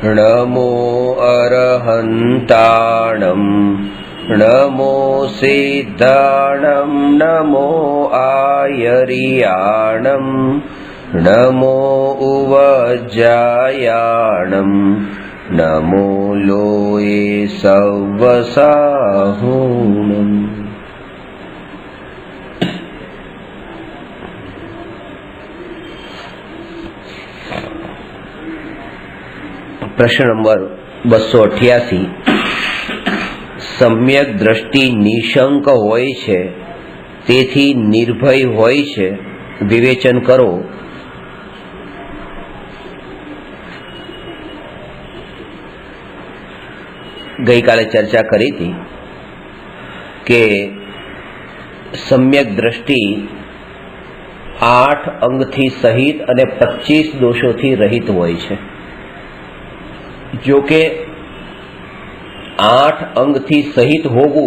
नमो अरहन्ताणं नमो सिद्धाणं नमो आयर्याणं नमो उवज्जायाणं नमो लोये सव्वसाहुणम्। प्रश्न नंबर 288। सम्यक दृष्टि निशंक होय छे तेथी निर्भय होय छे, विवेचन करो। गई काले चर्चा करी थी कि सम्यक दृष्टि 8 अंग थी सहित अने 25 दोषों थी रहित होय छे। जो के 8 अंग थी सहित होवू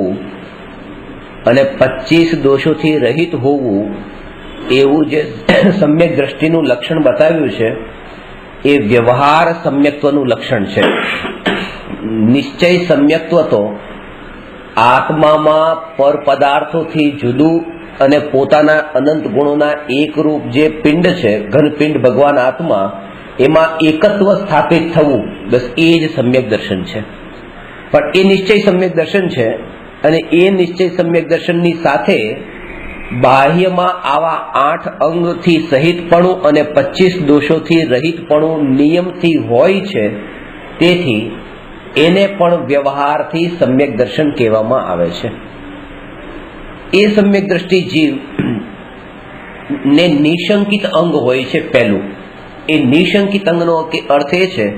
अने 25 दोषों थी रहित होवू एवं जे सम्यक दृष्टिનું लक्षण बताव्યું છે એ વ્યવહાર सम्यक्त्वનું लक्षण છે। निश्चय सम्यक्त्व तो आत्माમાં पर पदार्थोथी जुदू अने पोताना अनंत गुणोना एक रूप जे पिंड छे, घन पिंड भगवान आत्मा, एमा एकत्व स्थापित थवू, बस ए ज सम्यक दर्शन छे। पण ए निश्चय सम्यक दर्शन छे अने ए निश्चय सम्यक दर्शननी साथे बाह्यमां आवा 8 अंगथी सहितपणुं अने 25 दोषोथी रहितपणुं नियमथी होय छे, तेथी एने पण व्यवहारथी सम्यक दर्शन कहेवामां आवे छे। ए सम्यक दृष्टि जीव ने निशंकित अंग होय छे। पहेलुं ए निशंकित अंगनो अर्थ ए छे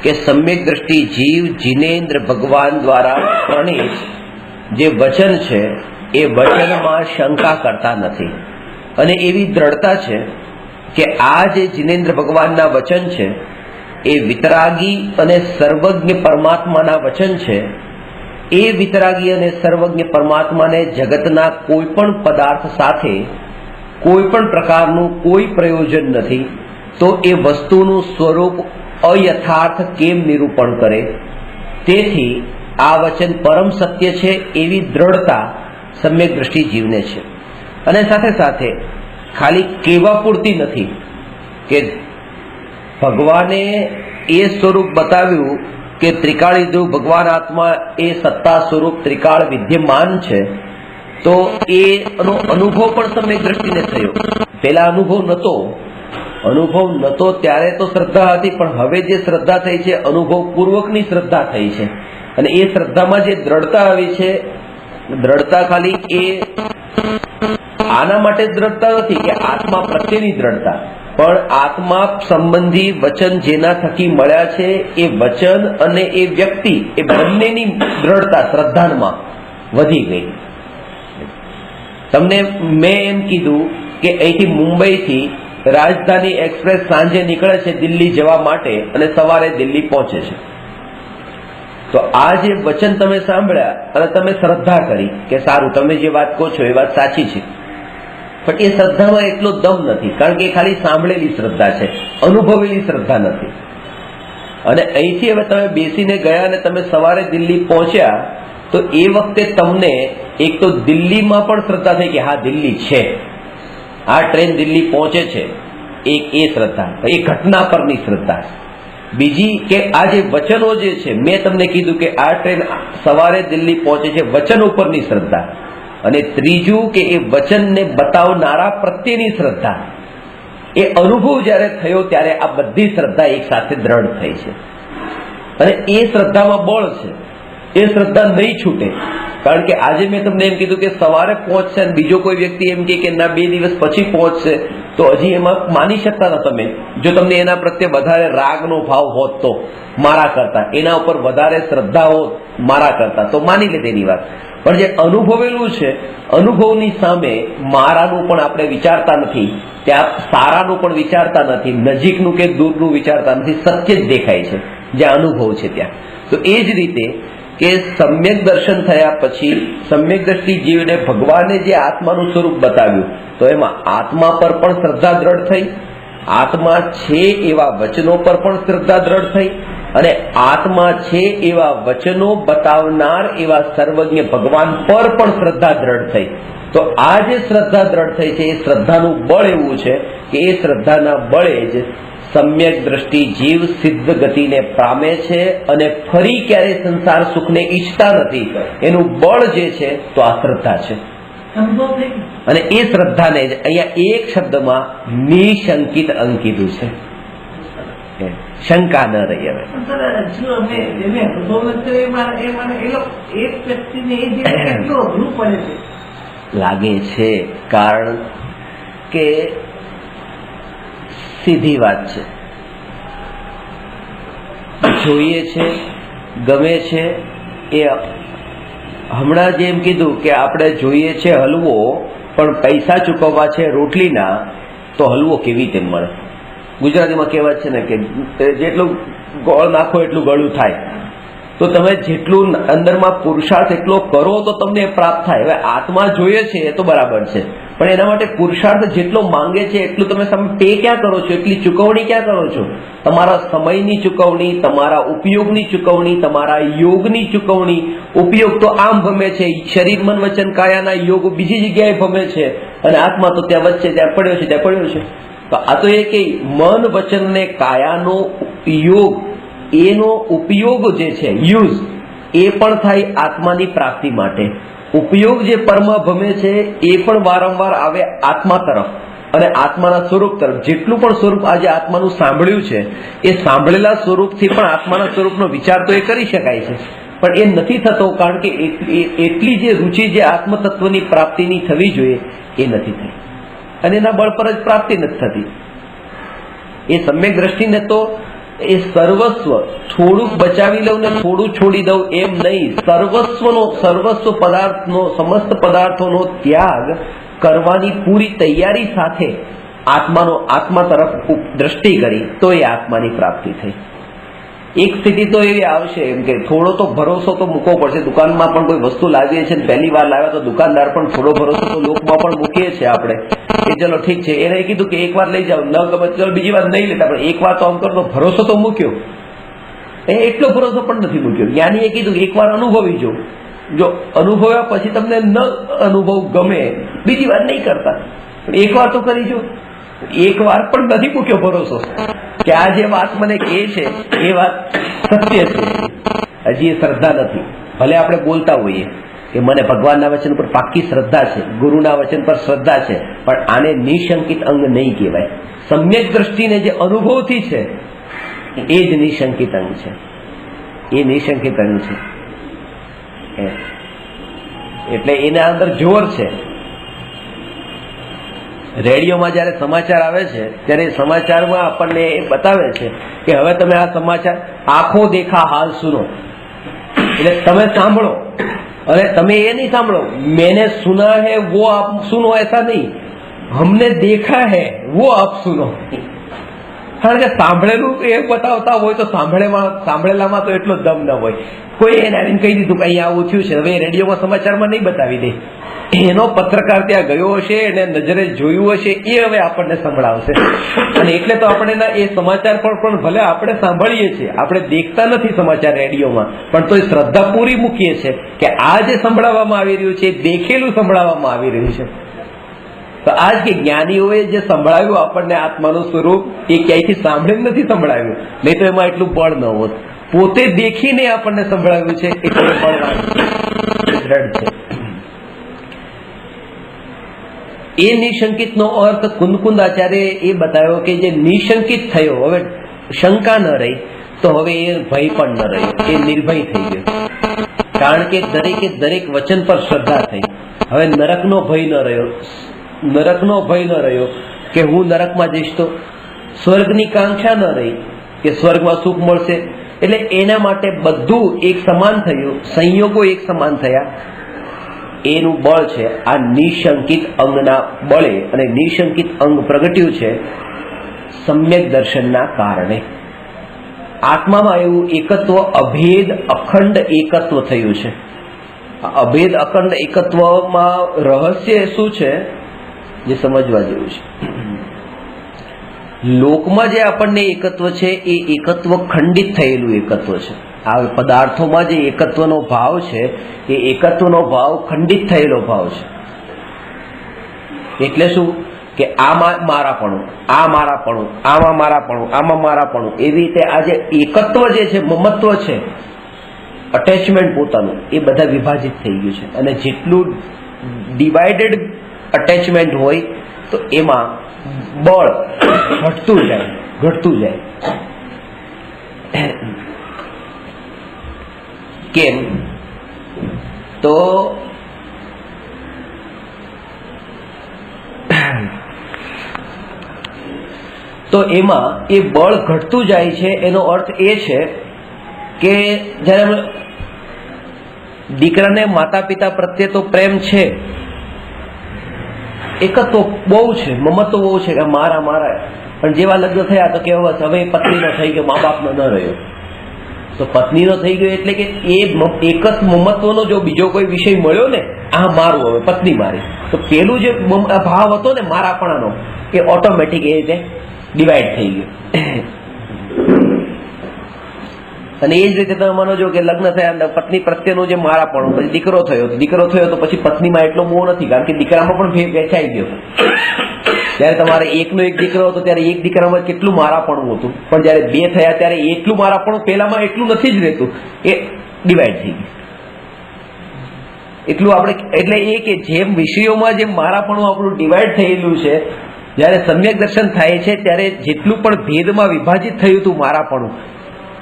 के सम्यक दृष्टि जीव जिनेन्द्र भगवान द्वारा प्रणीत जे वचन छे ए वचनमां शंका करता नथी अने एवी दृढ़ता छे के आ जे जिनेन्द्र भगवानना वचन छे ए वितरागी अने सर्वज्ञ परमात्माना वचन छे। ए वितरागी अने सर्वज्ञ परमात्माने जगतना कोईपण पदार्थ साथे कोईपण प्रकारनुं कोई प्रयोजन नथी, तो ए वस्तुनुं स्वरूप अयथार्थ केम निरूपण करे। तेथी आ वचन परम सत्य छे एवी दृढ़ता सम्यक दृष्टि जीवने छे। अने साथे साथे खाली केवा पूरती नथी के भगवाने ए स्वरूप बताव्युं के त्रिकाળી ध्रुव भगवान आत्मा ए सत्ता स्वरूप त्रिकाळ विद्यमान छे, तो एनो अनुभव पण सम्यक दृष्टिने थयो। पेला अनुभव नतो त्यारे तो श्रद्धा हती, पण हवे जे श्रद्धा थई छे अनुभव पूर्वकनी श्रद्धा थई छे अने ए श्रद्धामां जे दृढ़ता आवी छे, दृढ़ता खाली ए आना माटे दृढ़ता नथी के आत्मा प्रत्येनी दृढ़ता, पण आत्मा संबंधी वचन जेना थकी मळ्या छे ए वचन अने ए व्यक्ति ए बंनेनी दृढ़ता श्रद्धामां वधी गई। तमने मैं एम कीधुं के अहींथी मुंबईथी राजधानी एक्सप्रेस सांजे निकळे छे दिल्ही जवा माटे अने सवारे दिल्ही पहोंचे छे। तो आ जे वचन तमे सांभळ्या अने तमे श्रद्धा करी के सारूं तमे जे वात कहो छो ए वात साची छे, पण ए श्रद्धामां એટલો દમ નથી, કારણ કે ખાલી સાંભળેલી શ્રદ્ધા છે, અનુભવેલી શ્રદ્ધા નથી। અને અહીંથી હવે તમે બેસીને ગયા અને તમે સવારે દિલ્હી પહોંચ્યા તો એ વખતે તમને એક તો દિલ્હીમાં પણ શ્રદ્ધા થઈ કે હા દિલ્હી છે, આ ટ્રેન દિલ્હી પહોંચે છે, એક એ શ્રદ્ધા, એ ઘટના પરની શ્રદ્ધા। બીજી કે આ જે વચનો જે છે, મેં તમને કીધું કે આ ટ્રેન સવારે દિલ્હી પહોંચે છે, વચન ઉપરની શ્રદ્ધા। અને ત્રીજું કે એ વચનને બતાવનારા પ્રત્યેની શ્રદ્ધા। એ અનુભવ જ્યારે થયો ત્યારે આ બધી શ્રદ્ધા એક સાથે દ્રઢ થઈ છે અને એ શ્રદ્ધામાં બળ છે। એ શ્રદ્ધા નહીં છૂટે, કારણ કે આજે મેં તમને એમ કીધું કે સવારે પહોંચશે અને બીજો કોઈ વ્યક્તિ એમ કે ના 2 દિવસ પછી પહોંચશે, તો હજી એમાં માની શકતા ન તમે। જો તમને એના પ્રત્યે વધારે રાગનો ભાવ હોત તો મારા કરતા, એના ઉપર વધારે શ્રદ્ધા હોત મારા કરતા, તો માની લે તેની વાત। પણ જે અનુભવેલું છે, અનુભવની સામે મારાનું પણ આપણે વિચારતા નથી, ત્યાં સારાનું પણ વિચારતા નથી, નજીકનું કે દૂરનું વિચારતા નથી, સત્ય જ દેખાય છે જ્યાં અનુભવ છે ત્યાં। તો એ જ રીતે કે સમ્યક દર્શન થયા પછી સમ્યક દ્રષ્ટિ જીવને ભગવાને જે આત્માનું સ્વરૂપ બતાવ્યું, તો એમાં આત્મા પર પણ શ્રદ્ધા દ્રઢ થઈ, આત્મા છે એવા વચનો પર પણ શ્રદ્ધા દ્રઢ થઈ અને આત્મા છે એવા વચનો બતાવનાર એવા સર્વજ્ઞ ભગવાન પર પણ શ્રદ્ધા દ્રઢ થઈ. તો આ જે શ્રદ્ધા દ્રઢ થઈ છે એ શ્રદ્ધાનું બળ એવું છે કે એ શ્રદ્ધાના બળે જ સમ્યક દ્રષ્ટિ જીવ સિદ્ધ ગતિને પામે છે અને ફરી ક્યારે સંસાર સુખને ઈચ્છતા નથી. એનું બળ જે છે તો આ શ્રદ્ધા છે. અને એ શ્રદ્ધાને જ અહીંયા એક શબ્દમાં નિશંકિત અંગ કીધું છે. શંકા ન રહી. હવે લાગે છે કારણ કે સીધી વાત છે, જોઈએ છે, ગમે છે. એ હમણાં જેમ કીધું કે આપણે જોઈએ છે હલવો પણ પૈસા ચૂકવવા છે રોટલીના, તો હલવો કેવી રીતે મળે? ગુજરાતીમાં કહેવત છે ને કે જેટલું ગોળ નાખો એટલું ગળું થાય. તો તમે જેટલું અંદરમાં પુરુષાર્થ એટલો કરો તો તમને પ્રાપ્ત થાય. હવે આત્મા જોઈએ છે એ તો બરાબર છે, પણ એના માટે પુરુષાર્થ જેટલો માંગે છે એટલું તમે પે ક્યાં કરો છો? એટલી ચૂકવણી ક્યાં કરો છો? તમારા સમયની ચૂકવણી, તમારા ઉપયોગની ચૂકવણી, તમારા યોગની ચૂકવણી. ઉપયોગ તો આમ ભમે છે, શરીર મન વચન કાયાના યોગ બીજી જગ્યાએ ભમે છે, અને આત્મા તો ત્યાં વચ્ચે ત્યાં પડ્યો છે, ત્યાં પડ્યો છે. તો આ તો એ કે મન વચન ને કાયાનો યોગ, એનો ઉપયોગ જે છે યુઝ, એ પણ થાય આત્માની પ્રાપ્તિ માટે. ઉપયોગ જે પરમ ભમે છે એ પણ વારંવાર આવે આત્મા તરફ અને આત્માના સ્વરૂપ તરફ. જેટલું પણ સ્વરૂપ આજે આત્માનું સાંભળ્યું છે એ સાંભળેલા સ્વરૂપથી પણ આત્માના સ્વરૂપનો વિચાર તો એ કરી શકાય છે, પણ એ નથી થતો કારણ કે એટલી જે રુચિ જે આત્મતત્વની પ્રાપ્તિની થવી જોઈએ એ નથી થઈ, અને એના બળ પર જ પ્રાપ્તિ નથી થતી. એ સમ્યક દ્રષ્ટિને તો એ સર્વસ્વ થોડુંક બચાવી લઉં ને થોડું છોડી દઉં એમ નહીં, સર્વસ્વ પદાર્થનો, સમસ્ત પદાર્થોનો ત્યાગ કરવાની પૂરી તૈયારી સાથે આત્મા તરફ દ્રષ્ટિ કરી તો એ આત્માની પ્રાપ્તિ થઈ. એક સ્થિતિ તો એવી આવશે એમ કે થોડો તો ભરોસો તો મૂકવો પડશે. દુકાનમાં પણ કોઈ વસ્તુ લાવીએ છીએ પહેલી વાર લાવ્યા તો દુકાનદાર પણ થોડો ભરોસો તો લોકમાં પણ મૂકીએ છીએ આપણે કે ચલો ઠીક છે. એને કીધું કે એક વાર લઈ જાઓ, ન ગમે ચલો બીજી વાર નહીં લેતા, પણ એક વાર તો આમ કરો, ભરોસો તો મૂક્યો. એટલો ભરોસો પણ નથી મૂક્યો. જ્ઞાનીએ કીધું કે એક વાર અનુભવી જો અનુભવ્યા પછી તમને ન અનુભવ ગમે બીજી વાર નહીં કરતા, પણ એક વાર તો કરી જો. એક વાર પણ નથી મૂક્યો ભરોસો કે આ જે વાત મને કહે છે એ વાત સત્ય છે. હજી એ શ્રદ્ધા નથી. ભલે આપણે બોલતા હોઈએ કે મને ભગવાનના વચન પર પાક્કી શ્રદ્ધા છે, ગુરુના વચન પર શ્રદ્ધા છે, પણ આને નિશંકિત અંગ નહીં કહેવાય. સમ્યક દ્રષ્ટિને જે અનુભવથી છે એ જ નિશંકિત અંગ છે. એ નિશંકિત અંગ છે. એટલે એના અંદર જોર છે. રેડિયોમાં જયારે સમાચાર આવે છે ત્યારે સમાચારમાં આપણને એ બતાવે છે કે હવે તમે આ સમાચાર આંખો દેખા હાલ સુનો, એટલે તમે સાંભળો. અને તમે એ નહીં સાંભળો મેને સુના હૈ વો આપ સુનો, ऐसा नहीं, हमने देखा है वो आप सुनो. કારણ કે સાંભળેલું એ બતાવતા હોય તો સાંભળેલામાં તો એટલો દમ ન હોય. કોઈ એને આવીને કહી દીધું કે અહીંયા આવું થયું છે, હવે રેડિયોમાં સમાચારમાં નહીં બતાવી દે. એનો પત્રકાર ત્યાં ગયો હશે, એને નજરે જોયું હશે, એ હવે આપણને સંભળાવશે. અને એટલે તો આપણે એ સમાચાર પણ ભલે આપણે સાંભળીએ છીએ, આપણે દેખતા નથી સમાચાર રેડિયોમાં, પણ તો એ શ્રદ્ધા પૂરી મૂકીએ છીએ કે આ જે સંભળાવવામાં આવી રહ્યું છે એ દેખેલું સંભળાવવામાં આવી રહ્યું છે. તો આજ કે જ્ઞાનીઓએ જે સંભળાવ્યું આપણને આત્માનું સ્વરૂપ એ ક્યાંયથી સાંભળીને નથી સંભળાવ્યું, નહીં તો એમાં એટલું બળ ન હોત. પોતે દેખીને આપણને સંભળાવ્યું છે એટલે બળવાન દ્રઢ છે. એ નિશંકિતનો અર્થ કુંદકુંદ આચાર્ય એ બતાવ્યો કે જે નિશંકિત થયો, હવે શંકા ન રહી તો હવે એ ભય પણ ન રહ્યો, એ નિર્ભય થઈ ગયો. કારણ કે દરેકે દરેક વચન પર શ્રદ્ધા થઈ. હવે નરકનો ભય ન રહ્યો, નરકનો ભય ન રહ્યો કે હું નરકમાં જઈશ તો, સ્વર્ગની કાંક્ષા ન રહી કે સ્વર્ગમાં સુખ મળશે. એટલે એના માટે બધું એક સમાન થયું, સંયોગો એક સમાન થયા. એનું બળ છે આ નિશંકિત અંગના બળે, અને નિશંકિત અંગ પ્રગટ્યું છે સમ્યક દર્શનના કારણે. આત્મામાં એવું એકત્વ, અભેદ અખંડ એકત્વ થયું છે. અભેદ અખંડ એકત્વમાં રહસ્ય શું છે જે સમજવા જેવું છે. લોકમાં જે આપણને એકત્વ છે એ એકત્વ ખંડિત થયેલું એકત્વ છે. આ પદાર્થોમાં જે એકત્વનો ભાવ છે એ એકત્વનો ભાવ ખંડિત થયેલો ભાવ છે. એટલે શું કે આમાં મારાપણું, આ મારાપણું, આમાં મારાપણું, આમાં મારાપણું, એવી રીતે આ જે એકત્વ જે છે, મમત્વ છે, અટેચમેન્ટ પોતાનું, એ બધા વિભાજિત થઈ ગયું છે. અને જેટલું ડિવાઇડેડ અટેચમેન્ટ હોય તો એમાં બળ ઘટતું જાય, ઘટતું જાય. કેમ? તો એમાં એ બળ ઘટતું જાય છે. એનો અર્થ એ છે કે જ્યારે દીકરાને માતા પિતા પ્રત્યે તો પ્રેમ છે, એકત્વ બહુ છે, મમત્વ બહુ છે કે મારા મારા, પણ જેવા લગ્ન થયા તો કેવા હવે પત્નીનો થઈ ગયો, મા બાપનો ન રહ્યો. તો પત્નીનો થઈ ગયો એટલે કે એ એક જ મમત્વનો જો બીજો કોઈ વિષય મળ્યો ને, આ મારું, હવે પત્ની મારી, તો પેલું જે ભાવ હતો ને મારાપણાનો, એ ઓટોમેટિક એ રીતે ડિવાઈડ થઈ ગયો. અને એ જ રીતે તમે માનો છો કે લગ્ન થયા, પત્ની પ્રત્યેનું જે મારાપણું, પછી દીકરો થયો તો પછી પત્નીમાં એટલો મોહ નથી, કારણ કે દીકરામાં પણ વેચાઈ ગયો. જયારે તમારે એકનો એક દીકરો હતો ત્યારે એક દીકરામાં કેટલું મારાપણું હતું, પણ જયારે બે થયા ત્યારે એટલું મારાપણું પેલામાં એટલું નથી જ રહેતું, એ ડિવાઈડ થઈ ગયું. એટલું આપણે એટલે એ કે જેમ વિષયોમાં જેમ મારાપણું આપણું ડિવાઈડ થયેલું છે, જયારે સમ્યક દર્શન થાય છે ત્યારે જેટલું પણ ભેદમાં વિભાજિત થયું હતું મારાપણું,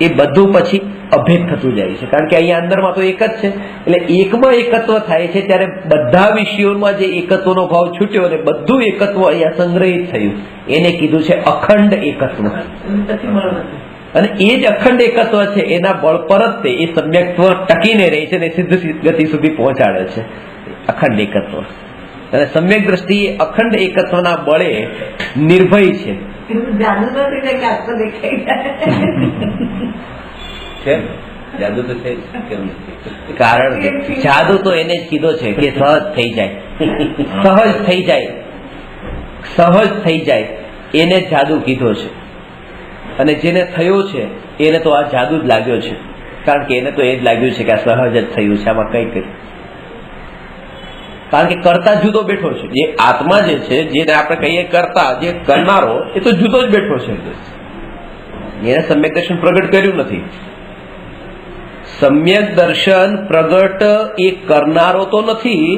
એ બધું પછી અભેદ થતું જાય છે. કારણ કે અહીંયા અંદરમાં તો એક જ છે, એટલે એકમાં એકત્વ થાય છે ત્યારે બધા વિષયોમાં જે એકત્વનો ભાવ છૂટ્યો અને બધું એકત્વ અહીંયા સંગ્રહિત થયું, એને કીધું છે અખંડ એકત્વ. અને એ જ અખંડ એકત્વ છે, એના બળ પર જ તે એ સમ્યક્ત્વ ટકીને રહે છે અને સિદ્ધ ગતિ સુધી પહોંચાડે છે, અખંડ એકત્વ. અને સમ્યક દ્રષ્ટિ અખંડ એકત્વના બળે નિર્ભય છે. જાદુ તો છે, કારણ કે જાદુ તો એને જ કીધો છે કે સહજ થઈ જાય, સહજ થઈ જાય, સહજ થઈ જાય, એને જાદુ કીધો છે. અને જેને થયો છે એને તો આ જાદુ જ લાગ્યો છે, કારણ કે એને તો એ જ લાગ્યું છે કે આ સહજ જ થયું છે, આમાં કઈ કઈ. કારણ કે કરતા જુદો બેઠો છે, જે આત્મા જે છે, જેને આપણે કહીએ કરતા, જે કરનારો, એ તો જુદો જ બેઠો છે. એને સમ્યક દર્શન પ્રગટ કર્યું નથી. સમ્યક દર્શન પ્રગટ એ કરનારો તો નથી,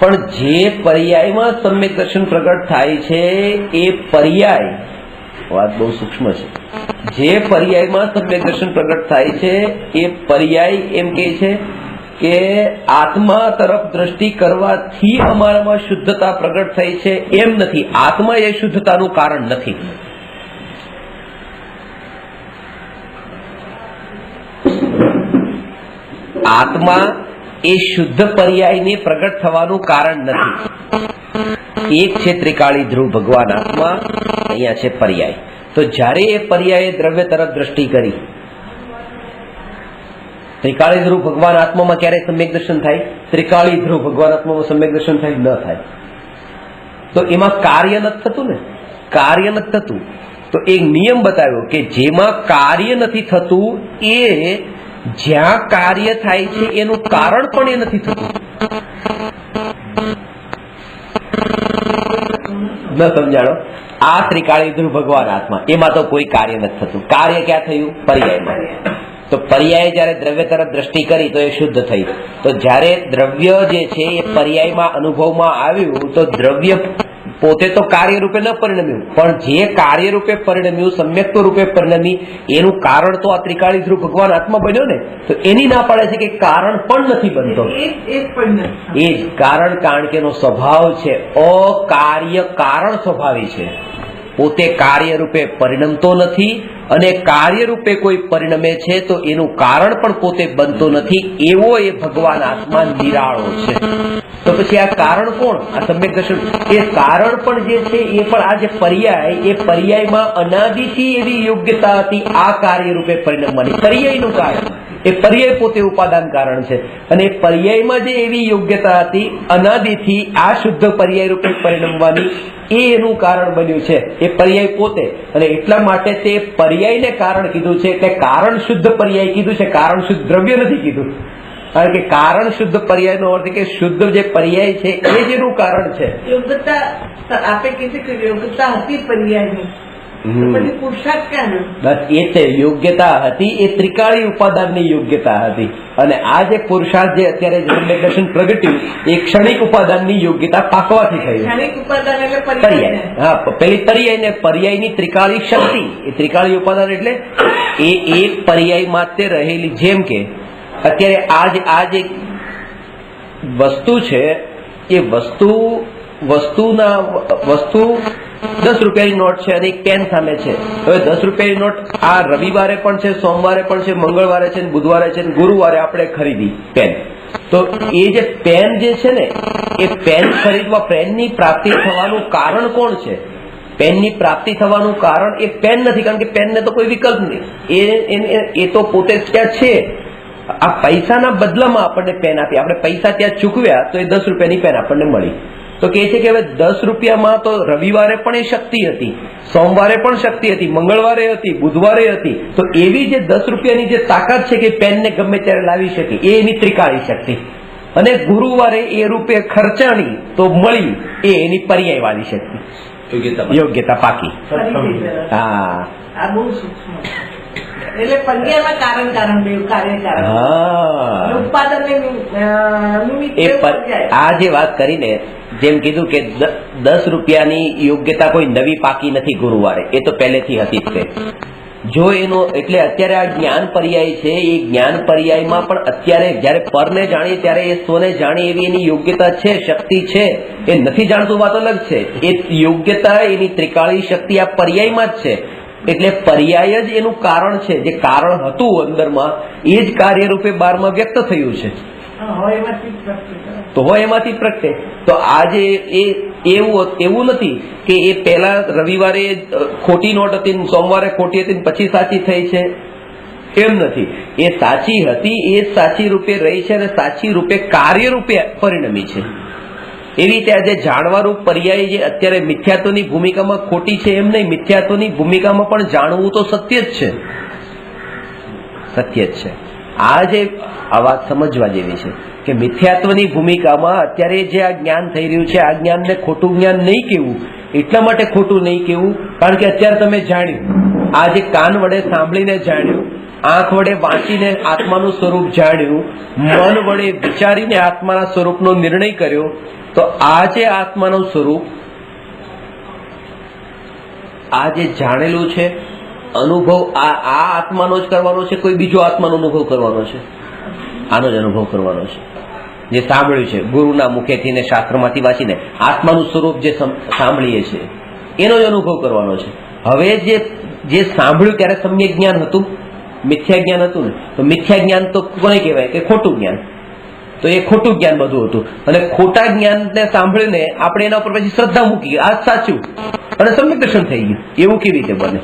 પણ જે પર્યાયમાં સમ્યક દર્શન પ્રગટ થાય છે એ પર્યાય, વાત બહુ સૂક્ષ્મ છે, જે પર્યાયમાં સમ્યક દર્શન પ્રગટ થાય છે એ પર્યાય એમ કે છે કે આત્મા તરફ દ્રષ્ટિ કરવાથી અમારામાં શુદ્ધતા પ્રગટ થઈ છે એમ નથી. આત્મા એ શુદ્ધતાનું કારણ નથી. આત્મા એ શુદ્ધ પર્યાયને પ્રગટ થવાનું કારણ નથી. એક છે ત્રિકાળી ધ્રુવ ભગવાન આત્મા, અહીંયા છે પર્યાય. તો જ્યારે એ પર્યાયે દ્રવ્ય તરફ દ્રષ્ટિ કરી, ત્રિકાળી ધ્રુવ ભગવાન આત્મામાં ક્યારે સમ્યક દર્શન થાય? ત્રિકાળી ધ્રુવ ભગવાન આત્મામાં સમ્યક દર્શન થાય? ન થાય. તો એમાં કાર્ય નથી થતું ને, કાર્ય નથી થતું. તો એક નિયમ બતાવ્યો કે જેમાં કાર્ય નથી થતું, એ જ્યાં કાર્ય થાય છે એનું કારણ પણ એ નથી થતું. ન સમજાણો? આ ત્રિકાળી ધ્રુવ ભગવાન આત્મા, એમાં તો કોઈ કાર્ય નથી થતું. કાર્ય ક્યાં થયું? પર્યાયમાં. તો પર્યાય જયારે દ્રવ્ય તરફ દ્રષ્ટિ કરી તો એ શુદ્ધ થઈ. તો જયારે દ્રવ્ય જે છે એ પર્યાયમાં અનુભવમાં આવ્યું, તો દ્રવ્ય પોતે તો કાર્ય રૂપે ન પરિણમ્યું, પણ જે કાર્ય રૂપે પરિણમ્યું, સમ્યક્ત્વ રૂપે પરિણમી, એનું કારણ તો આ ત્રિકાળી ધ્રુવ ભગવાન આત્મા બન્યો ને. તો એની ના પાડે છે કે કારણ પણ નથી બનતો. એ જ કારણ, કારણ કે એનો સ્વભાવ છે અકાર્ય કારણ સ્વભાવી છે. પોતે કાર્ય રૂપે પરિણમતો નથી, અને કાર્ય રૂપે કોઈ પરિણમે છે તો એનું કારણ પણ પોતે બનતો નથી. એવો એ ભગવાન આત્મા નિરાળો છે. તો પછી આ કારણ કોણ? આ સમ્યક દર્શન. એ કારણ પણ જે છે એ પણ આ જે પર્યાય, એ પર્યાયમાં અનાદિથી એવી યોગ્યતા હતી આ કાર્ય રૂપે પરિણમવાની. પર્યાયનું કારણ એ પર્યાય પોતે ઉપાદાન કારણ છે. અને એ પર્યાયમાં જે એવી યોગ્યતા હતી અનાદિથી આ શુદ્ધ પર્યાય રૂપે પરિણમવાની, એ એનું કારણ બન્યું છે, એ પર્યાય પોતે. અને એટલા માટે તે પર્યાયને કારણ કીધું છે, એટલે કારણ શુદ્ધ પર્યાય કીધું છે, કારણ શુદ્ધ દ્રવ્ય નથી કીધું. કારણ કે કારણ શુદ્ધ પર્યાય નો અર્થ કે શુદ્ધ જે પર્યાય છે એ જ એનું કારણ છે. યોગ્યતા આપે કીધી યોગ્યતા હતી પર્યાયની, પુરુષાર્થ ક્યાં? બસ એ છે યોગ્યતા હતી, એ ત્રિકાળી ઉપાદાનની યોગ્યતા હતી. અને આ જે પુરુષાર્થ જે અત્યારે દર્શન પ્રગટ્યું એ ક્ષણિક ઉપાદાનની યોગ્યતા પાકવાથી થયું. ક્ષણિક ઉપાદાન એટલે પર્યાય. હા, પેલી પર્યાય ને પર્યાયની ત્રિકાળી શક્તિ. એ ત્રિકાળી ઉપાદાન એટલે એ એક પર્યાય માત્ર રહેલી, જેમ કે અત્યારે આ જે વસ્તુ છે એ વસ્તુ 10 રૂપિયાની નોટ છે અને એક પેન સામે છે. હવે 10 રૂપિયાની નોટ આ રવિવારે પણ છે, સોમવારે પણ છે, મંગળવારે છે, બુધવારે છે, ગુરુવારે આપણે ખરીદી પેન. તો એ જે પેન જે છે ને એ પેન ખરીદવા, પેનની પ્રાપ્તિ થવાનું કારણ કોણ છે? પેનની પ્રાપ્તિ થવાનું કારણ એ પેન નથી, કારણ કે પેનને તો કોઈ વિકલ્પ નહીં, એ તો પોતે ત્યાં છે. આ પૈસાના બદલામાં આપણને પેન આપી, આપણે પૈસા ત્યાં ચૂકવ્યા તો એ 10 રૂપિયાની પેન આપણને મળી. તો કહે છે કે હવે 10 રૂપિયામાં તો રવિવારે પણ એ શક્તિ હતી, સોમવારે પણ શક્તિ હતી, મંગળવારે હતી, બુધવારે હતી. તો એવી જે 10 રૂપિયાની જે તાકાત છે કે પેનને ગમે ત્યારે લાવી શકે, એ એની ત્રિકાળી શક્તિ. અને ગુરુવારે એ રૂપે ખર્ચાણી તો મળી, એ એની પર્યાય વાળી શક્તિ, યોગ્યતા પાકી. હા, આ બહુ સૂક્ષ્મ. એટલે પર્યાયમાં કારણ કારણ બે કાર્ય કારણ. ઉત્પાદન આ જે વાત કરીને જેમ કીધું કે 10 રૂપિયાની યોગ્યતા કોઈ નવી પાકી નથી ગુરુવારે, એ તો પહેલેથી હતી જ. જો એનો એટલે અત્યારે આ જ્ઞાન પર્યાય છે, એ જ્ઞાન પર્યાયમાં પણ અત્યારે જયારે પરને જાણીએ ત્યારે એ સ્વને જાણીએ એવી એની યોગ્યતા છે, શક્તિ છે. એ નથી જાણતું વાત અલગ છે. એ યોગ્યતા, એની ત્રિકાળી શક્તિ આ પર્યાયમાં જ છે. એટલે પર્યાય જ એનું કારણ છે. જે કારણ હતું અંદરમાં એ જ કાર્ય રૂપે બહારમાં વ્યક્ત થયું છે. તો હોય એમાંથી પ્રગટે. તો આજે એવું નથી કે એ પહેલા રવિવારે ખોટી નોટ હતી, સોમવારે ખોટી હતી, પછી સાચી થઈ છે, એમ નથી. એ સાચી હતી, એ સાચી રૂપે રહી છે અને સાચી રૂપે કાર્ય રૂપે પરિણમી છે. એવી રીતે આજે જાણવારૂપ પર્યાય જે અત્યારે મિથ્યાત્વની ભૂમિકામાં ખોટી છે એમ નહીં, મિથ્યાત્વની ભૂમિકામાં પણ જાણવું તો સત્ય જ છે, સત્ય જ છે. આ જે આ વાત સમજવા જેવી છે કે મિથ્યાત્વની ભૂમિકામાં અત્યારે જે આ જ્ઞાન થઈ રહ્યું છે, આ જ્ઞાનને ખોટું જ્ઞાન નહીં કહેવું. એટલા માટે ખોટું નહીં કહેવું કારણ કે અત્યારે તમે જાણ્યું, આ જે કાન વડે સાંભળીને જાણ્યું, આંખ વડે વાંચીને આત્માનું સ્વરૂપ જાણ્યું, મન વડે વિચારીને આત્માના સ્વરૂપનો નિર્ણય કર્યો. તો આ જે આત્માનું સ્વરૂપ, આ જે જાણેલું છે અનુભવ, આ આત્માનો જ કરવાનો છે, કોઈ બીજો આત્માનો અનુભવ કરવાનો છે? આનો જ અનુભવ કરવાનો છે. જે સાંભળ્યું છે ગુરુના મુખેથી ને શાસ્ત્રમાંથી વાંચીને આત્માનું સ્વરૂપ જે સાંભળીએ છીએ એનો જ અનુભવ કરવાનો છે. હવે જે સાંભળ્યું ત્યારે સમ્યક જ્ઞાન હતું, મિથ્યા જ્ઞાન હતું ને, તો મિથ્યા જ્ઞાન તો કોને કહેવાય કે ખોટું જ્ઞાન. તો એ ખોટું જ્ઞાન બધું હતું. અને ખોટા જ્ઞાનને સાંભળીને આપણે એના ઉપર પછી શ્રદ્ધા મૂકી, આ સાચું, અને સમ્યક દર્શન થઈ ગયું. એવું કેવી રીતે બને?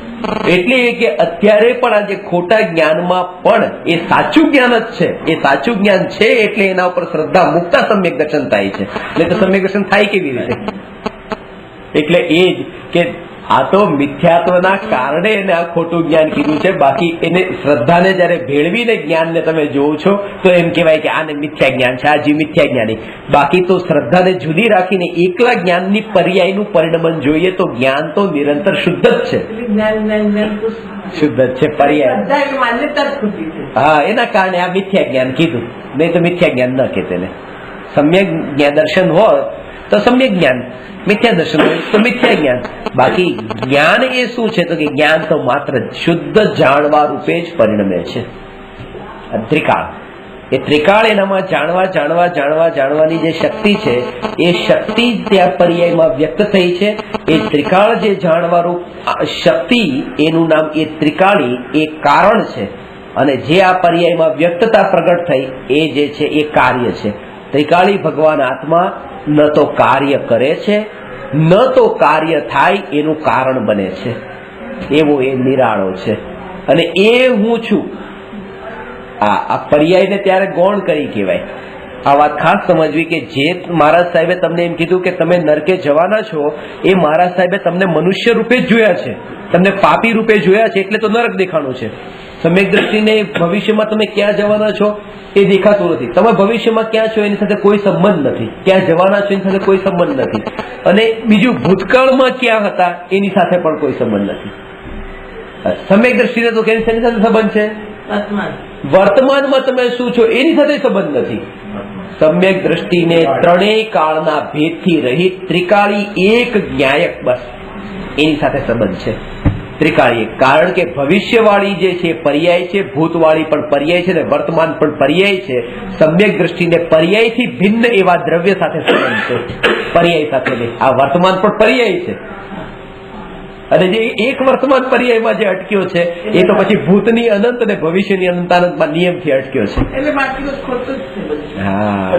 એટલે કે અત્યારે પણ આ જે ખોટા જ્ઞાનમાં પણ એ સાચું જ્ઞાન જ છે. એ સાચું જ્ઞાન છે એટલે એના ઉપર શ્રદ્ધા મૂકતા સમ્યક દર્શન થાય છે. એટલે તો સમ્યક દર્શન થાય કેવી રીતે? એટલે એ જ કે આ તો મિથ્યાત્વના કારણે એને આ ખોટું જ્ઞાન કીધું છે. બાકી એને શ્રદ્ધાને જયારે ભેળવીને જ્ઞાનને તમે જોવો છો તો એમ કહેવાય કે આને મિથ્યા જ્ઞાન છે, આ જી મિથ્યા જ્ઞાની. બાકી તો શ્રદ્ધાને જુદી રાખીને એકલા જ્ઞાનની પર્યાયનું પરિણમન જોઈએ તો જ્ઞાન તો નિરંતર શુદ્ધ જ છે, શુદ્ધ જ છે. પર્યાય હા, એના કારણે આ મિથ્યા જ્ઞાન કીધું, નહીં તો મિથ્યા જ્ઞાન ન કે તેને. સમ્યક દર્શન હોય તો સમ્યક જ્ઞાન, મિથ્યા દર્શન હોય તો મિથ્યા જ્ઞાન. બાકી જ્ઞાન એ શું છે તો કે જ્ઞાન તો માત્ર શુદ્ધ જાણવા રૂપે જ પરિણમે છે. ત્રિકાળ, એ ત્રિકાળ એનામાં જાણવાની જે શક્તિ છે એ શક્તિ ત્યાં પર્યાયમાં વ્યક્ત થઈ છે. એ ત્રિકાળ જે જાણવા રૂપ શક્તિ, એનું નામ એ ત્રિકાળી, એ કારણ છે. અને જે આ પર્યાયમાં વ્યક્તતા પ્રગટ થઈ એ જે છે એ કાર્ય છે. ત્રિકાળી ભગવાન આત્મા ન તો કાર્ય કરે છે, ન તો કાર્ય થાય એનું કારણ બને છે. એવો એ નિરાળો છે. અને એ હું છું, આ પર્યાયને ત્યારે ગૌણ કરી કહેવાય. આ વાત ખાસ સમજવી કે જે મહારાજ સાહેબે તમને એમ કીધું કે તમે નરકે જવાના છો, એ મહારાજ સાહેબે તમને મનુષ્ય રૂપે જ જોયા છે, તમને પાપી રૂપે જોયા છે, એટલે તો નરક દેખાણું છે. સમ્યક દ્રષ્ટિને ભવિષ્યમાં તમે ક્યાં જવાના છો એ દેખાતું નથી. તમે ભવિષ્યમાં ક્યાં છો એની સાથે કોઈ સંબંધ નથી, ક્યાં જવાના છો એની સાથે કોઈ સંબંધ નથી, અને બીજું ભૂતકાળમાં ક્યાં હતા એની સાથે પણ કોઈ સંબંધ નથી. સમ્યક દ્રષ્ટિને તો કેની સાથે સંબંધ છે? વર્તમાનમાં તમે શું છો એની સાથે સંબંધ નથી. સમ્યક દ્રષ્ટિને ત્રણેય કાળના ભેદથી રહિત ત્રિકાળી એક જ્ઞાયક, બસ એની સાથે સંબંધ છે. ત્રિકાળી, કારણ કે ભવિષ્યવાળી જે છે પર્યાય છે, ભૂતવાળી પણ પર્યાય છે, વર્તમાન પણ પર્યાય છે. સમ્યક દ્રષ્ટિને પર્યાયથી ભિન્ન એવા દ્રવ્ય સાથે સંબંધ છે, પર્યાય સાથે. આ વર્તમાન પણ પર્યાય છે, અને જે એક વર્તમાન પર્યાયમાં જે અટક્યો છે એ તો પછી ભૂતની અનંત અને ભવિષ્યની અનંતાનંતમાં નિયમથી અટક્યો છે. હા,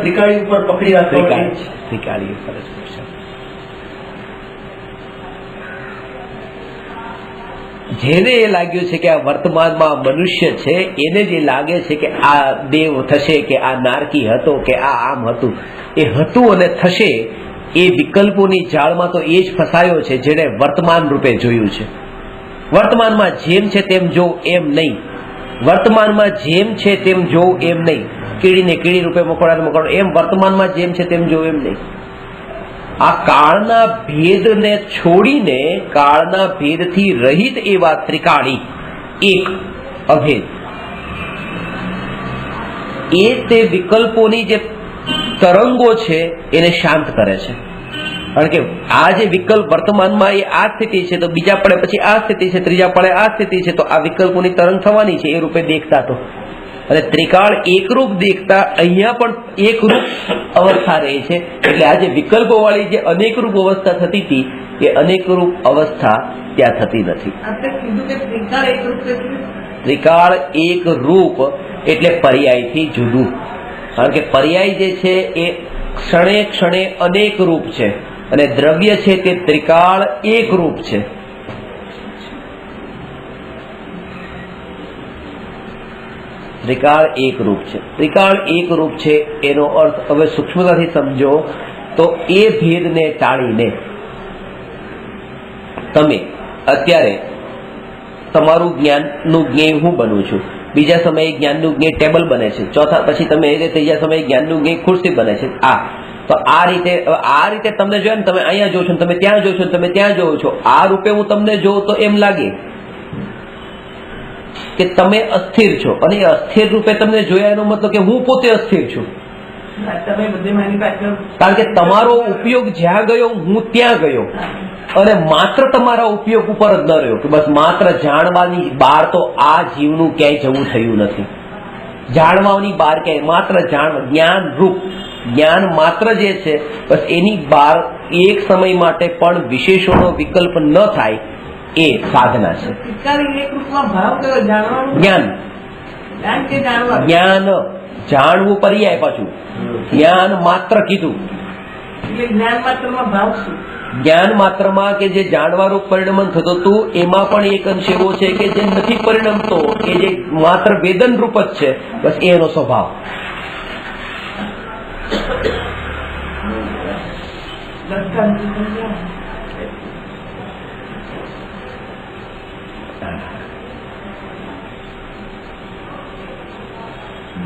ત્રિકાળી ઉપર પકડી રાખે, ત્રિકાળી ઉપર. જેને એ લાગ્યું છે કે આ વર્તમાનમાં મનુષ્ય છે, એને જે લાગે છે કે આ દેવ થશે, કે આ નારકી હતો, કે આ આમ હતું, એ હતું અને થશે, એ વિકલ્પોની જાળમાં તો એ જ ફસાયો છે જેને વર્તમાન રૂપે જોયું છે. વર્તમાનમાં જેમ છે તેમ જો એમ નહીં, વર્તમાનમાં જેમ છે તેમ જો એમ નહીં, કીડીને કીડી રૂપે મકોડાને મકોડો, એમ વર્તમાનમાં જેમ છે તેમ જો એમ નહીં. આ કાળના ભેદને છોડીને કાળના ભેદથી રહિત એવા ત્રિકાળી એક અભેદ, એ તે વિકલ્પોની જે તરંગો છે એને શાંત કરે છે. કારણ કે આ જે વિકલ્પ વર્તમાનમાં એ આ સ્થિતિ છે, તો બીજા પડે પછી આ સ્થિતિ છે, ત્રીજા પડે આ સ્થિતિ છે, તો આ વિકલ્પોની તરંગ થવાની છે એ રૂપે દેખતા. તો અને ત્રિકાળ એકરૂપ દેખતા અહીંયા પણ એકરૂપ અવસ્થા રહે છે. એટલે આ જે વિકલ્પો વાળી જે અનેકરૂપ અવસ્થા થતી હતી એ અનેકરૂપ અવસ્થા ત્યાં થતી નથી. ત્રિકાળ એક રૂપ એટલે પર્યાયથી જુદું. કારણ કે પર્યાય જે છે એ ક્ષણે ક્ષણે અનેક રૂપ છે, અને દ્રવ્ય છે તે ત્રિકાળ એક રૂપ છે. ત્રિકાળ એક રૂપ છે. ત્રિકાળ એક રૂપ છે એનો અર્થ હવે સૂક્ષ્મતાથી સમજો તો એ ભેદને ટાળીને તમે અત્યારે તમારું જ્ઞાનનું જ્ઞેય હું બનું છું, બીજા સમયે જ્ઞાનનું જ્ઞેય ટેબલ બને છે, ચોથા પછી તમે એ રીતે ત્રીજા સમયે જ્ઞાનનું જ્ઞેય ખુરશી બને છે. તો આ રીતે તમને જોયા ને, તમે અહીંયા જો છો, તમે ત્યાં જો છો, તમે ત્યાં જોવો છો, આ રૂપે હું તમને જોઉં તો એમ લાગે કે તમે અસ્થિર છો, અને અસ્થિર રૂપે તમને જોયા એનો મતલબ કે હું પોતે અસ્થિર છું. કારણ કે તમારો ઉપયોગ જ્યાં ગયો હું ત્યાં ગયો, અને માત્ર તમારા ઉપયોગ ઉપર જ ન રહ્યો કે બસ માત્ર જાણવાની બહાર તો આ જીવનું ક્યાંય જવું થયું નથી. જાણવાની બહાર ક્યાંય માત્ર જ્ઞાન રૂપ જ્ઞાન માત્ર જે છે બસ એની બહાર એક સમય માટે પણ વિશેષોનો વિકલ્પ ન થાય એ સાધના છે. જ્ઞાન જ્ઞાન જાણવું પર્યાય, પાછું જ્ઞાન માત્ર કીધું. જ્ઞાન માત્રમાં કે જે જાણવાનું પરિણમન થતું હતું એમાં પણ એક અંશ એવો છે કે જે નથી પરિણમતો, એ જે માત્ર વેદન રૂપ જ છે, બસ એનો સ્વભાવ.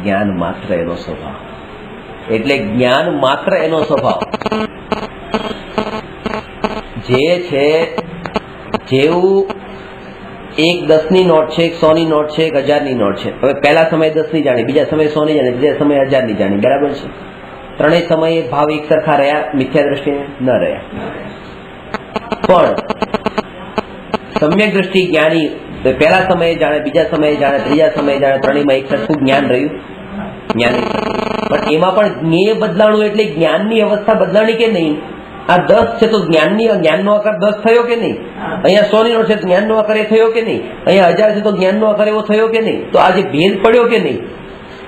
જ્ઞાન માત્ર એનો સ્વભાવ, એટલે જ્ઞાન માત્ર એનો સ્વભાવ જે છે. જેવું એક 10 ની નોટ છે, એક 100 ની નોટ છે, એક 1000 ની નોટ છે. હવે પહેલા સમયે 10 ની જાણી, બીજા સમયે 100 ની જાણી, ત્રીજા સમયે 1000 ની જાણી, બરાબર છે. ત્રણેય સમયે ભાવ એક સરખા રહ્યા? મિથ્યા દ્રષ્ટિએ ન રહ્યા. પણ સમ્યક દ્રષ્ટિ જ્ઞાની પહેલા સમયે જાણે, બીજા સમયે જાણે, ત્રીજા સમયે જાણે, ત્રણેયમાં એક સરખું જ્ઞાન રહ્યું. જ્ઞાન પણ એમાં પણ જ્ઞેય બદલાણું એટલે જ્ઞાનની અવસ્થા બદલાણી કે નહીં? આ 10 છે તો જ્ઞાનનો આકાર 10 થયો કે નહીં? અહીંયા 100 ની નોટ છે તો જ્ઞાનનો આકાર એ થયો કે નહીં? અહીંયા 1000 છે તો જ્ઞાનનો આકાર એવો થયો કે નહીં? તો આ જે ભેદ પડ્યો કે નહીં?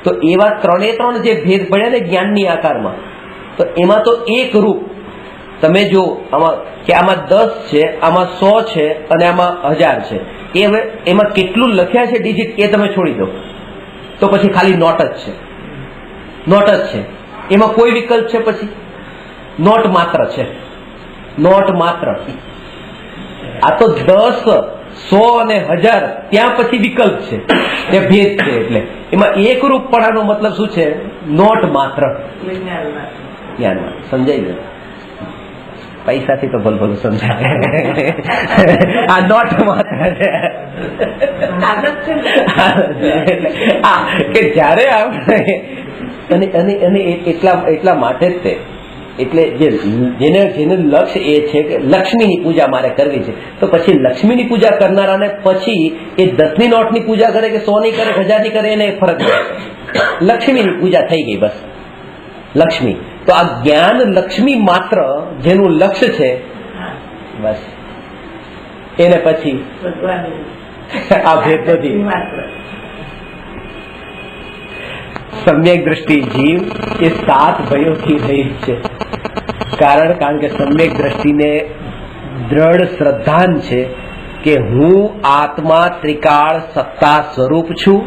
તો એવા ત્રણે જે ભેદ પડ્યા ને જ્ઞાનની આકારમાં, તો એમાં તો એક રૂપ તમે જો આમાં કે આમાં 10 છે, આમાં 100 છે, અને આમાં 1000 છે. એ હવે એમાં કેટલું લખ્યા છે ડિજિટ એ તમે છોડી દો. તો પછી ખાલી નોટ જ છે, નોટ જ છે, એમાં કોઈ વિકલ્પ છે? પછી નોટ માત્ર છે, નોટ માત્ર. આ તો 10, 100 અને 1000 ત્યાં પછી વિકલ્પ છે, ત્યાં ભેદ છે. એટલે એમાં એકરૂપપણાનો મતલબ શું છે? નોટ માત્ર, જ્ઞાનમાં. સમજાય ગયું? પૈસાથી તો ભલું સમજાય. આ નોટ માત્ર છે કે જયારે આપણે એટલા માટે જ તે, એટલે જેને લક્ષ્ય એ છે કે લક્ષ્મીની પૂજા મારે કરવી છે, તો પછી લક્ષ્મીની પૂજા કરનારાને પછી એ 10ની નોટની પૂજા કરે કે 100ની કરે, 1000ની કરે, એને ફરક નથી. લક્ષ્મીની પૂજા થઈ ગઈ, બસ લક્ષ્મી. તો આ જ્ઞાન લક્ષ્મી માત્ર જેનું લક્ષ્ય છે, બસ એને પછી આ ભેદ નથી. સમ્યક દ્રષ્ટિ જીવ એ 7 ભયોથી રહિત છે. કારણ કે સમ્યક દ્રષ્ટિને દ્રઢ શ્રદ્ધાન છે કે હું આત્મા ત્રિકાળ સત્તા સ્વરૂપ છું,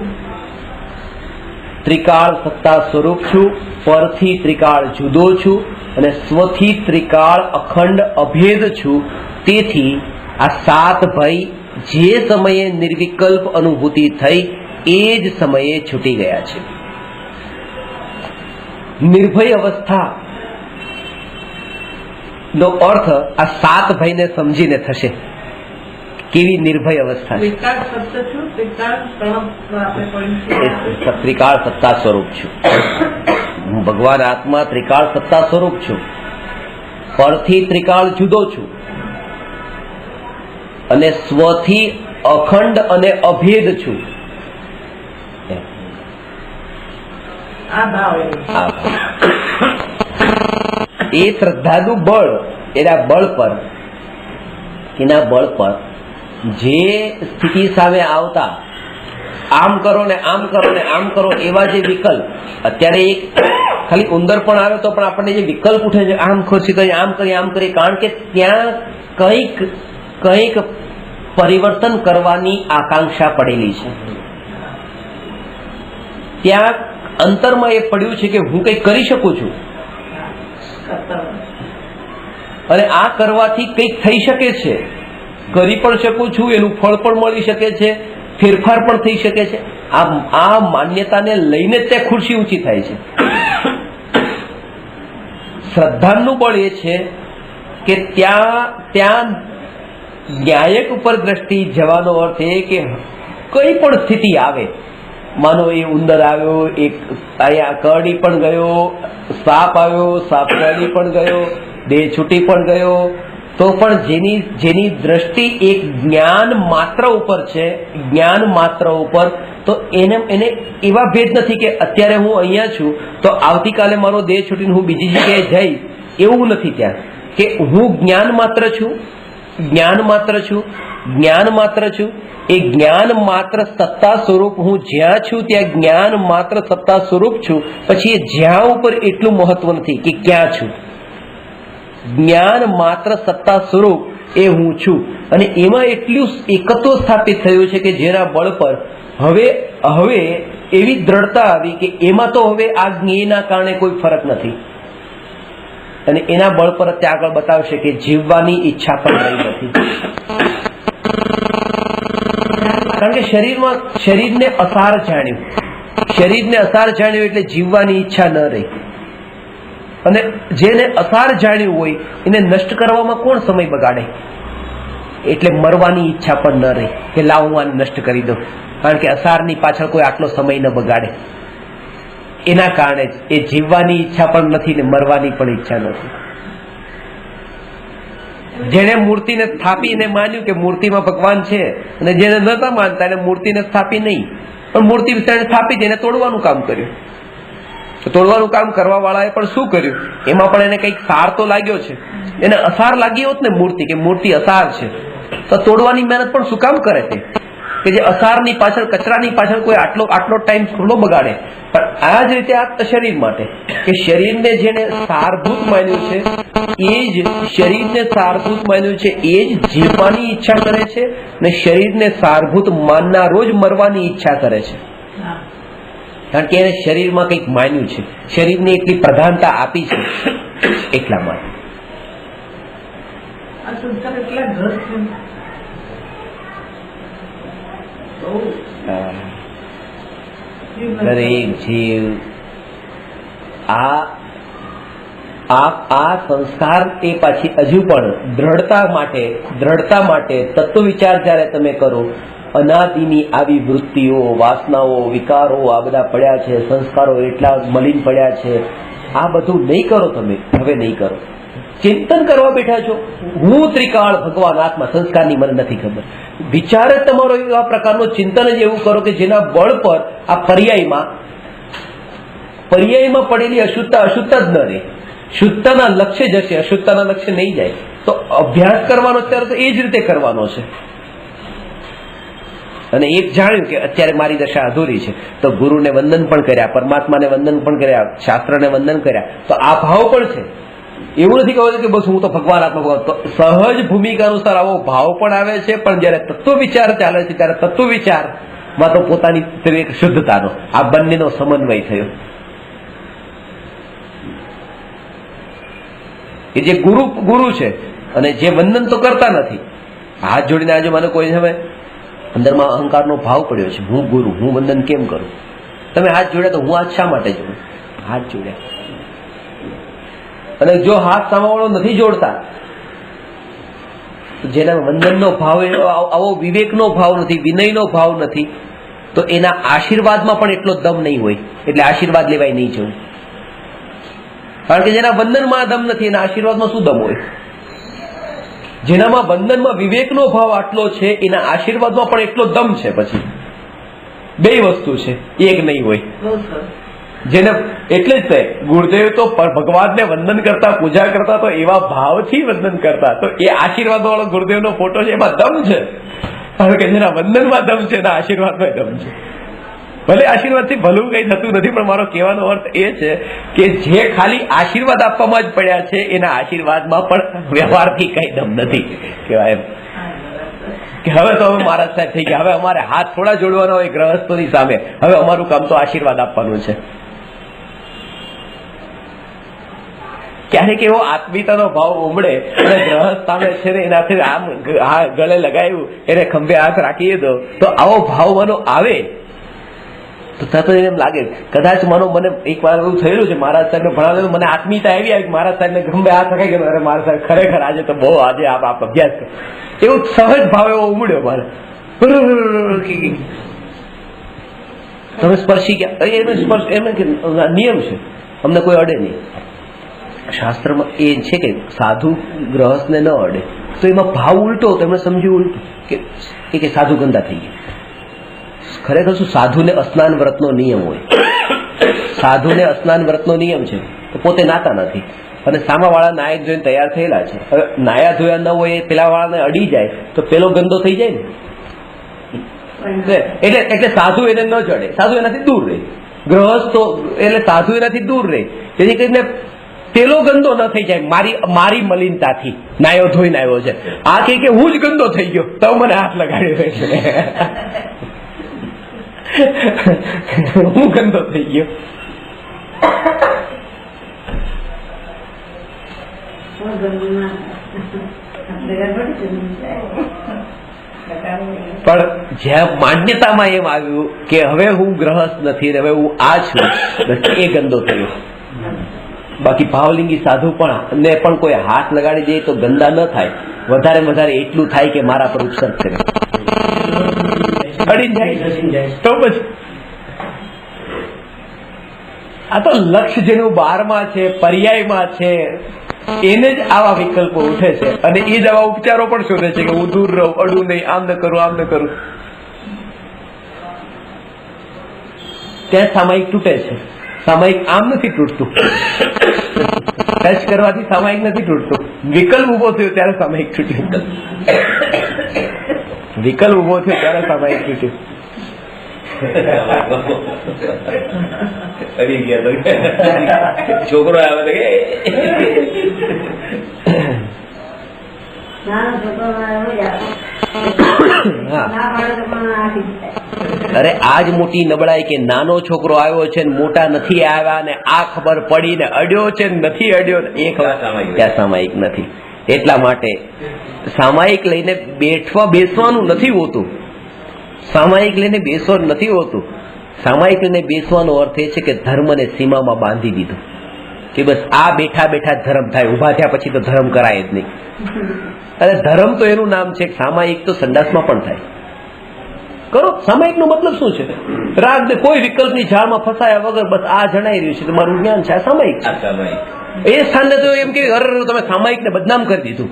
ત્રિકાળ સત્તા સ્વરૂપ છું, પરથી ત્રિકાળ જુદો છું અને સ્વથી ત્રિકાળ અખંડ અભેદ છું. તેથી આ 7 ભય જે સમયે નિર્વિકલ્પ અનુભૂતિ થઈ એ જ સમયે છૂટી ગયા છે. નિર્ભય અવસ્થા નો અર્થ આ 7 ભયને સમજીને થશે. કેવી નિર્ભય અવસ્થા છે? ત્રિકાળ સત્તા સ્વરૂપ છું, હું ભગવાન આત્મા ત્રિકાળ સત્તા સ્વરૂપ છું, પરથી ત્રિકાળ જુદો છું અને સ્વથી અખંડ અને અભેદ છું. એ શ્રદ્ધાનું બળ, એના બળ પર જે સ્થિતિ સામે આવતા આમ કરો ને આમ કરો ને આમ કરો એવા જે વિકલ્પ, અત્યારે એક ખાલી ઉંદર પણ આવે તો પણ આપણને જે વિકલ્પ ઉઠે છે, આમ ખુરશી કરી, આમ કરી, આમ કરી, કારણ કે ત્યાં કંઈક પરિવર્તન કરવાની આકાંક્ષા પડેલી છે. ત્યાં અંતરમાં એ પડ્યું છે કે હું કંઈક કરી શકું છું અને આ કરવાથી કંઈક થઈ શકે છે, કરી પણ શકું છું, એનું ફળ પણ મળી શકે છે, ફેરફાર પણ થઈ શકે છે. આ માન્યતાને લઈને ત્યાં ખુરશી ઊંચી થાય છે. શ્રદ્ધાનું બળ એ છે કે ત્યાં ન્યાયક ઉપર દ્રષ્ટિ જવાનો અર્થ એ કે કઈ પણ સ્થિતિ આવે, માનો એ ઉંદર આવ્યો, એક અહીંયા કરડી પણ ગયો, સાપ આવ્યો, સાપ કરડી પણ ગયો, દેહ છૂટી પણ ગયો, તો પણ જેની દ્રષ્ટિ એક જ્ઞાન માત્ર ઉપર છે, જ્ઞાન માત્ર ઉપર, તો એને એવા ભેદ નથી કે અત્યારે હું અહીંયા છું તો આવતીકાલે મારો દેહ છૂટીને હું બીજી જગ્યાએ જઈશ, એવું નથી. ત્યાં કે હું જ્ઞાન માત્ર છું, જ્ઞાન માત્ર છું, જ્ઞાન માત્ર છું. એ જ્ઞાન માત્ર સત્તા સ્વરૂપ હું જ્યાં છું ત્યાં જ્ઞાન માત્ર સત્તા સ્વરૂપ છું. પછી એ જ્યાં ઉપર એટલું મહત્વ નથી કે ક્યાં છું. જ્ઞાન માત્ર સત્તા સ્વરૂપ એ હું છું અને એમાં એટલું એકત્વ સ્થાપિત થયું છે કે જેના બળ પર હવે એવી દ્રઢતા આવી કે એમાં તો હવે આ જ્ઞેયના કારણે કોઈ ફરક નથી. અને એના બળ પર ત્યાં આગળ બતાવશે કે જીવવાની ઈચ્છા પણ રહી નથી. કારણ કે શરીરને અસાર જાણ્યું, શરીરને અસાર જાણ્યું એટલે જીવવાની ઈચ્છા ન રહી. અને જેને અસાર જાણ્યું હોય એને નષ્ટ કરવામાં કોણ સમય બગાડે? એટલે મરવાની ઈચ્છા પણ ન રહી કે લાવ હું આને નષ્ટ કરી દઉં, કારણ કે અસારની પાછળ કોઈ આટલો સમય ન બગાડે. એના કારણે જ એ જીવવાની ઈચ્છા પણ નથી ને મરવાની પણ ઈચ્છા નથી. જેને મૂર્તિને સ્થાપીને માન્યું કે મૂર્તિમાં ભગવાન છે, અને જેને નતા માનતા એને મૂર્તિને સ્થાપી નહીં, પણ મૂર્તિ સ્થાપી તેને તોડવાનું કામ કર્યું. તોડવાનું કામ કરવા વાળાએ પણ શું કર્યું? એમાં પણ એને કંઈક સાર તો લાગ્યો છે. એને અસાર લાગી હોત ને મૂર્તિ, કે મૂર્તિ અસાર છે, તો તોડવાની મહેનત પણ શું કામ કરે છે? કે જે અસારની પાછળ, કચરાની પાછળ કોઈ આટલો ટાઈમ થોડો બગાડે. પણ આ જ રીતે આ શરીર માટે, કે શરીરને જેને સારભૂત માન્યું છે એ જ શરીરને સારભૂત માન્યું છે એ જ જીવવાની ઈચ્છા કરે છે, ને શરીરને સારભૂત માનનારો જ મરવાની ઈચ્છા કરે છે. કારણ કે એને શરીરમાં કંઈક માન્યું છે, શરીરને એટલી પ્રધાનતા આપી છે એટલા માટે. આ સંસાર એટલા ઘર છે. દરેક જીવ આ સંસ્કાર એ પાછી હજુ પણ દ્રઢતા માટે તત્વ વિચાર જ્યારે તમે કરો, અનાદિની આવી વૃત્તિઓ, વાસનાઓ, વિકારો આ બધા પડ્યા છે, સંસ્કારો એટલા મલિન પડ્યા છે, આ બધું નહીં કરો તમે. હવે નહીં કરો. ચિંતન કરવા બેઠા છો, હું ત્રિકાળ ભગવાન આત્મા, સંસ્કારની મને નથી ખબર. વિચાર જ તમારો એવા પ્રકારનો ચિંતન જ એવું કરો કે જેના બળ પર આ પર્યાયમાં પડેલી અશુદ્ધતા જ ન રહે. શુદ્ધતાના લક્ષ્ય જશે, અશુદ્ધતાના લક્ષ્ય નહીં જાય. તો અભ્યાસ કરવાનો અત્યારે તો એ જ રીતે કરવાનો છે. અને એક જાણ્યું કે અત્યારે મારી દશા અધૂરી છે, તો ગુરુને વંદન પણ કર્યા, પરમાત્માને વંદન પણ કર્યા, શાસ્ત્રને વંદન કર્યા, તો આ ભાવ પણ છે. એવું નથી કહ્યું કે બસ હું તો ભગવાન આત્મા ભગવાન. તો સહજ ભૂમિકા અનુસાર આવો ભાવ પણ આવે છે, પણ જયારે તત્વ વિચાર ચાલે છે ત્યારે તત્વ વિચારમાં તો પોતાની એક શુદ્ધતાનો આ બંનેનો સમન્વય થયો. કે જે ગુરુ છે અને જે વંદન તો કરતા નથી, હાથ જોડીને આજે મને કોઈ હવે અંદરમાં અહંકારનો ભાવ પડ્યો છે, હું ગુરુ, હું વંદન કેમ કરું? તમે હાથ જોડ્યા તો હું હાથ શા માટે જોડું? હાથ જોડ્યા. અને જો હાથ સામાવાળો નથી જોડતા, જેના વંદનનો ભાવ આવો વિવેકનો ભાવ નથી, વિનયનો ભાવ નથી, તો એના આશીર્વાદમાં પણ એટલો દમ નહીં હોય, એટલે આશીર્વાદ લેવાય નહીં જવું. કારણ કે જેના વંદનમાં દમ નથી એના આશીર્વાદમાં શું દમ હોય? જેનામાં વંદનમાં વિવેકનો ભાવ આટલો છે એના આશીર્વાદમાં પણ એટલો દમ છે. પછી બે વસ્તુ છે, એક નહીં હોય. જેને એટલે જ ગુરુદેવ તો ભગવાનને વંદન કરતા, પૂજા કરતા તો એવા ભાવથી વંદન કરતા, તો એ આશીર્વાદ વાળો ગુરુદેવનો ફોટો છે, એમાં દમ છે. કારણ કે જેના વંદનમાં દમ છે એના આશીર્વાદમાં દમ છે. ભલે આશીર્વાદથી ભલું કઈ થતું નથી, પણ મારો કહેવાનો અર્થ એ છે કે જે ખાલી આશીર્વાદ આપવામાં જ પડ્યા છે એના આશીર્વાદમાં પણ વ્યવહારથી કઈ દમ નથી. કહેવાય કે હવે તો હવે મહારાજ સાહેબ થઈ ગયા, હવે અમારે હાથ થોડા જોડવાના હોય ગ્રહસ્થોની સામે, હવે અમારું કામ તો આશીર્વાદ આપવાનું છે. ક્યારેક એવો આત્મીયતાનો ભાવ ઉમડે અને ગ્રહસ્થ સામે છે ને એનાથી આમ ગળે લગાવ્યું, એને ખંભે હાથ રાખી દો, તો આવો ભાવ મનો આવે તો તરત એમ લાગે કદાચ મને એક વાર એવું થયેલું છે, મહારાજ સાહેબને ભણાવેલું, મને આત્મીયતા આવી આવી, મહારાજ સાહેબને ખંભે હાથ રખાઈ ગયો, અરે મહારાજ સાહેબ ખરેખર આજે તો બહુ આજે આપ અભ્યાસ કરો, એવું સહજ ભાવ એવો ઉમડ્યો મારે. તમે સ્પર્શી ગયા, એનો સ્પર્શ એમ કે નિયમ છે, અમને કોઈ અડે નહીં. શાસ્ત્રમાં એ છે કે સાધુ ગ્રહસ્થને ન અડે, તો એમાં ભાવ ઉલટો, તમને સમજ્યું ઉલટું કે સાધુ ગંદા થઈ ગયા. ખરેખર શું સાધુને સ્નાન વ્રતનો નિયમ હોય, સાધુને સ્નાન વ્રતનો નિયમ છે, તો પોતે નાતા નથી અને સામાવાળા નાયક જોઈને તૈયાર થયેલા છે. હવે નાયા ધોયા ન હોય એ પેલા વાળાને અડી જાય તો પેલો ગંદો થઈ જાય ને. એટલે સાધુ એને ન ચડે, સાધુ એનાથી દૂર રહે. ગ્રહસ્થ એટલે સાધુ એનાથી દૂર રહે, જેથી કરીને પેલો ગંદો ન થઈ જાય મારી મલિનતાથી. નાયો ધોઈને આવ્યો છે, આ કે હું જ ગંદો થઈ ગયો તો મને હાથ લગાડ્યો છે, હું ગંદો થઈ ગયો. પણ જ્યાં માન્યતામાં એમ આવ્યું કે હવે હું ગ્રહસ્થ નથી, હવે હું આ છું, એ ગંદો થયો. બાકી ભાવલિંગી સાધુ પણ ને પણ કોઈ હાથ લગાડી દે તો ગંદા ન થાય, વધારે વધારે એટલું થાય કે મારા પર ઉપસર્ગ કરે, અડી જાય તો પછી આ તો લક્ષ્ય જેનું બહારમાં છે, પર્યાયમાં છે, એને જ આવા વિકલ્પો ઉઠે છે અને એ જ આવા ઉપચારો પણ શોધે છે કે હું દૂર રહું, અડું નહીં, આમ ન કરું, આમ ન કરું. ત્યાં સામાયિક તૂટે છે. સામાયિક આમ નથી તૂટતું, ટચ કરવાથી સામાયિક નથી તૂટતું. વિકલ્પ ઉભો થયો ત્યારે સામાયિક તૂટ્યું, વિકલ્પ ઉભો થયો ત્યારે સામાયિક તૂટ્યું. છોકરો આવે તો નાનો છોકરો હા, ના પાડે તો પણ આ ઠીક થાય. અરે આજ મોટી નબળાઈ કે નાનો છોકરો આવ્યો છે ને મોટા નથી આવ્યા ને આ ખબર પડી ને અડ્યો છે ને નથી અડ્યો ને એ ખબર ત્યાં સામાયિક નથી. એટલા માટે સામાયિક લઈને બેસવાનું નથી હોતું. સામાયિક લઈને બેસવાનું નથી હોતું. સામાયિક લઈને બેસવાનો અર્થ એ છે કે ધર્મને સીમામાં બાંધી દીધું કે બસ આ બેઠા બેઠા ધર્મ થાય, ઉભા થયા પછી તો ધર્મ કરાય જ નહીં. અરે ધર્મ તો એનું નામ છે, સામાયિક તો સંડાસમાં પણ થાય. કરો સામાયિક નો મતલબ શું છે? રાગ ને કોઈ વિકલ્પની ઝાડમાં ફસાયા વગર બસ આ જણાઈ રહ્યું છે તમારું જ્ઞાન છે, આ સામાયિક છે. એ સ્થાને તો એમ કે તમે સામાયિક ને બદનામ કરી દીધું.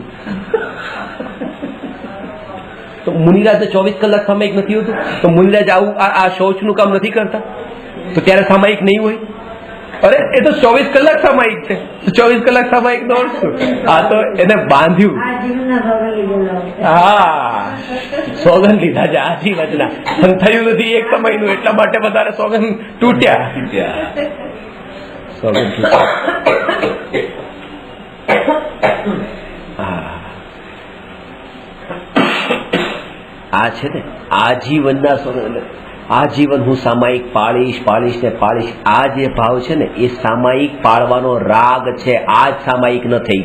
તો મુનિરાજ 24 કલાક સામાયિક નથી હોતું? તો મુનિરાજ આવું આ શૌચનું કામ નથી કરતા? તો ત્યારે સામાયિક નહીં હોય? અરે એ તો 24 કલાક સામાયિક છે. તો 24 કલાક સામાયિક નો અર્થ શું? આ તો એને બાંધ્યું. આ જીવનના સોગંદ લીધેલા હોય. હા, સોગંદ લીધા છે આજીવનના. પણ થયું નથી એક સમયનું, એટલા માટે વધારે સોગંદ તૂટ્યા. સોગંદ તૂટ્યા. હા, આ છે ને આજીવનના સોગંદ. આજીવન હું સામાયિક પાળીશ ને પાળીશ. આ જે ભાવ છે ને એ સામાયિક પાળવાનો રાગ છે. આ જ સામાયિક ન થઈ.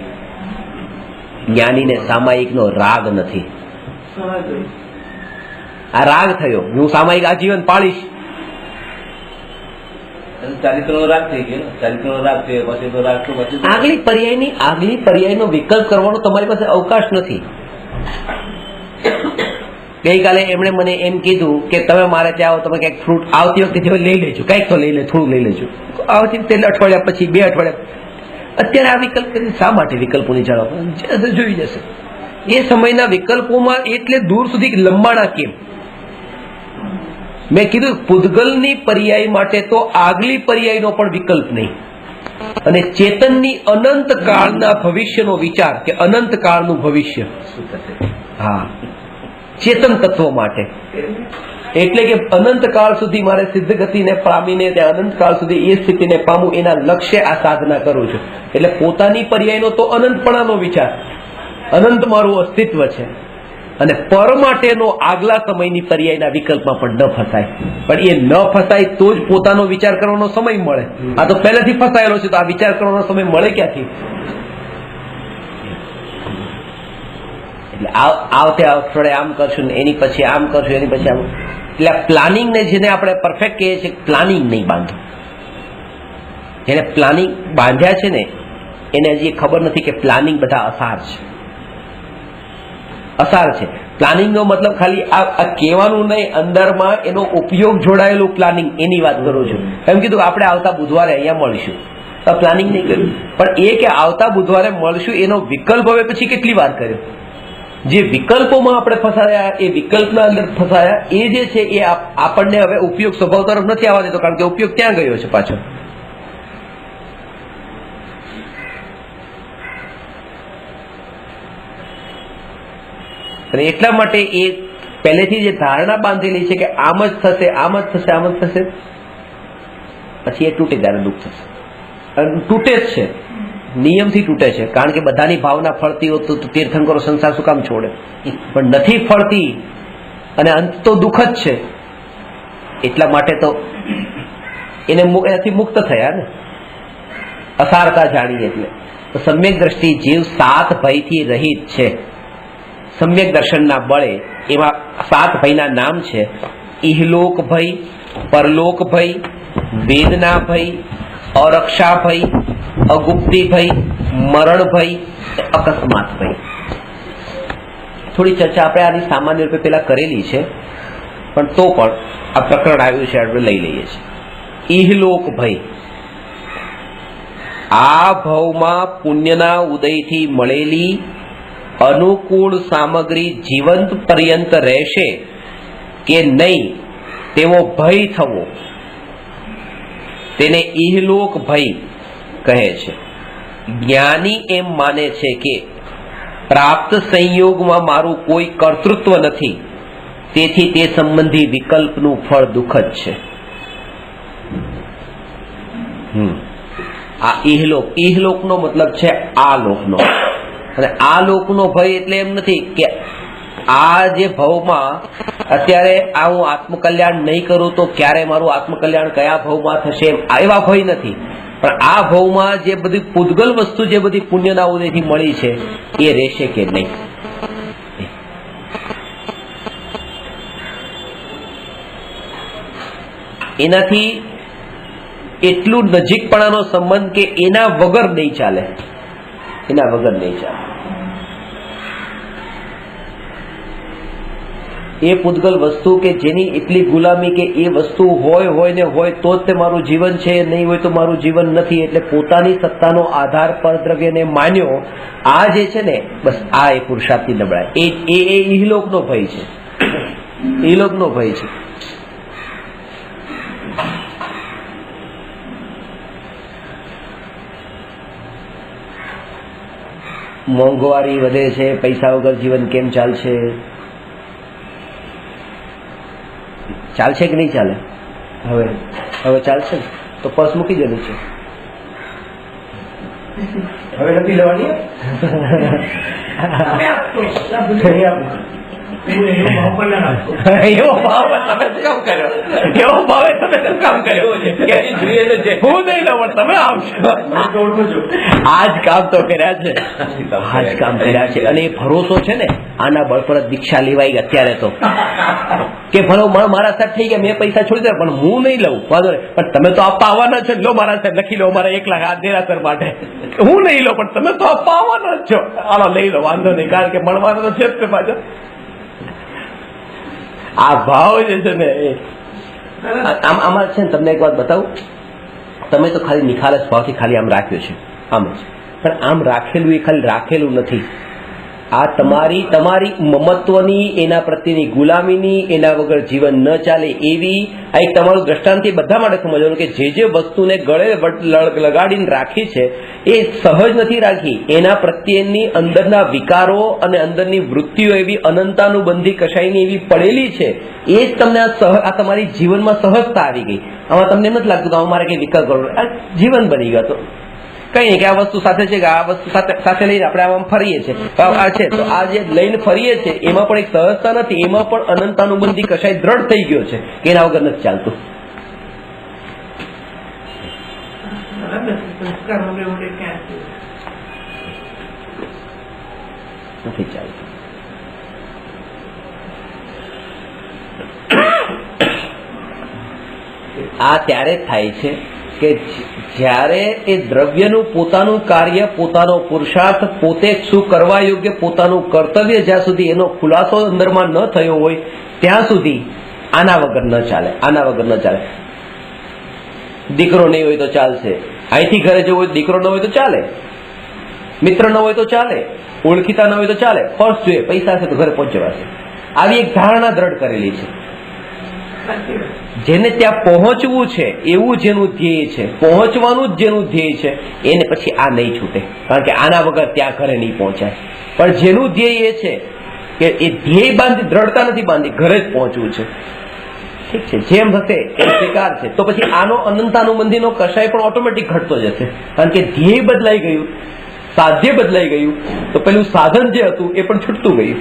જ્ઞાનીને સામાયિકનો રાગ નથી. આ રાગ થયો, હું સામાયિક આજીવન પાળીશ. ચારિત્રનો રાગ થઈ ગયો. ચારિત્રનો રાગ થયો પછી તો રાગ તો પછી આગલી પર્યાયનો વિકલ્પ કરવાનો તમારી પાસે અવકાશ નથી. ગઈકાલે એમણે મને એમ કીધું કે તમે મારે ત્યાં આવો, તમે કંઈક ફ્રૂટ આવતી વખતે લઈ લેજો, કંઈક તો લઈ લે, થોડું લઈ લેજો. આવતી વખતે અઠવાડિયા પછી 2 અઠવાડિયા. અત્યારે આ વિકલ્પ કરી શા માટે વિકલ્પોની જાળવવા જોઈ જશે. એ સમયના વિકલ્પોમાં એટલે દૂર સુધી લંબાણા કેમ? મેં કીધું પૂતગલની પર્યાય માટે તો આગલી પર્યાયનો પણ વિકલ્પ નહીં. અને ચેતનની અનંત કાળના ભવિષ્યનો વિચાર કે અનંત કાળનું ભવિષ્ય. હા, ચેતન તત્વો માટે એટલે કે અનંત કાળ સુધી મારે સિદ્ધ ગતિને પામીને ત્યાં અનંત કાળ સુધી એ સ્થિતિને પામું, એના લક્ષ્ય આ સાધના કરું છું. એટલે પોતાની પર્યાયનો તો અનંતપણાનો વિચાર, અનંત મારું અસ્તિત્વ છે. અને પર માટેનો આગલા સમયની પર્યાયના વિકલ્પમાં પણ ન ફસાય. પણ એ ન ફસાય તો જ પોતાનો વિચાર કરવાનો સમય મળે. આ તો પહેલેથી ફસાયેલો છે, તો આ વિચાર કરવાનો સમય મળે ક્યાંથી? એટલે આવતે અઠવાડિયે આમ કરશું ને એની પછી આમ કરશું, એની પછી આમ. એટલે પ્લાનિંગ ને જેને આપણે પરફેક્ટ કહીએ છીએ, પ્લાનિંગ નહીં બાંધો. જેને પ્લાનિંગ બાંધ્યા છે ને એને હજી ખબર નથી કે પ્લાનિંગ બધા અસાર છે. અસાર છે. પ્લાનિંગ નો મતલબ ખાલી આ કહેવાનું નહીં, અંદરમાં એનો ઉપયોગ જોડાયેલું પ્લાનિંગ, એની વાત કરું છું. એમ કીધું આપણે આવતા બુધવારે અહીંયા મળીશું, તો પ્લાનિંગ નહીં કર્યું. પણ એ કે આવતા બુધવારે મળશું એનો વિકલ્પ હવે પછી કેટલી વાર કર્યો? જે વિકલ્પોમાં આપણે ફસાયા, એ વિકલ્પના અંદર ફસાયા, એ જે છે એ આપણને હવે ઉપયોગ સ્વભાવ તરફ નથી આવવા દેતો, કારણ કે ઉપયોગ ત્યાં ગયો છે પાછો. અને એટલા માટે એ પહેલેથી જે ધારણા બાંધેલી છે કે આમ જ થશે, આમ જ થશે, આમ જ થશે, પછી એ તૂટે ત્યારે દુઃખ થશે. અને તૂટે જ છે, નિયમથી તૂટે છે. કારણ કે બધાની ભાવના ફળતી હોત તો તીર્થંકરો સંસાર શું કામ છોડે? પણ નથી ફળતી અને અંત તો દુઃખ જ છે. એટલા માટે તો એનાથી મુક્ત થયા ને, અસારતા જાણી. એટલે તો સમ્યક દ્રષ્ટિ જીવ 7 ભયથી રહિત છે. સમ્યક દર્શનના બળે એમાં 7 ભયના નામ છે: ઇહલોક ભય, પરલોક ભય, વેદના ભય, અરક્ષા ભય, અગુપ્તિ ભય, મરણ ભય, અકસ્માત ભય. થોડી ચર્ચા આપણે આની સામાન્ય રૂપે પેલા કરેલી છે, પણ તો પણ આ પ્રકરણ આવ્યું છે, આપણે લઈ લઈએ છીએ. ઇહલોક ભય, આ ભવમાં પુણ્યના ઉદયથી મળેલી અનુકૂળ સામગ્રી જીવંત પર્યંત રહેશે કે નહીં તેવો ભય થવો, તેને ઇહલોક ભય કહે છે. જ્ઞાની એમ માને છે કે પ્રાપ્ત સંયોગમાં મારું કોઈ કર્તૃત્વ નથી, તેથી તે સંબંધી વિકલ્પનું ફળ દુઃખ જ છે. આ ઇહલોકનો મતલબ છે આ લોકનો. અને આ લોકનો ભય એટલે એમ નથી કે આ જે ભાવમાં અત્યારે આ હું આત્મકલ્યાણ નહીં કરું તો ક્યારે મારું આત્મકલ્યાણ કયા ભાવમાં થશે એવા ભય નથી, પણ આ ભાવમાં જે બધી પૂતગલ વસ્તુ જે બધી પુણ્યના ઉદયથી મળી છે એ રહેશે કે નહીં. એનાથી એટલું નજીકપણાનો સંબંધ કે એના વગર નહીં ચાલે, એના વગર નહીં ચાલે. એ પૂતગલ વસ્તુ કે જેની એટલી ગુલામી કે એ વસ્તુ હોય ને હોય તો જ તે મારું જીવન છે, નહીં હોય તો મારું જીવન નથી. એટલે પોતાની સત્તાનો આધાર પરદ્રવ્યને માન્યો. આ જે છે ને બસ આ એ પુરુષાર્થની નબળાઈ, એ ઇહલોકનો ભય છે, ઇહલોકનો ભય છે. મોંઘવારી વધે છે, પૈસા વગર જીવન કેમ ચાલશે? ચાલશે કે નહીં ચાલે? હવે ચાલશે ને તો પર્સ મૂકી દેવું છે, હવે નથી લેવાની. એવો ભાવ તમે શું કામ કર્યો? એવો ભાવે તમે શું કામ કર્યો? હું નહીં લઉં, તમે આવશો. આ જ કામ તો કર્યા છે, આ જ કામ કર્યા છે. અને એ ભરોસો છે ને, આના બળ પર દીક્ષા લેવાઈ અત્યારે તો કે ભલો મારા સાહેબ થઈ ગયા, મેં પૈસા છોડી દે, પણ હું નહીં લઉં, વાંધો નહીં, પણ તમે તો આપવા આવવાના છો. લો મારા સાહેબ લખી લો મારા 1 લાખ દેરાસર માટે. હું નહીં લઉં, પણ તમે તો આપવા આવવાના જ છો. હાલો લઈ લો, વાંધો નહીં, કારણ કે મળવાનો તો છે જ પાછો. આ ભાવ જે છે ને આમાં છે ને, તમને એક વાત બતાવું. તમે તો ખાલી નિખાલસ ભાવથી ખાલી આમ રાખ્યો છે, આમ જ, પણ આમ રાખેલું એ ખાલી રાખેલું નથી. આ તમારી મમત્વની, એના પ્રત્યેની ગુલામીની, એના વગર જીવન ન ચાલે એવી આ એક તમારું દ્રષ્ટાંત બધા માટે સમજવાનું કે જે વસ્તુને ગળે લગાડીને રાખી છે એ સહજ નથી રાખી. એના પ્રત્યેની અંદરના વિકારો અને અંદરની વૃત્તિઓ એવી અનંતાનુબંધી કશાયની એવી પડેલી છે. એ જ તમને આ તમારી જીવનમાં સહજતા આવી ગઈ. આમાં તમને નથી લાગતું કે અમારે કઈ વિકલ્પ કરવો, આ જીવન બની ગયો. તો કઈ નહીં કે આ વસ્તુ સાથે છે કે આ વસ્તુ સાથે લઈને આપણે આમ ફરીએ છીએ, આ છે તો આ જે લઈને ફરીએ છીએ એમાં પણ એક સહજતા નથી, એમાં પણ અનંતાનુબંધી કશાય દ્રઢ થઈ ગયો છે કે એના વગર નથી ચાલતું. નથી ચાલતું. આ ત્યારે જ થાય છે કે જ્યારે એ દ્રવ્યનું પોતાનું કાર્ય, પોતાનો પુરુષાર્થ, પોતે શું કરવા યોગ્ય પોતાનું કર્તવ્ય જ્યાં સુધી એનો ખુલાસો અંદરમાં ન થયો હોય ત્યાં સુધી આના વગર ન ચાલે, આના વગર ન ચાલે. દીકરો નહીં હોય તો ચાલશે, અહીંથી ઘરે જવું હોય દીકરો ન હોય તો ચાલે, મિત્ર ન હોય તો ચાલે, ઓળખીતા ન હોય તો ચાલે, ફર્સ્ટ જોઈએ, પૈસા છે તો ઘરે પહોંચવાશે. આવી એક ધારણા દ્રઢ કરેલી છે. જેને ત્યાં પહોંચવું છે એવું જેનું ધ્યેય છે, પહોંચવાનું જ જેનું ધ્યેય છે, એને પછી આ નહીં છૂટે, કારણ કે આના વગર ત્યાં ઘરે નહીં પહોંચાય. પણ જેનું ધ્યેય એ છે કે એ ધ્યેય બાંધી, દ્રઢતા નથી બાંધી, ઘરે જ પહોંચવું છે, ઠીક છે, જેમ હશે એ સ્વીકાર છે, તો પછી આનો અનંતાનુબંધીનો કશાય પણ ઓટોમેટિક ઘટતો જશે. કારણ કે ધ્યેય બદલાઈ ગયું, સાધ્ય બદલાઈ ગયું, તો પેલું સાધન જે હતું એ પણ છૂટતું ગયું.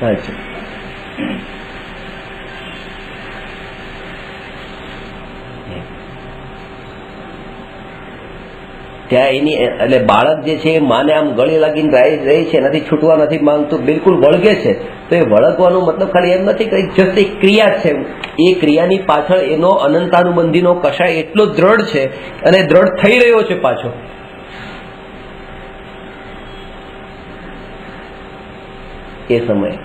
સાચું. ત્યાં એની એટલે બાળક જે છે એ માને આમ ગળે લાગીને રહી છે, નથી છૂટવા નથી માંગતું, બિલકુલ વળગે છે. તો એ વળગવાનો મતલબ ખાલી એમ નથી કે જસ્ટ એક ક્રિયા છે, એ ક્રિયાની પાછળ એનો અનંતાનુબંધીનો કશાય એટલો દ્રઢ છે અને દ્રઢ થઈ રહ્યો છે પાછો. એ સમયે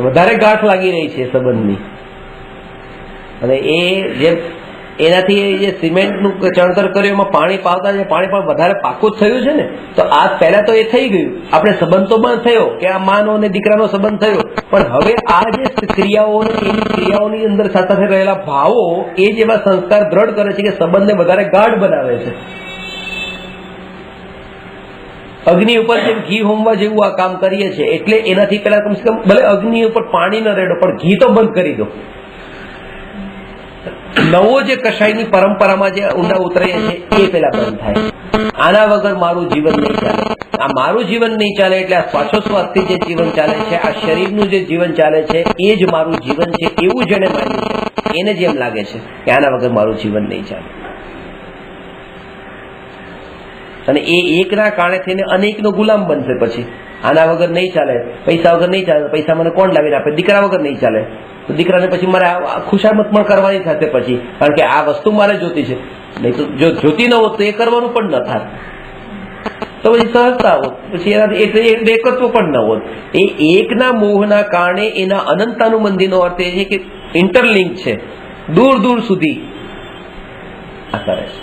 વધારે ગાંઠ લાગી રહી છે સંબંધની. અને એ જેમ એનાથી જે સિમેન્ટનું ચણતર કર્યું એમાં પાણી પાવતા છે, પાણી પણ વધારે પાકું જ થયું છે ને. તો આ પહેલા તો એ થઈ ગયું, આપણે સંબંધ તો બંધ થયો કે આ માનો અને દીકરાનો સંબંધ થયો, પણ હવે આ જે ક્રિયાઓની અંદર સાથે રહેલા ભાવો એ જ એવા સંસ્કાર દ્રઢ કરે છે કે સંબંધને વધારે ગાઢ બનાવે છે. અગ્નિ ઉપર જેમ ઘી હોમવા જેવું આ કામ કરીએ છીએ, એટલે એનાથી પહેલા કમસે કમ ભલે અગ્નિ ઉપર પાણી ન રેડો પણ ઘી તો બંધ કરી દો. નવો જે કશાયની પરંપરામાં જે ઊંડા ઉતરે છે એ પેલા બંધ થાય. આના વગર મારું જીવન નહીં ચાલે. આ મારું જીવન નહીં ચાલે એટલે આ શ્વાસોશ્વાસથી જે જીવન ચાલે છે, આ શરીરનું જે જીવન ચાલે છે એ જ મારું જીવન છે એવું જેને માન્યું છે એને જેમ લાગે છે કે આના વગર મારું જીવન નહીં ચાલે. અને એ એકના કારણે થઈને અનેકનો ગુલામ બનશે. પછી આના વગર નહીં ચાલે, પૈસા વગર નહીં ચાલે, પૈસા મને કોણ લાવીને આપે, દીકરા વગર નહીં ચાલે તો દીકરાને પછી મારે ખુશામત પણ કરવાની થશે પછી, કારણ કે આ વસ્તુ મારે જોતી છે. નહીં તો જો જોતી ન હોત તો એ કરવાનું પણ ન થાય, તો પછી સહજતા હોત, પછી એનાથી એકત્વ પણ ન હોત. એ એકના મોહના કારણે એના અનંતાનું મંદિરનો અર્થ એ છે કે ઇન્ટરલિંક છે, દૂર દૂર સુધી આ કરે છે.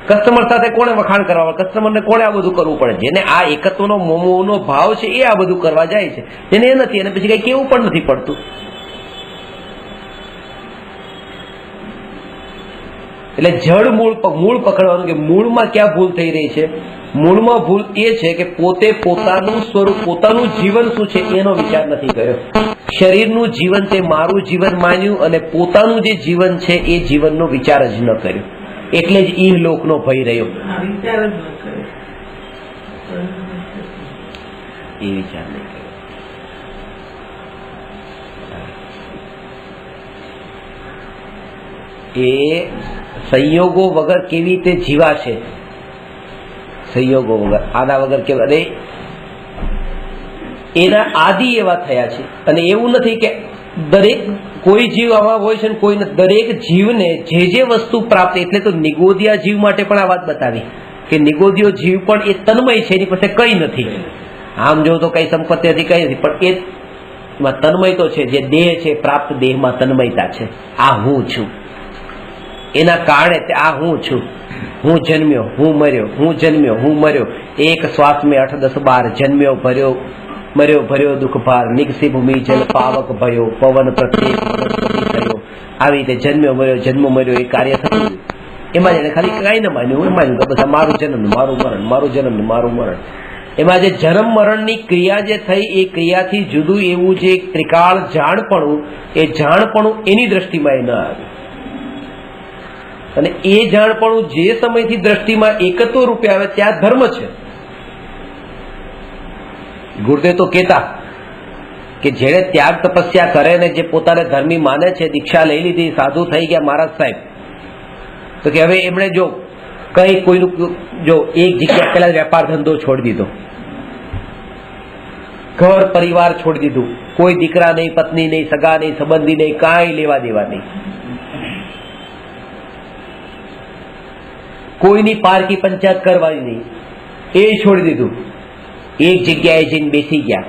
કસ્ટમર સાથે કોને વખાણ કરવા, કસ્ટમરને કોને આ બધું કરવું પડે? જેને આ એકત્વનો મોમોનો ભાવ છે એ આ બધું કરવા જાય છે, જેને એ નથી એને પછી કઈ કેવું પણ નથી પડતું. એટલે જડ મૂળ પકડવાનું કે મૂળમાં ક્યાં ભૂલ થઈ રહી છે. મૂળમાં ભૂલ એ છે કે પોતે પોતાનું સ્વરૂપ, પોતાનું જીવન શું છે એનો વિચાર નથી કર્યો. શરીરનું જીવન તે મારું જીવન માન્યું અને પોતાનું જે જીવન છે એ જીવનનો વિચાર જ ન કર્યો. એટલે જ ઇહલોકનો ભય રહ્યો. એ વિચાર નહીં કર્યો. એ સંયોગો વગર કેવી રીતે જીવાશે? સંયોગો વગર, આના વગર કેવા? અરે એના આદિ એવા થયા છે. અને એવું નથી કે દરેક કોઈ જીવ આમાં હોય છે ને કોઈ નથી. દરેક જીવને જે વસ્તુ પ્રાપ્ત, એટલે તો નિગોદિયા જીવ માટે પણ આ વાત બતાવી કે નિગોદિયો જીવ પણ એ તન્મય છે, એની પાસે કઈ નથી. આમ જો તો કઈ સંપત્તિ હતી કઈ નથી, પણ એમાં તન્મય તો છે. જે દેહ છે, પ્રાપ્ત દેહમાં તન્મયતા છે. આ હું છું, એના કારણે આ હું છું. હું જન્મ્યો, હું મર્યો, હું જન્મ્યો, હું મર્યો. એક શ્વાસ મેં 8, 10, 12 જન્મ્યો, ભર્યો, મર્યો, ભર્યો દુઃખ ભાર, નિગસી ભૂમિ જલ પાવક ભયો, પવન પ્રત્યેક વનસ્પતિ થયો. આવી રીતે જન્મ્યો મર્યો, જન્મ મર્યો એ કાર્ય થતું. એમાં એને ખાલી કઈ ન માન્યું, માન્યું કે બધા મારું જન્મ, મારું મરણ, મારું જન્મ, મારું મરણ. એમાં જે જન્મ મરણની ક્રિયા જે થઈ એ ક્રિયાથી જુદું એવું જે ત્રિકાળ જાણપણું, એ જાણપણું એની દ્રષ્ટિમાં એ ન આવ્યું. અને એ જાણપણું જે સમયથી દ્રષ્ટિમાં એકત્વ રૂપે આવે ત્યાં ધર્મ છે. ગુરુદેવ તો કહેતા કે જેને ત્યાગ તપસ્યા કરે ને જે પોતાને ધર્મી માને છે, દીક્ષા લઈ લીધી, સાધુ થઈ ગયા મહારાજ સાહેબ, તો કે હવે એમણે જો કઈ કોઈનું જો એક જગ્યા પેલા વેપાર ધંધો છોડી દીધો, ઘર પરિવાર છોડી દીધું, કોઈ દીકરા નહીં, પત્ની નહીં, સગા નહીં, સંબંધી નહીં, કાંઈ લેવા દેવા નહીં, કોઈની પારકી પંચાયત કરવાની નહીં, એ છોડી દીધું. એક જગ્યાએ જઈને બેસી ગયા,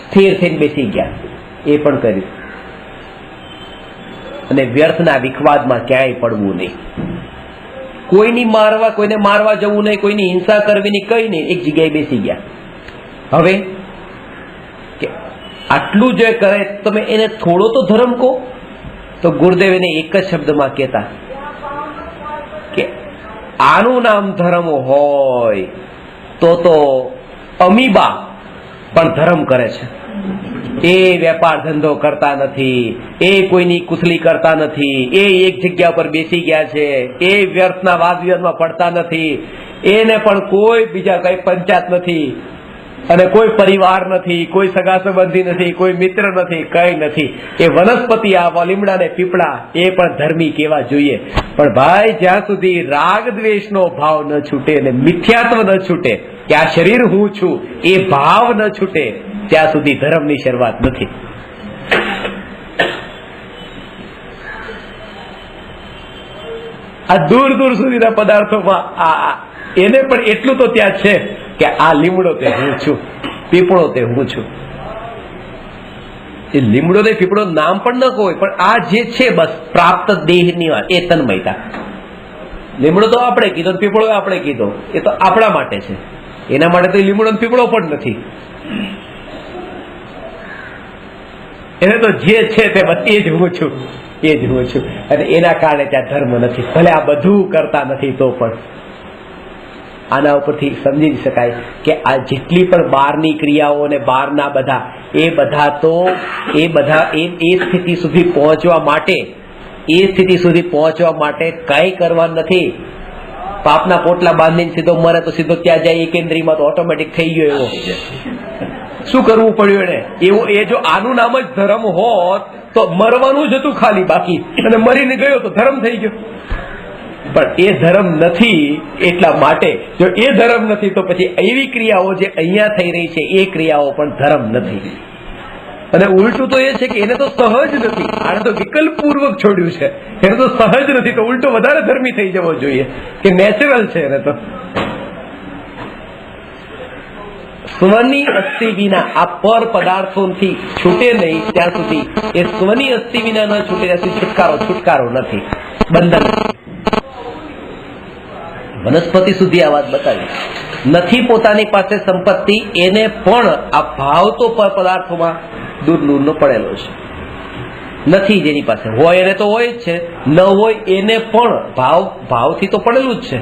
સ્થિર થઈને બેસી ગયા, એ પણ કર્યું. અને વ્યર્થના વિખવાદમાં ક્યાંય પડવું નહીં, કોઈને મારવા જવું નહીં, કોઈની હિંસા કરવી નહીં, કઈ નહીં, એક જગ્યાએ બેસી ગયા. હવે કે આટલું જે કરે તમે એને થોડો તો ધર્મ કહો. તો ગુરુદેવ એને એક જ શબ્દમાં કહેતા કે આનું નામ ધર્મ હોય તો અમીબા પણ ધર્મ કરે છે. એ વેપાર ધંધો કરતા નથી, એ કોઈની કુથલી કરતા નથી, એ એક જગ્યા પર બેસી ગયા છે, એ વ્યર્થના વાદ વિવાદમાં પડતા નથી, એને પણ કોઈ બીજા કઈ પંચાયત નથી, અને કોઈ પરિવાર નથી, કોઈ સગા સંબંધી નથી, કોઈ મિત્ર નથી, કઈ નથી. એ વનસ્પતિ આ લીમડા ને પીપળા એ પણ ધર્મી કેવા જોઈએ. પણ ભાઈ જ્યાં સુધી રાગ દ્વેષનો ભાવ ન છૂટે અને મિથ્યાત્વ ન છૂટે કે આ શરીર હું છું એ ભાવ ન છૂટે ત્યાં સુધી ધર્મની શરૂઆત નથી. આ દૂર દૂર સુધીના પદાર્થોમાં એને પણ એટલું તો ત્યાં છે કે આ લીમડો તે હું છું, પીપળો તે હું છું. એ લીમડો ને પીપળો નામ પણ ન હોય, પણ આ જે છે બસ પ્રાપ્ત દેહની વાત, એ તન્મયતા. લીમડો તો આપણે કીધો, પીપળો આપણે કીધો, એ તો આપણા માટે છે. એના માટે તો લીમડો પીપળો પણ નથી. એને તો જે છે તે બસ એ જ હું છું, એ જ હું છું. અને એના કારણે ત્યાં ધર્મ નથી. ભલે આ બધું કરતા નથી તો પણ આના ઉપરથી સમજી શકાય કે આ જેટલી પણ બહારની ક્રિયાઓ અને બહારના બધા એ સ્થિતિ સુધી પહોંચવા માટે કઈ કરવા નથી. પાપના પોટલા બાંધીને સીધો મરે તો સીધો ત્યાં જાય એકેન્દ્રીમાં તો ઓટોમેટિક થઈ ગયો. એવો શું કરવું પડ્યું એને? એવું એ જો આનું નામ જ ધર્મ હોત તો મરવાનું જ હતું ખાલી બાકી, અને મરીને ગયો તો ધર્મ થઈ ગયો. પણ એ ધર્મ નથી. એટલા માટે જો એ ધર્મ નથી તો પછી એવી ક્રિયાઓ જે અહીંયા થઈ રહી છે એ ક્રિયાઓ પણ ધર્મ નથી. અને ઉલટું તો એ છે કે એને તો સહજ નથી, આને તો વિકલ્પ પૂર્વક છોડ્યું છે. એને તો સહજ નથી તો ઉલટો વધારે ધર્મી થઈ જવો જોઈએ કે નેચરલ છે. એને તો સ્વની અસ્થિ વિના આ પર પદાર્થોથી છૂટે નહીં ત્યાં સુધી, એ સ્વની અસ્થિ વિના ન છૂટે ત્યાં સુધી છુટકારો નથી, બંધન. વનસ્પતિ સુધી આ વાત બતાવી નથી. પોતાની પાસે સંપત્તિ, એને પણ આ ભાવ તો પર પદાર્થોમાં દૂરનો પડેલો છે. નથી જેની પાસે, હોય એને તો હોય જ છે, ન હોય એને પણ ભાવથી તો પડેલું જ છે.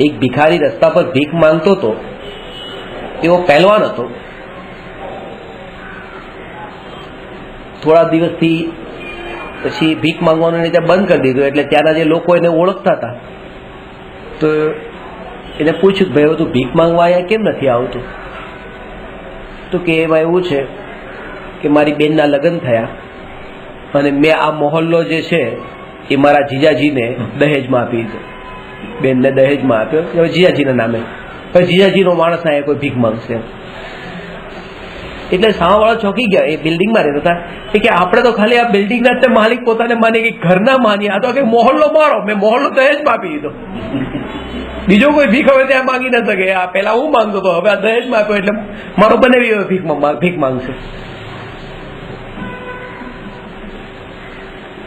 એક ભિખારી રસ્તા પર ભીખ માંગતો હતો. એવો પહેલવાન હતો. થોડા દિવસથી પછી ભીખ માંગવાનું એને ત્યાં બંધ કરી દીધું. એટલે ત્યાંના જે લોકો એને ઓળખતા હતા તો એને પૂછ્યું, ભાઈ તું ભીખ માંગવા અહીંયા કેમ નથી આવતું? તો કે એમાં એવું છે કે મારી બેનના લગ્ન થયા અને મેં આ મોહલ્લો જે છે એ મારા જીજાજીને દહેજમાં આપી દીધો. બેનને દહેજમાં આપ્યો જીજાજીના નામે. પણ જીજાજીનો માણસ અહીંયા કોઈ ભીખ માંગશે. એટલે સામાવાળા ચોંકી ગયા. એ બિલ્ડિંગમાં રહેતા હતા કે આપણે તો ખાલી આ બિલ્ડિંગના જ માલિક પોતાને માની કે ઘરના માની, આ તો કે મોહલ્લો મારો, મેં મોહલ્લો દહેજમાં આપી દીધો. બીજો કોઈ ભીખ હવે ત્યાં માંગી ન શકે. આ પેલા હું માંગતો હતો, હવે આ દહેજમાં આપ્યો એટલે મારો બનાવી હવે ભીખ માંગશે.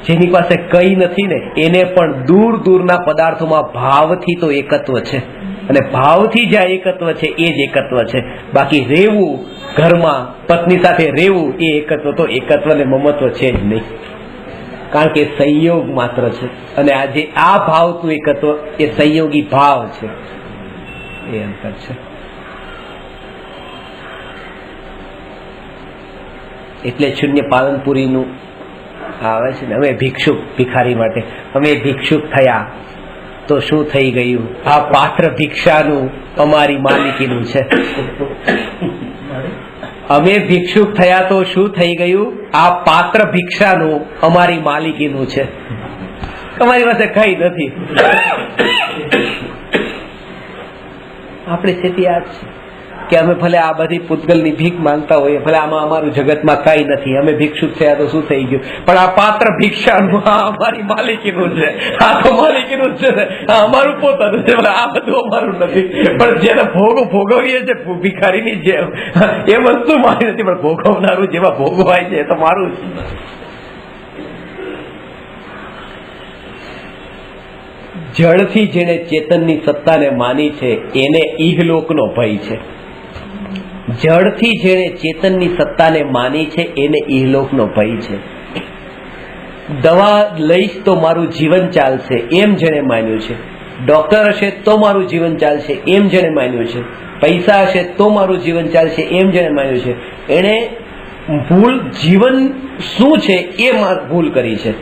જેની પાસે કઈ નથી ને એને પણ દૂર દૂરના પદાર્થોમાં ભાવથી તો એકત્વ છે, અને ભાવથી જ્યાં એકત્વ છે એ જ એકત્વ છે. બાકી રહેવું ઘરમાં પત્ની સાથે રહેવું એ એકત્વ તો એકત્વ ને મમત્વ છે જ નહીં, કારણ કે સંયોગ માત્ર છે. અને આજે આ ભાવનું એકત્વ એ સંયોગી ભાવ છે, એ અંતર છે. એટલે શૂન્ય પાલનપુરીનું આવે છે ને, અમે ભિક્ષુક, ભિખારી માટે અમે ભિક્ષુક થયા તો શું થઈ ગયું? આ પાત્ર ભિક્ષાનું અમારી માલિકીનું છે. અમે ભિક્ષુક થયા તો શું થઈ ગયું? આ પાત્ર ભિક્ષાનું અમારી માલિકીનું છે. તમારી પાસે કઈ નથી. આપણી સ્થિતિ આ જ છે કે અમે ભલે આ બધી પૂતગલની ભીખ માંગતા હોઈએ, ભલે આમાં અમારું જગતમાં કઈ નથી, અમે ભિક્ષુક થયા તો શું થઈ ગયું? પણ આ પાત્ર ભિક્ષાનું આ અમારી માલિકીનું છે. આ તો માલિકીનું છે ને, આ અમારું પોતાનું છે. આ બધું અમારું નથી. પણ જેને ભોગવીએ છે ભિખારીની જેમ, એ વસ્તુ મારી નથી, પણ ભોગવનારું જેવા ભોગવાય છે એ તો મારું છે. જળથી જેને ચેતનની સત્તાને માની છે એને ઇહલોકનો ભય છે. જળથી જેને ચેતનની સત્તાને માની છે એને ઇહલોકનો ભય છે. દવા લઈશ તો મારું જીવન ચાલશે એમ જેને માન્યું છે, ડોક્ટર હશે તો મારું જીવન ચાલશે એમ જેને માન્યું છે, પૈસા હશે તો મારું જીવન ચાલશે એમ જેને માન્યું છે, એને ભૂલ જીવન શું છે એ ભૂલ કરી છે.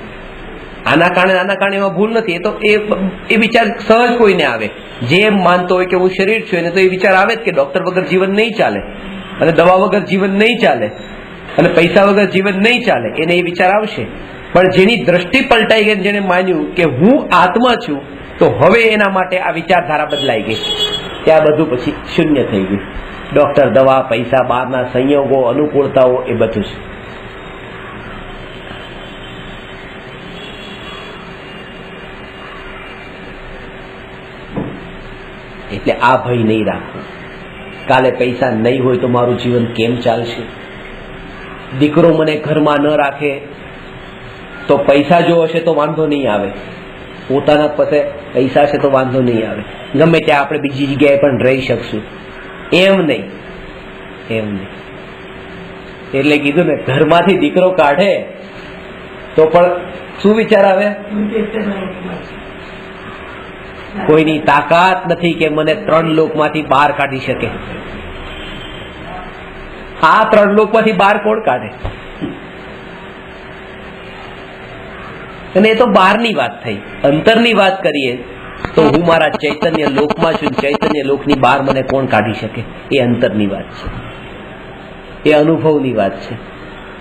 આના કારણે એમાં ભૂલ નથી. એ તો એ વિચાર સહજ કોઈને આવે. જે માનતો હોય કે હું શરીર છું એને તો એ વિચાર આવે જ કે ડોક્ટર વગર જીવન નહીં ચાલે, અને દવા વગર જીવન નહીં ચાલે, અને પૈસા વગર જીવન નહીં ચાલે. એને એ વિચાર આવશે. પણ જેની દ્રષ્ટિ પલટાઈ ગઈ, જેને માન્યું કે હું આત્મા છું, તો હવે એના માટે આ વિચારધારા બદલાઈ ગઈ. ત્યાં બધું પછી શૂન્ય થઈ ગયું. ડોક્ટર, દવા, પૈસા, બહારના સંયોગો, અનુકૂળતાઓ એ બધું છે. એટલે આ ભય નહીં રાખવું. કાલે પૈસા નહીં હોય તો મારું જીવન કેમ ચાલશે? દીકરો મને ઘરમાં ન રાખે તો પૈસા જો હશે તો વાંધો નહીં આવે, પોતાના પાસે પૈસા છે તો વાંધો નહીં આવે, ગમે ત્યાં આપણે બીજી જગ્યાએ પણ રહી શકશું. એમ નહીં. એટલે કીધું ને, ઘરમાંથી દીકરો કાઢે તો પણ શું વિચાર આવે? કોઈની તાકાત નથી કે મને 3 લોકમાંથી બહાર કાઢી શકે. આ 3 લોકમાંથી બહાર કોણ કાઢે? અને એ તો બહારની વાત થઈ. અંતરની વાત કરીએ તો હું મારા ચૈતન્ય લોકમાં છું. ચૈતન્ય લોકની બહાર મને કોણ કાઢી શકે? એ અંતરની વાત છે, એ અનુભવની વાત છે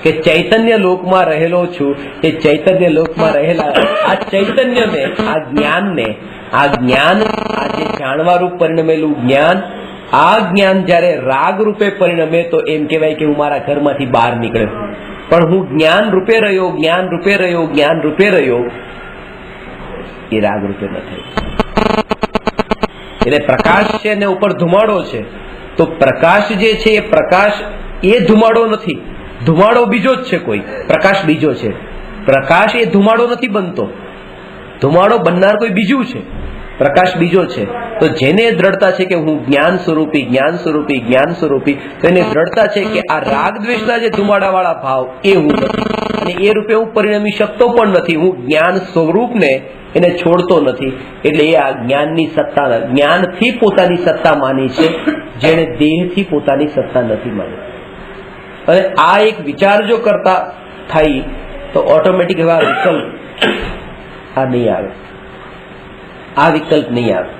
કે ચૈતન્ય લોકમાં રહેલો છું. એ ચૈતન્ય લોકમાં રહેલા આ ચૈતન્યને, આ જ્ઞાનને, આ જ્ઞાન, આ જે જાણવા રૂપ પરિણમેલું જ્ઞાન, આ જ્ઞાન જયારે રાગ રૂપે પરિણમે તો એમ કહેવાય કે હું મારા ઘરમાંથી બહાર નીકળ્યો. પણ હું જ્ઞાન રૂપે રહ્યો, જ્ઞાન રૂપે રહ્યો, જ્ઞાન રૂપે રહ્યો, એ રાગ રૂપે ન થયું. એટલે પ્રકાશ છે અને ઉપર ધુમાડો છે. તો પ્રકાશ જે છે એ પ્રકાશ એ ધુમાડો નથી. ધુમાડો બીજો જ છે, કોઈ પ્રકાશ બીજો છે. પ્રકાશ એ ધુમાડો નથી બનતો. ધુમાડો બનનાર કોઈ બીજું છે, પ્રકાશ બીજો છે. તો જેને દ્રઢતા છે કે હું જ્ઞાન સ્વરૂપી, જ્ઞાન સ્વરૂપી, જ્ઞાન સ્વરૂપી, તો એને દ્રઢતા છે કે આ રાગ દ્વેષના જે ધુમાડાવાળા ભાવ એ હું નથી, અને એ રૂપે હું પરિણમી શકતો પણ નથી. હું જ્ઞાન સ્વરૂપને એને છોડતો નથી. એટલે એ આ જ્ઞાનની સત્તા, જ્ઞાનથી પોતાની સત્તા માની છે, જેને દેહથી પોતાની સત્તા નથી માની. અને આ એક વિચાર જો કરતા થાય તો ઓટોમેટિક હવે આ વિકલ્પ આ નહીં આવે. આ વિકલ્પ નહીં આવે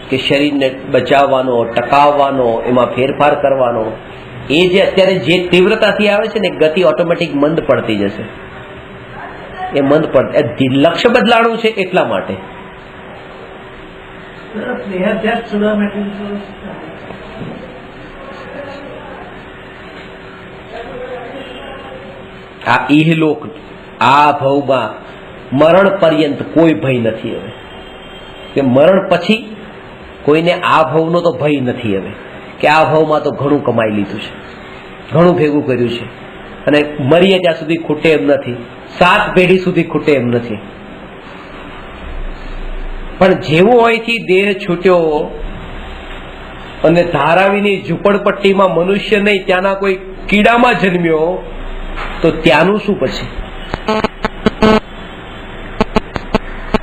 કે શરીરને બચાવવાનો, ટકાવવાનો, એમાં ફેરફાર કરવાનો. એ જે અત્યારે જે તીવ્રતાથી આવે છે ને, ગતિ ઓટોમેટિક મંદ પડતી જશે. એ મંદ પડતી, લક્ષ્ય બદલાણું છે એટલા માટે. આ ઇહલોક, આ ભવમાં મરણ પર્યંત કોઈ ભય નથી હવે. કે મરણ પછી કોઈને આ ભવનો તો ભય નથી હવે, કે આ ભવમાં તો ઘણું કમાઈ લીધું છે, ઘણું ભેગું કર્યું છે, અને મરીએ ત્યાં સુધી ખૂટે એમ નથી, 7 પેઢી સુધી ખૂટે એમ નથી. પણ જેવો અહીંથી દેહ છૂટ્યો અને ધારાવીની ઝૂંપડપટ્ટીમાં મનુષ્ય નહીં, ત્યાંના કોઈ કીડામાં જન્મ્યો, તો ત્યાંનું શું પછી?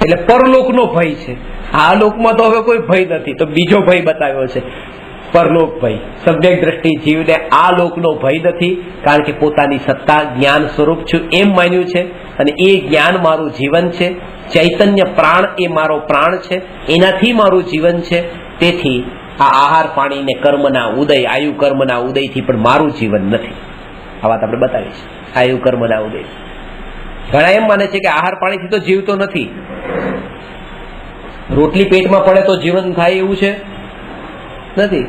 એટલે પરલોકનો ભય છે. આ લોકમાં તો હવે કોઈ ભય નથી, તો બીજો ભય બતાવ્યો છે, પરલોક ભય. સમ્યક દ્રષ્ટિ જીવને આ લોકનો ભય નથી, કારણ કે પોતાની સત્તા જ્ઞાન સ્વરૂપ છું એમ માન્યું છે, અને એ જ્ઞાન મારું જીવન છે. ચૈતન્ય પ્રાણ એ મારો પ્રાણ છે, એનાથી મારું જીવન છે. તેથી આ આહાર પાણી ને કર્મના ઉદય, આયુ કર્મના ઉદયથી પણ મારું જીવન નથી. આ વાત આપણે બતાવી છે, આયુ કર્મના ઉદય. ઘણા એમ માને છે કે આહાર પાણીથી તો જીવતો નથી, રોટલી પેટમાં પડે તો જીવન થાય એવું છે, નથી.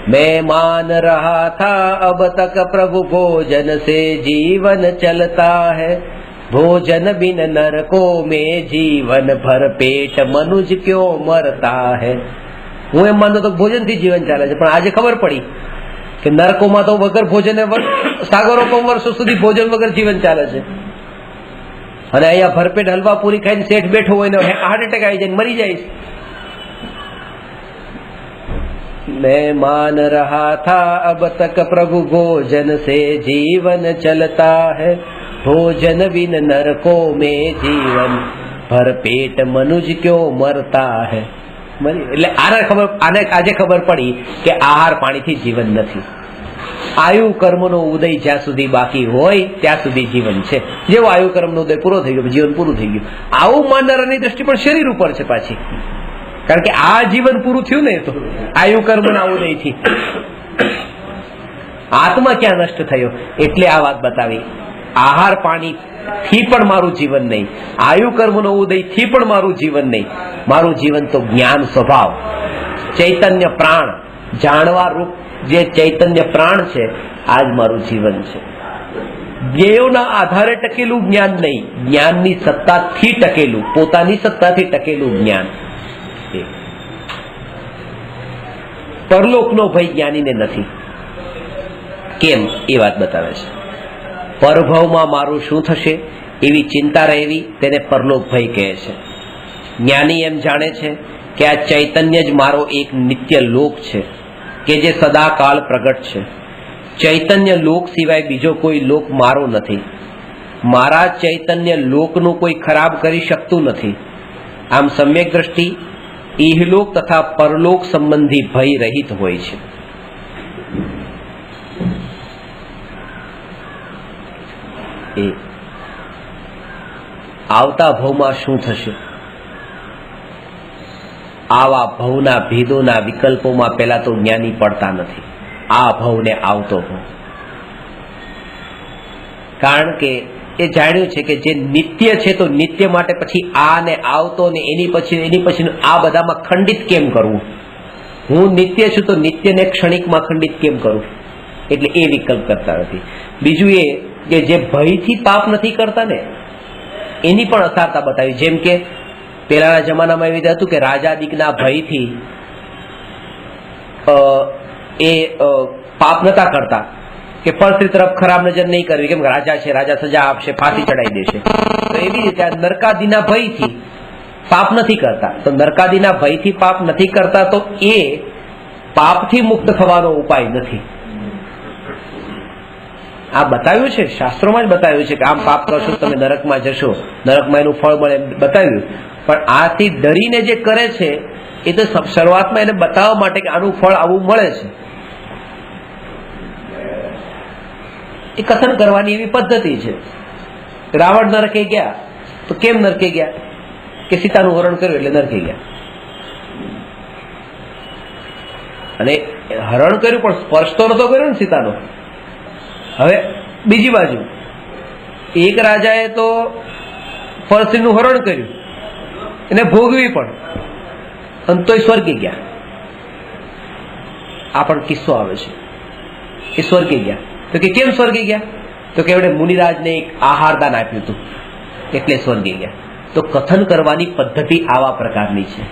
मैं मान रहा था अब तक प्रभु भोजन से जीवन चलता है, भोजन बिन नरको में जीवन भर पेट मनुज क्यों मरता है. હું એમ માનતો તો ભોજન થી જીવન ચાલે છે, પણ આજે ખબર પડી કે નરકોમાં તો વગર ભોજને સાગરો વર્ષો સુધી ભોજન વગર જીવન ચાલે છે. અને અહીંયા ભરપેટ હલવા પૂરી ખાઈને શેઠ બેઠો હોય ને હાર્ટ એટેક આવી જાય, મરી જાય. मैं मान रहा था अब तक प्रभु भोजन से जीवन चलता है, भोजन बिन नरको में जीवन भर पेट मनुज क्यों मरता है. એટલે આને આજે ખબર પડી કે આહાર પાણીથી જીવન નથી. આયુ કર્મનો ઉદય જ્યાં સુધી બાકી હોય ત્યાં સુધી જીવન છે. જેવો આયુ કર્મનો ઉદય પૂરો થઈ ગયો, જીવન પૂરું થઈ ગયું. આવું માનનારાની દ્રષ્ટિ પણ શરીર ઉપર છે પાછી, કારણ કે આ જીવન પૂરું થયું ને તો આયુ કર્મના ઉદયથી. આત્મા ક્યાં નષ્ટ થયો? એટલે આ વાત બતાવી. આહાર પાણી થી પણ મારું જીવન નહીં, આયુ કર્મનો ઉદય થી પણ મારું જીવન નહીં. મારું જીવન તો જ્ઞાન સ્વભાવ, ચૈતન્ય પ્રાણ, જાણવા રૂપ જે ચૈતન્ય પ્રાણ છે, આ જ મારું જીવન છે. જ્ઞેયોના આધારે ટકેલું જ્ઞાન નહીં, જ્ઞાનની સત્તાથી ટકેલું, પોતાની સત્તાથી ટકેલું જ્ઞાન. પરલોકનો ભય જ્ઞાનીને નથી. કેમ? એ વાત બતાવે છે. પરભવમાં મારું શું થશે એવી ચિંતા રહેવી, તેને પરલોક ભય કહે છે. જ્ઞાની એમ જાણે છે કે આ ચૈતન્ય જ મારો એક નિત્ય લોક છે, કે જે સદાકાળ પ્રગટ છે. ચૈતન્ય લોક સિવાય બીજો કોઈ લોક મારો નથી. મારા ચૈતન્ય લોકનું કોઈ ખરાબ કરી શકતું નથી. આમ સમ્યક દ્રષ્ટિ ઇહલોક તથા પરલોક સંબંધી ભય રહિત હોય છે. એ આવતા ભવમાં શું થશે, આવા ભવના ભેદોના વિકલ્પોમાં પહેલા તો જ્ઞાની પડતા નથી. આ ભવ ને આવતો ભવ, કારણ કે એ જાણ્યું છે કે જે નિત્ય છે તો નિત્ય માટે પછી આ ને આવતો ને એની પછી આ બધામાં ખંડિત કેમ કરવું? હું નિત્ય છું તો નિત્યને ક્ષણિકમાં ખંડિત કેમ કરું? એટલે એ વિકલ્પ કરતા નથી. બીજું એ કે જે ભયથી પાપ નથી કરતા ને એની પણ અસારતા બતાવી. જેમ કે પહેલાના જમાનામાં એવી રીતે હતું કે રાજાદિકના ભયથી એ પાપ નતા કરતા કે પરસ્ત્રી તરફ ખરાબ નજર નહીં કરવી, કેમ કે રાજા છે, રાજા સજા આપશે, ફાંસી ચડાવી દેશે. તો એવી રીતે નરકાદિના ભયથી પાપ નથી કરતા. તો નરકાદિના ભયથી પાપ નથી કરતા તો એ પાપથી મુક્ત થવાનો ઉપાય નથી. આ બતાવ્યું છે, શાસ્ત્રોમાં જ બતાવ્યું છે કે આમ પાપ કરશો તમે નરકમાં જશો, નરકમાં એનું ફળ મળે, બતાવ્યું. પણ આથી ડરીને જે કરે છે એ તો શરૂઆતમાં એને બતાવવા માટે કે આનું ફળ આવું મળે છે, એ કથન કરવાની એવી પદ્ધતિ છે. રાવણ નરકે ગયા તો કેમ નરકે ગયા? કે સીતાનું હરણ કર્યું એટલે નરકે ગયા. અને હરણ કર્યું પણ સ્પર્શ તો નતો કર્યો ને સીતાનો. હવે બીજી બાજુ એક રાજાએ તો પરસ્ત્રીનું હરણ કર્યું, એને ભોગવી પણ, અને તોય સ્વર્ગે ગયા. આ પણ કિસ્સો આવે છે કે સ્વર્ગે ગયા. તો કે કેમ સ્વર્ગે ગયા? તો કે એમણે મુનિરાજને એક આહારદાન આપ્યું હતું એટલે સ્વર્ગે ગયા. તો કથન કરવાની પદ્ધતિ આવા પ્રકારની છે.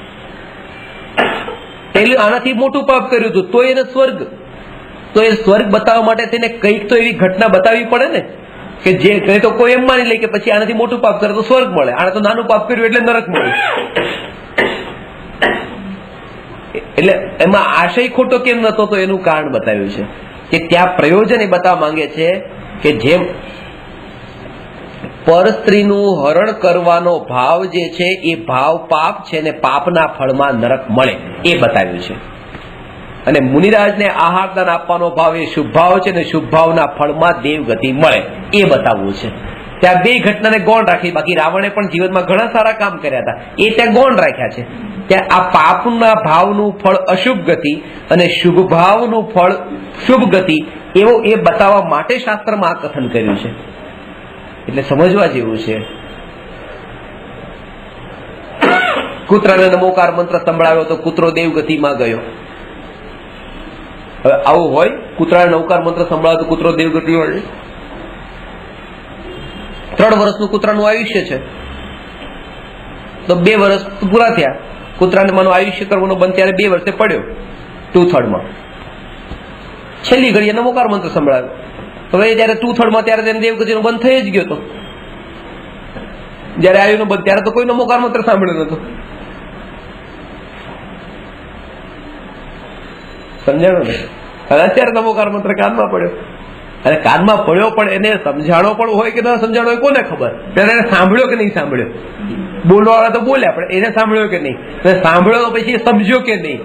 એટલે આનાથી મોટું પાપ કર્યું હતું તો એને સ્વર્ગ, તો એ સ્વર્ગ બતાવવા માટે તેને કંઈક તો એવી ઘટના બતાવવી પડે ને કે જે તો કોઈ એમ માની લે કે પછી આનાથી મોટું પાપ કરે તો સ્વર્ગ મળે, આને તો નાનું પાપ કર્યું એટલે નરક મળે. એટલે એમાં આશય ખોટો કેમ નતો તો એનું કારણ બતાવ્યું છે કે ત્યાં પ્રયોજન એ બતાવવા માંગે છે કે જેમ પરસ્ત્રીનું હરણ કરવાનો ભાવ જે છે એ ભાવ પાપ છે ને પાપના ફળમાં નરક મળે એ બતાવ્યું છે. અને મુનિરાજને આહારદાન આપવાનો ભાવ એ શુભ ભાવ છે ને શુભ ભાવના ફળમાં દેવગતિ મળે એ બતાવવું છે. ત્યાં બે ઘટનાને ગૌણ રાખી. બાકી રાવણે પણ જીવનમાં ઘણા સારા કામ કર્યા હતા, એ ત્યાં ગૌણ રાખ્યા છે. ત્યાં આ પાપના ભાવનું ફળ અશુભ ગતિ અને શુભ ભાવનું ફળ શુભ ગતિ એવો એ બતાવવા માટે શાસ્ત્રમાં આ કથન કર્યું છે. એટલે સમજવા જેવું છે. કૂતરાને નમોકાર મંત્ર સંભળાવ્યો તો કૂતરો દેવગતિમાં ગયો. હવે આવું હોય, કૂતરાને નવકાર મંત્ર સંભળાવ્યો તો કૂતરો દેવગતિ હોય. 3 વર્ષનું કૂતરાનું આયુષ્ય છે તો 2 વર્ષ પૂરા થયા. કૂતરાને માનો આયુષ્ય કરવાનો બંધ ત્યારે 2 વર્ષે પડ્યો 2/3 છેલ્લી ઘડીએ નમોકાર મંત્ર સંભળાવ્યો. હવે જયારે 2/3 ત્યારે તેને દેવગતિનો બંધ થઈ જ ગયો હતો. જયારે આયુનો બંધ ત્યારે તો કોઈ નમોકાર મંત્ર સાંભળ્યો નતો. સમજાણો ને? અત્યારે નમોકાર મંત્ર કાનમાં પડ્યો, અને કાનમાં પડ્યો પણ એને સમજાણો પણ હોય કે ના સમજાણો હોય કોને ખબર? ત્યારે એને સાંભળ્યો કે નહીં સાંભળ્યો? બોલવા વાળા તો બોલ્યા પણ એને સાંભળ્યો કે નહીં? સાંભળ્યો પછી સમજ્યો કે નહીં?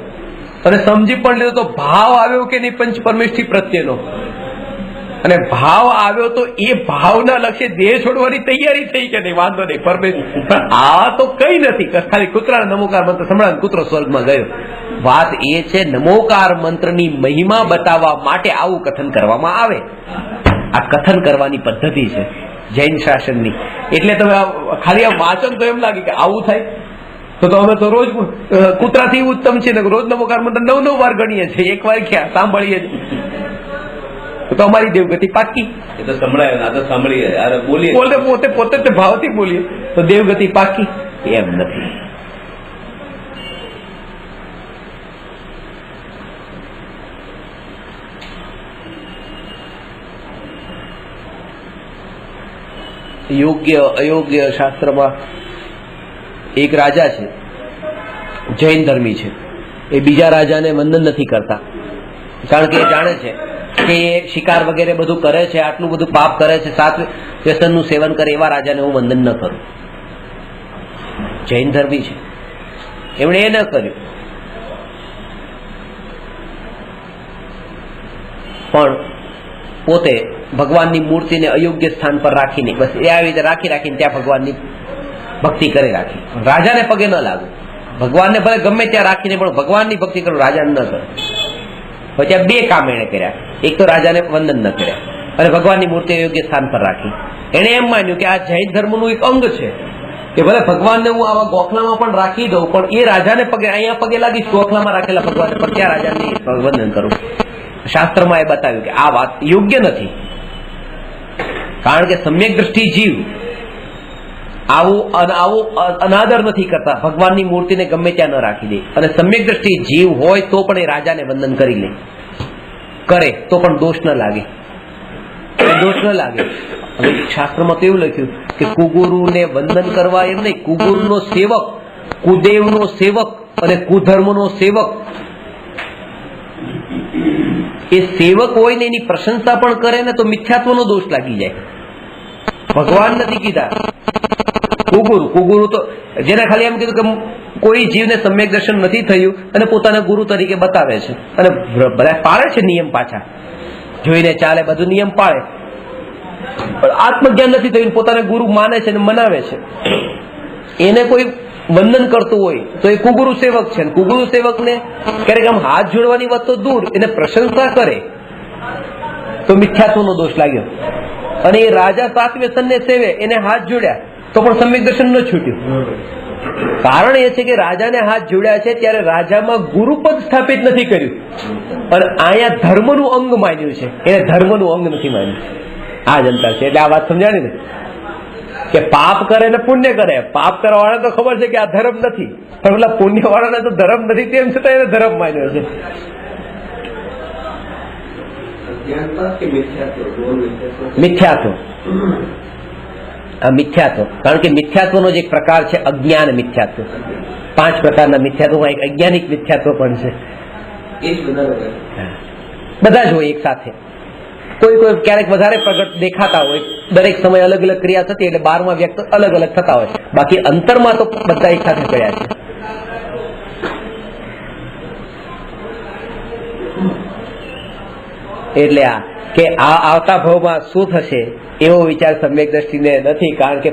અને સમજી પણ લીધો તો ભાવ આવ્યો કે નહીં પંચ પરમેષ્ઠી પ્રત્યેનો? અને ભાવ આવ્યો તો એ ભાવના લક્ષ્ય દેહ છોડવાની તૈયારી થઈ કે નહીં? વાંધો નહીં, પરમેશ. પણ આ તો કઈ નથી, ખાલી કૂતરાને નમોકાર મંત્ર સંભળાવ્યો, કૂતરો સ્વર્ગમાં ગયો. વાત એ છે નમોકાર મંત્રની મહિમા બતાવવા માટે આવું કથન કરવામાં આવે. આ કથન કરવાની પદ્ધતિ છે જૈન શાસનની. એટલે તમે ખાલી આ વાંચન તો એમ લાગે કે આવું થાય તો અમે તો રોજ કૂતરાથી ઉત્તમ છે ને રોજ નમોકાર મંત્ર 9 વાર ગણીએ છીએ, 1 વાર ક્યાં સાંભળીએ તો અમારી દેવગતિ પાકી. એ તો સંભળાય, તો સાંભળીએ, બોલીએ, પોતે ભાવથી બોલીએ તો દેવગતિ પાકી. એમ નથી. યોગ્ય અયોગ્ય શાસ્ત્રમાં એક રાજા છે, જૈન ધર્મી છે, એ બીજા રાજાને વંદન નથી કરતા, કારણ કે એ જાણે છે કે એ શિકાર વગેરે બધું કરે છે, આટલું બધું પાપ કરે છે, 7 વ્યસનનું સેવન કરે, એવા રાજાને હું વંદન ન કરું. જૈન ધર્મી છે, એમણે એ ન કર્યું. પણ પોતે ભગવાનની મૂર્તિને અયોગ્ય સ્થાન પર રાખીને બસ એ આવી રીતે રાખીને ત્યાં ભગવાનની ભક્તિ કરી રાખી. રાજાને પગે ન લાગુ, ભગવાનને ભલે ગમે ત્યાં રાખીને પણ ભગવાનની ભક્તિ કરું, રાજાને ન કરે. પછી આ બે કામ એને કર્યા. એક તો રાજાને વંદન ન કર્યા અને ભગવાનની મૂર્તિ યોગ્ય સ્થાન પર રાખી. એને એમ માન્યું કે આ જૈન ધર્મનું એક અંગ છે કે ભલે ભગવાનને હું આવા ગોખલામાં પણ રાખી દઉં, પણ એ રાજાને પગે, અહીંયા પગે લાગીશ ગોખલામાં રાખેલા ભગવાન પર, ત્યાં રાજાને વંદન કરું. શાસ્ત્રમાં એ બતાવ્યું કે આ વાત યોગ્ય નથી, કારણ કે સમ્યક દ્રષ્ટિ જીવ આવું અનાદર નથી કરતા, ભગવાનની મૂર્તિને ગમે ત્યાં ન રાખી દે. અને સમ્યક દ્રષ્ટિ જીવ હોય તો પણ એ રાજાને વંદન કરી લે, કરે તો પણ દોષ ન લાગે. હવે શાસ્ત્રમાં તો એવું લખ્યું કે કુગુરુને વંદન કરવા એમ નહીં, કુગુરુનો સેવક, કુદેવનો સેવક અને કુધર્મનો સેવક, એ સેવક હોય ને એની પ્રશંસા પણ કરે ને તો મિથ્યાત્વનો દોષ લાગી જાય. ભગવાન નથી કીધા, કુગુરુ તો જેને ખાલી એમ કીધું કે કોઈ જીવને સમ્યક દર્શન નથી થયું અને પોતાના ગુરુ તરીકે બતાવે છે અને બધા પાળે છે નિયમ, પાછા જોઈને ચાલે, બધું નિયમ પાળે, પણ આત્મજ્ઞાન નથી થયું, પોતાને ગુરુ માને છે અને મનાવે છે. એને કોઈ વંદન કરતું હોય તો એ કુગુરુ સેવક છે. કુગુરુ સેવકને ક્યારેક આમ હાથ જોડવાની વાત તો દૂર, એને પ્રશંસા કરે તો મિથ્યાત્વનો દોષ લાગ્યો. અને એ રાજા સાત વ્યસનને સેવે, એને હાથ જોડ્યા તો પણ સમ્યક દર્શન ન છૂટ્યું. કારણ એ છે કે રાજાને હાથ જોડ્યા છે ત્યારે રાજામાં ગુરુપદ સ્થાપિત નથી કર્યું, અને અહીંયા ધર્મનું અંગ માન્યું છે, એને ધર્મનું અંગ નથી માન્યું. આ જ અંતર છે. એટલે આ વાત સમજાણી ને કે પાપ કરે ને પુણ્ય કરે. પાપ કરવા વાળા તો ખબર છે કે આ ધર્મ નથી, પણ પેલા પુણ્ય વાળાને તો ધર્મ નથી, તેમ છતાં એને ધર્મ માન્યો છે. મિથ્યાત્વ, આ મિથ્યાત્વ, કારણ કે મિથ્યાત્વનો જ એક પ્રકાર છે અજ્ઞાન મિથ્યાત્વ. 5 પ્રકારના મિથ્યાત્વમાં એક અજ્ઞાનિક મિથ્યાત્વ પણ છે. બધા જ હોય એક સાથે, કોઈ ક્યારેક વધારે પ્રગટ દેખાતા હોય, દરેક સમય અલગ અલગ ક્રિયા થતી એટલે 12માં વ્યક્ત અલગ અલગ થતા હોય, બાકી અંતરમાં તો બધા એક સાથે કર્યા છે. એટલે આ કે આ આવતા ભાવમાં શું થશે એવો વિચાર સમ્યક દ્રષ્ટિને નથી, કારણ કે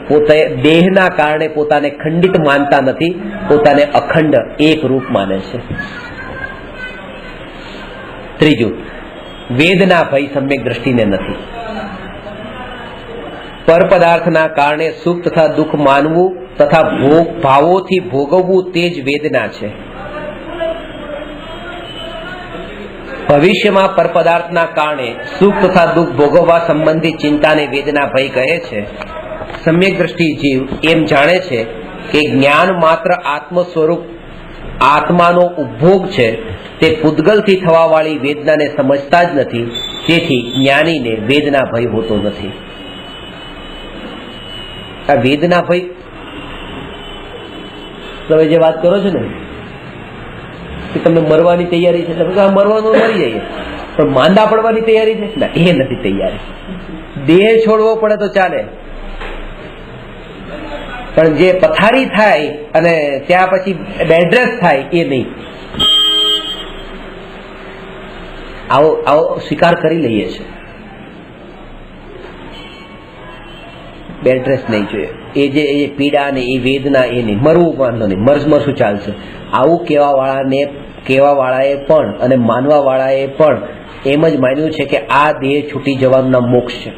પોતે દેહના કારણે પોતાને ખંડિત માનતા નથી, પોતાને અખંડ એક રૂપ માને છે. ત્રીજું, વેદના ભય સમ્યક દ્રષ્ટિને નથી. પર પદાર્થના કારણે સુખ તથા દુઃખ માનવું તથા ભાવોથી ભોગવવું તે જ વેદના છે. ભવિષ્યમાં પર પદાર્થના કારણે સુખ તથા દુઃખ ભોગવવા સંબંધી ચિંતાને વેદના ભય કહે છે. સમ્યક દ્રષ્ટિ જીવ એમ જાણે છે કે જ્ઞાન માત્ર આત્મ સ્વરૂપ આત્માનો ઉપભોગ છે, તે પૂતગલથી થવા વાળી વેદનાને સમજતા જ નથી, તેથી જ્ઞાનીને વેદના ભય હોતો નથી. આ વેદના ભય તમે જે વાત કરો છો ને કે તમને મરવાની તૈયારી છે, મરવાનું મરી જઈએ, પણ માંદા પડવાની તૈયારી છે ના, એ નથી તૈયારી. દેહ છોડવો પડે તો ચાલે, પણ જે પથારી થાય અને ત્યાં પછી બેડરેસ્ટ થાય એ નહીં. આવો સ્વીકાર કરી લઈએ છે, બેડરેસ્ટ નહીં જોઈએ. એ જે પીડા ને એ વેદના એ નહીં, મરવું વાંધો નહીં, મરશું ચાલશે. આવું કેવા વાળાએ પણ અને માનવા વાળાએ પણ એમ જ માન્યું છે કે આ દેહ છૂટી જવાનું નામ મોક્ષ છે,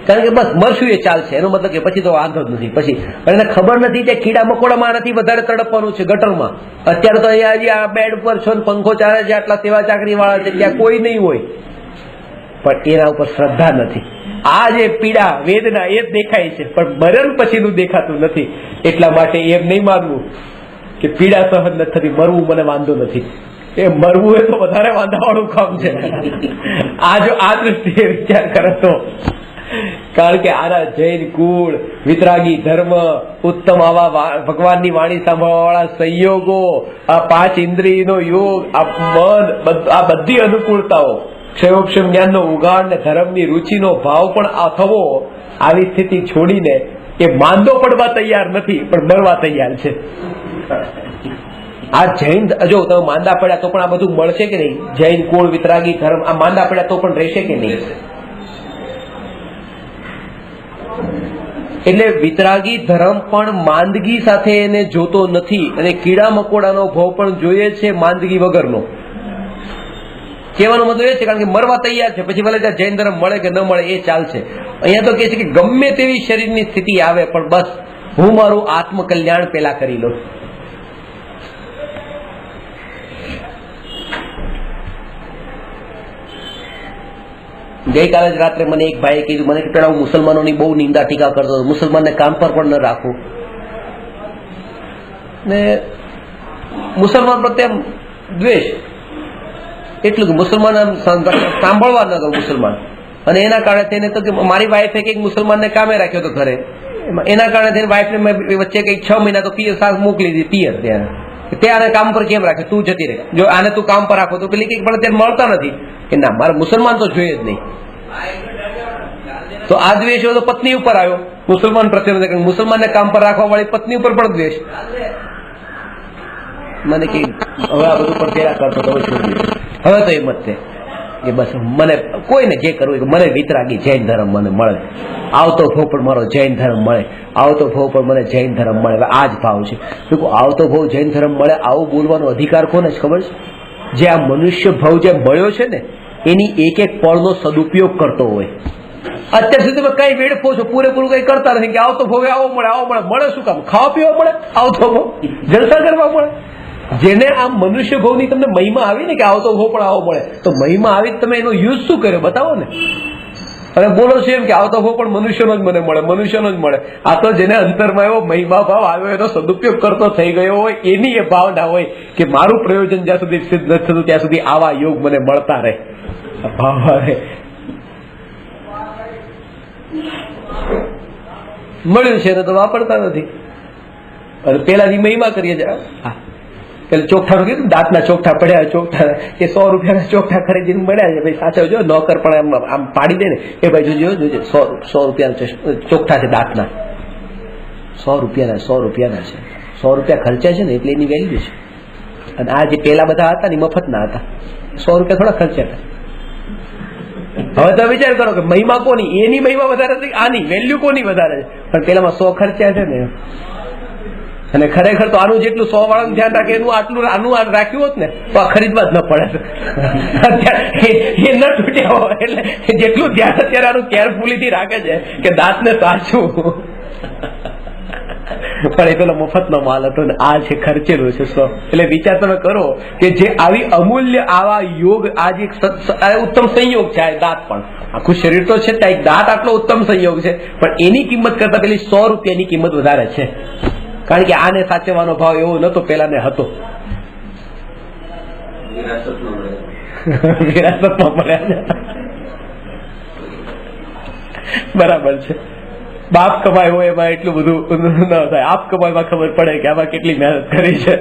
કારણ કે બસ મરશું એ ચાલશે, એનો મતલબ કે પછી તો વાંધો જ નથી. પછી એને ખબર નથી કે કીડા મકોડામાં નથી વધારે તડપવાનું છે ગટરમાં. અત્યારે તો અહીંયા આ બેડ પર છો, પંખો ચાલે છે, આટલા સેવા ચાકરી વાળા છે, ત્યાં કોઈ નહીં હોય, પણ એના ઉપર શ્રદ્ધા નથી. આ જે પીડા વેદના એ જ દેખાય છે, પણ મરણ પછીનું દેખાતું નથી. એટલા માટે એમ નહીં માનવું કે પીડા સહન નથી થતી, મરવું મને વાંધો નથી. એ મરવું એ તો વધારે વાંધાવાળું કામ છે. આ જો આ દ્રષ્ટિએ વિચાર કરે તો, કારણ કે આના જૈન કુળ, વિતરાગી ધર્મ, ઉત્તમ આવા ભગવાનની વાણી સાંભળવા વાળા સંયોગો, આ 5 ઇન્દ્રિયનો યોગ, આ મન, આ બધી અનુકૂળતાઓ ક્ષયોક્ષમ જ્ઞાનનો ઉગાડ ને ધર્મની રુચિનો ભાવ પણ થવો, આવી સ્થિતિ છોડીને એ માંદો પડવા તૈયાર નથી પણ મરવા તૈયાર છે. આ જૈન, જો તમે માંદા પડ્યા તો પણ આ બધું મળશે કે નહીં? જૈન કુળ, વિતરાગી ધર્મ, આ માંદા પડ્યા તો પણ રહેશે કે નહીં? એટલે વિતરાગી ધર્મ પણ માંદગી સાથે એને જોતો નથી અને કીડા મકોડાનો ભાવ પણ જોઈએ છે માંદગી વગરનો. કહેવાનો મતલબ એ છે કારણ કે મરવા તૈયાર છે, પછી ભલે ત્યાં જૈન ધર્મ મળે કે ન મળે એ ચાલશે. અહીંયા તો કે છે કે ગમે તેવી શરીરની સ્થિતિ આવે પણ બસ હું મારું આત્મકલ્યાણ પેલા કરી લઉં. ગઈકાલે જ રાત્રે મને એક ભાઈએ કીધું, મને કે પેલા હું મુસલમાનોની બહુ નિંદા ટીકા કરતો હતો, મુસલમાનને કામ પર પણ ન રાખું ને મુસલમાન પ્રત્યે દ્વેષ એટલું કે મુસલમાન સાંભળવા ન દો મુસલમાન. અને એના કારણે થઈને તો કે મારી વાઈફે કંઈક મુસલમાનને કામે રાખ્યો હતો ઘરે, એના કારણે થઈને વાઈફને મેં વચ્ચે કંઈક 6 મહિના તો પિયર સાસ મોકલી દીધી પિયર. ત્યાં આને કામ પર કેમ રાખે, તું જતી રહે, જો આને તું કામ પર રાખો તો પેલી કંઈક પણ ત્યાં મળતા નથી કે ના મારે મુસલમાન તો જોઈએ જ નહીં. તો આ દ્વેષ તો પત્ની ઉપર આવ્યો મુસલમાન પ્રત્યે, મુસલમાનને કામ પર રાખવા વાળી પત્ની ઉપર પણ દ્વેષ. મને કે હવે આ બધું પણ પેલા કરતો તો છોડી, હવે તો એમ જ છે કે બસ મને કોઈને જે કરવું મને વિતરાગી જૈન ધર્મ મને મળે, આવતો ભાવ પણ મારો જૈન ધર્મ મળે, આવતો ભાવ પણ મને જૈન ધર્મ મળે. હવે આ જ ભાવ છે. આવતો ભાવ જૈન ધર્મ મળે આવું બોલવાનો અધિકાર કોને જ ખબર છે? જે આ મનુષ્ય ભાવ જે મળ્યો છે ને એની એક એક પળનો સદુપયોગ કરતો હોય. અત્યાર સુધી તમે કઈ વેડફો છો, પૂરેપૂરું કઈ કરતા નથી કે આવતો ભાવ આવો મળે, આવો મળે. મળે શું કામ? ખાવા પીવા મળે, આવતો ભાવ જલસા કરવા મળે. જેને આ મનુષ્ય ભાવની તમને મહિમા આવી ને કે આવતો ભાવ પણ આવો મળે, તો મહિમા આવી તમે એનો યુઝ શું કર્યો બતાવો ને. અને બોલો છો એમ કે આવતો ભાવ પણ મનુષ્યનો જ મને મળે, મનુષ્યનો જ મળે. આ તો જેને અંતરમાં એવો મહિમા ભાવ આવ્યો, એનો સદુપયોગ કરતો થઈ ગયો હોય, એની એ ભાવના હોય કે મારું પ્રયોજન જ્યાં સુધી સિદ્ધ નથી થતું ત્યાં સુધી આવા યોગ મને મળતા રહે. ભાવ આવે મળ્યું છે ને તો વાપરતા નથી. અને પેલાની મહિમા કરીએ છીએ. હા પેલા ચોખ્ઠા કીધું, દાંતના ચોખ્ઠા પડ્યા, ચોખ્ઠા એ 100 રૂપિયાના ચોખ્ઠા ખરીદીને મળ્યા છે. ભાઈ સાચવજો, નોકર પણ આમ પાડી દે ને એ ભાઈ જોજો 100 રૂપિયાના ચોખ્ઠા છે દાંતના, 100 રૂપિયાના છે, 100 રૂપિયા ખર્ચા છે ને એટલે એની વેલ્યુ છે. અને આ જે પેલા બધા હતા ને મફતના હતા, 100 રૂપિયા થોડા ખર્ચા હતા. હવે તમે વિચાર કરો કે મહિમા કોની, એની મહિમા વધારે છે, આની વેલ્યુ કોની વધારે છે? પણ પેલામાં 100 ખર્ચા છે ને. અને ખરેખર તો આનું જેટલું 100 વાળાનું ધ્યાન રાખે એનું આટલું આનું રાખ્યું હોત ને તો આ ખરીદવા જ ન પડે. એ ન તૂટ્યા હોય એટલે જેટલું ધ્યાન અત્યારે આનું કેરફુલીથી રાખે છે કે દાંતને સાચવું. પણ એ પેલો મફતનો માલ હતો ને આ છે ખર્ચેલું છે 100. એટલે વિચાર તમે કરો કે જે આવી અમૂલ્ય આવા યોગ, આજે ઉત્તમ સંયોગ છે. આ દાંત પણ આખું શરીર તો છે, ત્યાં એક દાંત આટલો ઉત્તમ સંયોગ છે, પણ એની કિંમત કરતા પેલી 100 રૂપિયાની કિંમત વધારે છે. કારણ કે આને સાચવવાનો ભાવ એવો નતો, પેલા ને હતો. વિરાસતમાં મળ્યા બરાબર છે. બાપ કમાય હોય એમાં એટલું બધું ન થાય, આપ કમાયમાં ખબર પડે કે આમાં કેટલી મહેનત કરી છે.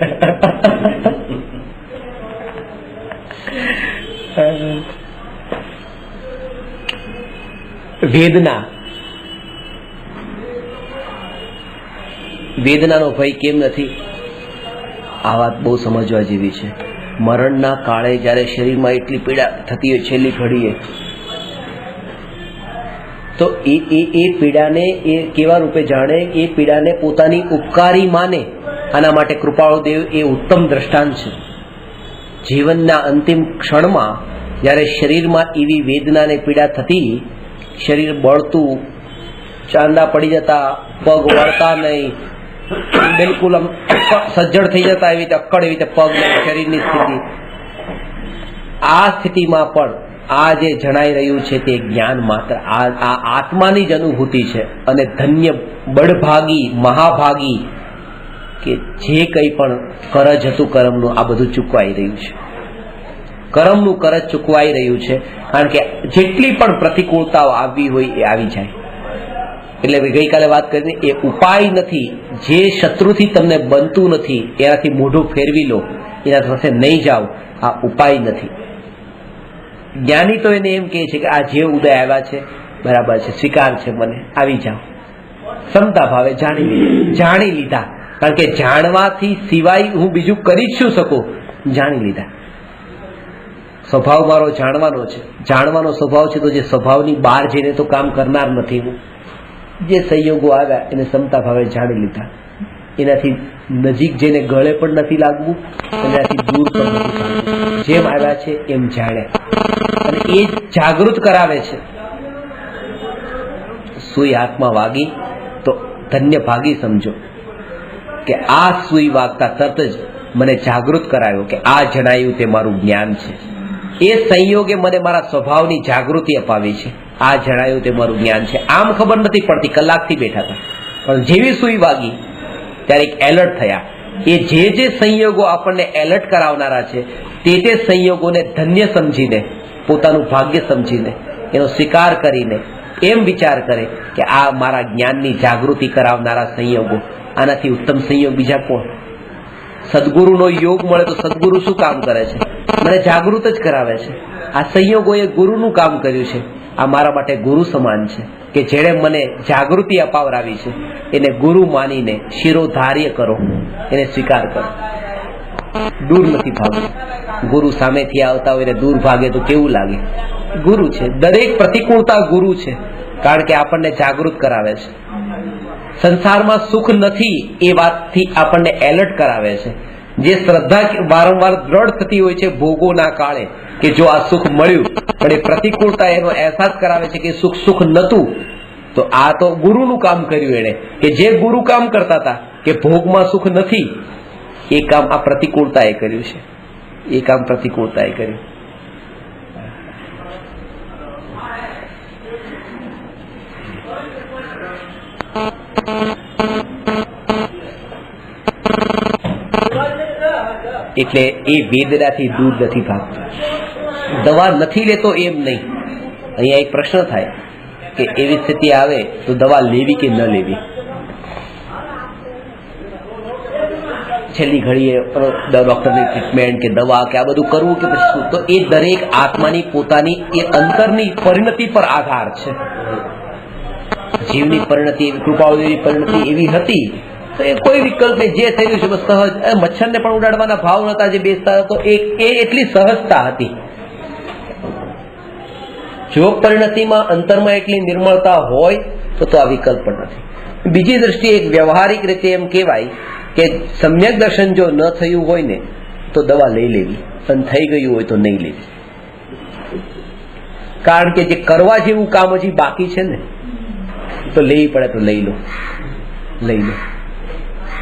વેદનાનો ભય કેમ નથી? આ વાત બહુ સમજવા જેવી છે. મરણના કાળે જયારે શરીરમાં એટલી પીડા થતી હોય છેલ્લી ઘડીએ, તો એ પીડાને એ કેવા રૂપે જાણે, એ પીડાને પોતાની ઉપકારી માને. આના માટે કૃપાળુ દેવ એ ઉત્તમ દ્રષ્ટાંત છે. જીવનના અંતિમ ક્ષણમાં જયારે શરીરમાં એવી વેદનાને પીડા થતી, શરીર બળતું, ચાંદા પડી જતા, પગ વળતા નહીં, બિલકુલ આમ સજ્જડ થઈ જતા, એવી રીતે અક્કડ, એવી રીતે પગ શરીરની સ્થિતિ. આ સ્થિતિમાં પણ આ જે જણાઈ રહ્યું છે તે જ્ઞાન માત્ર, આ આત્માની જ અનુભૂતિ છે. અને ધન્ય, બળભાગી, મહાભાગી કે જે કંઈ પણ કરજ હતું કર્મનું, આ બધું ચૂકવાઈ રહ્યું છે. કર્મનું કરજ ચૂકવાઈ રહ્યું છે. કારણ કે જેટલી પણ પ્રતિકૂળતાઓ આવી હોય એ આવી જાય. એટલે ગઈકાલે વાત કરીને એ ઉપાય નથી. જે શત્રુથી તમને બનતું નથી એનાથી મોઢું ફેરવી લો, એના સાથે નહીં જાઓ, આ ઉપાય નથી. જ્ઞાની તો એને એમ કહે છે કે આ જે ઉદય આવ્યા છે બરાબર છે, સ્વીકાર છે, મને આવી જાઓ, ક્ષમતા ભાવે જાણી લીધા. કારણ કે જાણવાથી સિવાય હું બીજું કરી જ શું શકું? જાણી લીધા. સ્વભાવ મારો જાણવાનો છે, જાણવાનો સ્વભાવ છે, તો જે સ્વભાવની બહાર જઈને તો કામ કરનાર નથી હું. જે સંયોગો આવ્યા એને ક્ષમતા ભાવે જાણી લીધા. એનાથી નજીક જઈને ગળે પણ નથી લાગવું, એનાથી દૂર પણ નથી લાગવું. જેમ આવ્યા છે એમ જાણ્યા, અને એ જાગૃત કરાવે છે. સુઈ હાથમાં વાગી તો ધન્ય ભાગી સમજો કે આ સુઈ વાગતા તરત જ મને જાગૃત કરાયો કે આ જણાયું તે મારું જ્ઞાન છે. એ સંયોગે મને મારા સ્વભાવની જાગૃતિ અપાવી છે. આ જણાયું તે મારું જ્ઞાન છે. આમ ખબર નથી પડતી, કલાકથી બેઠા હતા, પણ જેવી સુઈ વાગી ત્યારે એક એલર્ટ થયા. એ જે સંયોગો આપણને એલર્ટ કરાવનારા છે તે સંયોગોને ધન્ય સમજીને, પોતાનું ભાગ્ય સમજીને, એનો સ્વીકાર કરીને એમ વિચાર કરે કે આ મારા જ્ઞાનની જાગૃતિ કરાવનારા સંયોગો, આનાથી ઉત્તમ સંયોગ બીજા કોણ? સદગુરુનો યોગ મળે તો સદગુરુ શું કામ કરે છે? મને જાગૃત જ કરાવે છે. આ સંયોગોએ ગુરુનું કામ કર્યું છે. આ મારા માટે ગુરુ સમાન છે કે જેણે મને જાગૃતિ અપાવરાવી છે. એને ગુરુ માનીને શિરોધાર્ય કરો, એને સ્વીકાર કરો. દૂર નથી ભાગવું. ગુરુ સામેથી આવતા હોય ને દૂર ભાગે તો કેવું લાગે? ગુરુ છે, દરેક પ્રતિકૂળતા ગુરુ છે, કારણ કે આપણને જાગૃત કરાવે છે. સંસારમાં સુખ નથી એ વાતથી આપણને એલર્ટ કરાવે છે. જે શ્રદ્ધા વારંવાર દ્રઢ થતી હોય છે ભોગોના કાળે કે જો આ સુખ મળ્યું, પણ એ પ્રતિકૂળતા એનો અહેસાસ કરાવે છે કે સુખ નતું, તો આ તો ગુરુનું કામ કર્યું એણે. કે જે ગુરુ કામ કરતા હતા કે ભોગમાં સુખ નથી, એ કામ આ પ્રતિકૂળતાએ કર્યું છે. એ કામ પ્રતિકૂળતાએ કર્યું. એટલે એ વેદનાથી દૂર નથી ભાગતો. દવા નથી લેતો એમ નહીં. અહીંયા એક પ્રશ્ન થાય કે એવી સ્થિતિ આવે તો દવા લેવી કે ન લેવી. છેલ્લી ઘડીએ ડોક્ટરની ટ્રીટમેન્ટ કે દવા કે આ બધું કરવું કે પછી શું, તો એ દરેક આત્માની પોતાની એ અંતરની પરિણતિ પર આધાર છે. જીવની પરિણતિ, કૃપાળુદેવની પરિણતિ એવી હતી તો એ કોઈ વિકલ્પ નહીં, જે થયેલું છે બસ સહજ. મચ્છરને પણ ઉડાડવાના ભાવ નતા જે બેસતા, તો એ એટલી સહજતા હતી. જો પરિણતિમાં અંતરમાં એટલી નિર્મળતા હોય તો આ વિકલ્પ પણ નથી. બીજી દ્રષ્ટિએ એક વ્યવહારિક રીતે એમ કહેવાય કે સમ્યક દર્શન જો ન થયું હોય ને તો દવા લઈ લેવી, અને થઈ ગયું હોય તો નહીં લેવી. કારણ કે જે કરવા જેવું કામ હજી બાકી છે ને, તો લેવી પડે તો લઈ લો.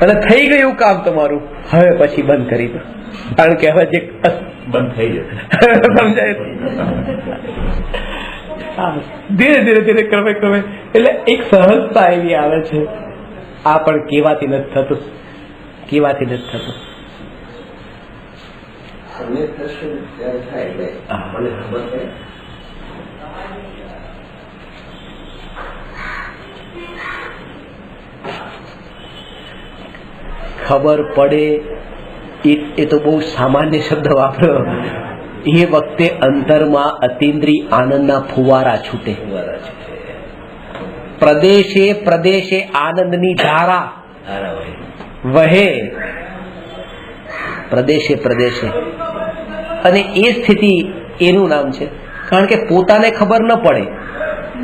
અને થઈ ગયું કામ તમારું, હવે પછી બંધ કરી દો. કારણ કે હવે જે બંધ થઈ જશે, સમજાય? ધીરે ધીરે ક્રમે એટલે એક સહજતા એવી આવે છે. આ પણ કેવાથી નથી થતું. ખબર પડે એ તો બહુ સામાન્ય શબ્દ વાપરો. એ વખતે અંતરમાં અતિન્દ્રિય આનંદના ફુવારા છૂટે. પ્રદેશે આનંદની ધારા વહે. પ્રદેશે અને એ સ્થિતિ એનું નામ છે. કારણ કે પોતાને ખબર ન પડે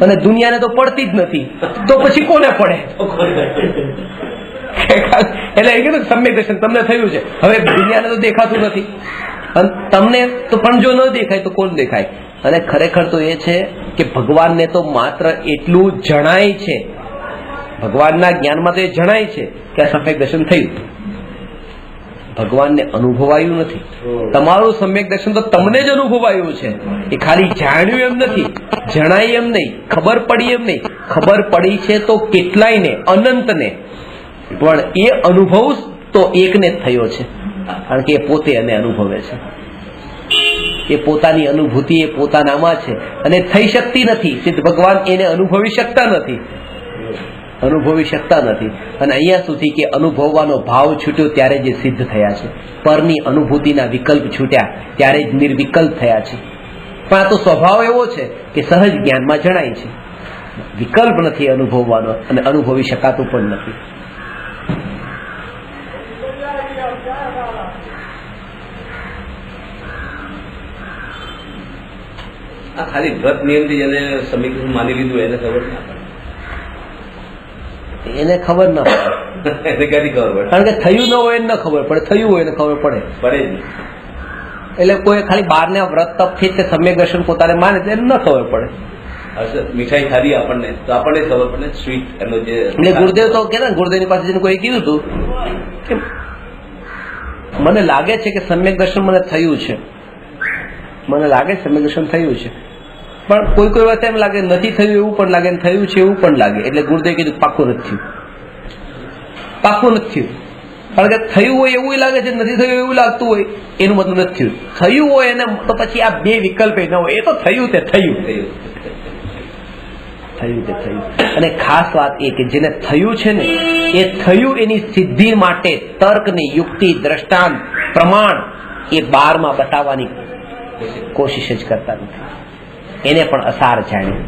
અને દુનિયાને તો પડતી જ નથી, તો પછી કોને પડે? એટલે એ કીધું સમ્યક દર્શન તમને થયું છે, હવે દુનિયાને તો દેખાતું નથી, અને તમને તો પણ જો ન દેખાય તો કોણ દેખાય? અને ખરેખર તો એ છે કે ભગવાનને તો માત્ર એટલું જણાય છે, ભગવાનના જ્ઞાનમાં તો એ જણાય છે કે આ સમ્યક દર્શન થયું. ભગવાનને અનુભવાયું નથી. તમારું સમ્યક દર્શન તો તમને જ અનુભવાયું છે. એ ખાલી જાણ્યું એમ નથી, જણાય એમ નહીં, ખબર પડી એમ નહીં. ખબર પડી છે તો કેટલાયને, અનંતને, પણ એ અનુભવ તો એકને જ થયો છે. કારણ કે એ પોતે એને અનુભવે છે. એ પોતાની અનુભૂતિ એ પોતાનામાં છે અને થઈ શકતી નથી. સિદ્ધ ભગવાન એને અનુભવી શકતા નથી. અને અહીંયા સુધી કે અનુભવવાનો ભાવ છૂટ્યો ત્યારે જે સિદ્ધ થયા છે. પરની અનુભૂતિના વિકલ્પ છૂટ્યા ત્યારે જ નિર્વિકલ્પ થયા છે. પણ આ તો સ્વભાવ એવો છે કે સહજ જ્ઞાનમાં જણાય છે, વિકલ્પ નથી અનુભવવાનો અને અનુભવી શકાતું પણ નથી. આ ખાલી વ્રત નિયમથી જેને સમીકરણ માની લીધું એને ખબર ના પડે, એને ખબર ના પડે, એને ક્યાંથી ખબર પડે? કારણ કે થયું ન હોય એને ન ખબર પડે, થયું હોય એને ખબર પડે. પડે જ નહીં. એટલે કોઈ ખાલી બહારને વ્રત તપથી કે સમ્યક દર્શન પોતાને માને તો એને ન ખબર પડે. હશે મીઠાઈ ખાધી આપણને તો આપણને ખબર પડે સ્વીટ એનો જે. એટલે ગુરુદેવ તો કે ગુરુદેવની પાસે જઈને કોઈ કીધું હતું કે મને લાગે છે કે સમ્યક દર્શન મને થયું છે, મને લાગે સમ્યક દર્શન થયું છે, પણ કોઈ કોઈ વખતે એમ લાગે નથી થયું એવું પણ લાગે, થયું છે એવું પણ લાગે. એટલે ગુરુદેવ કીધું પાક્કું નથી થયું, પાક્કું નથી થયું. કારણ કે થયું હોય એવું લાગે છે, નથી થયું એવું લાગતું હોય એનું મતલબ નથી થયું. થયું હોય એને તો પછી આ બે વિકલ્પ ન હોય, એ તો થયું તે થયું, થયું તે થયું. અને ખાસ વાત એ કે જેને થયું છે ને એ થયું એની સિદ્ધિ માટે તર્કની યુક્તિ દ્રષ્ટાંત પ્રમાણ એ બારમાં બતાવવાની કોશિશ જ કરતા નથી, એને પણ અસાર જાણ્યું,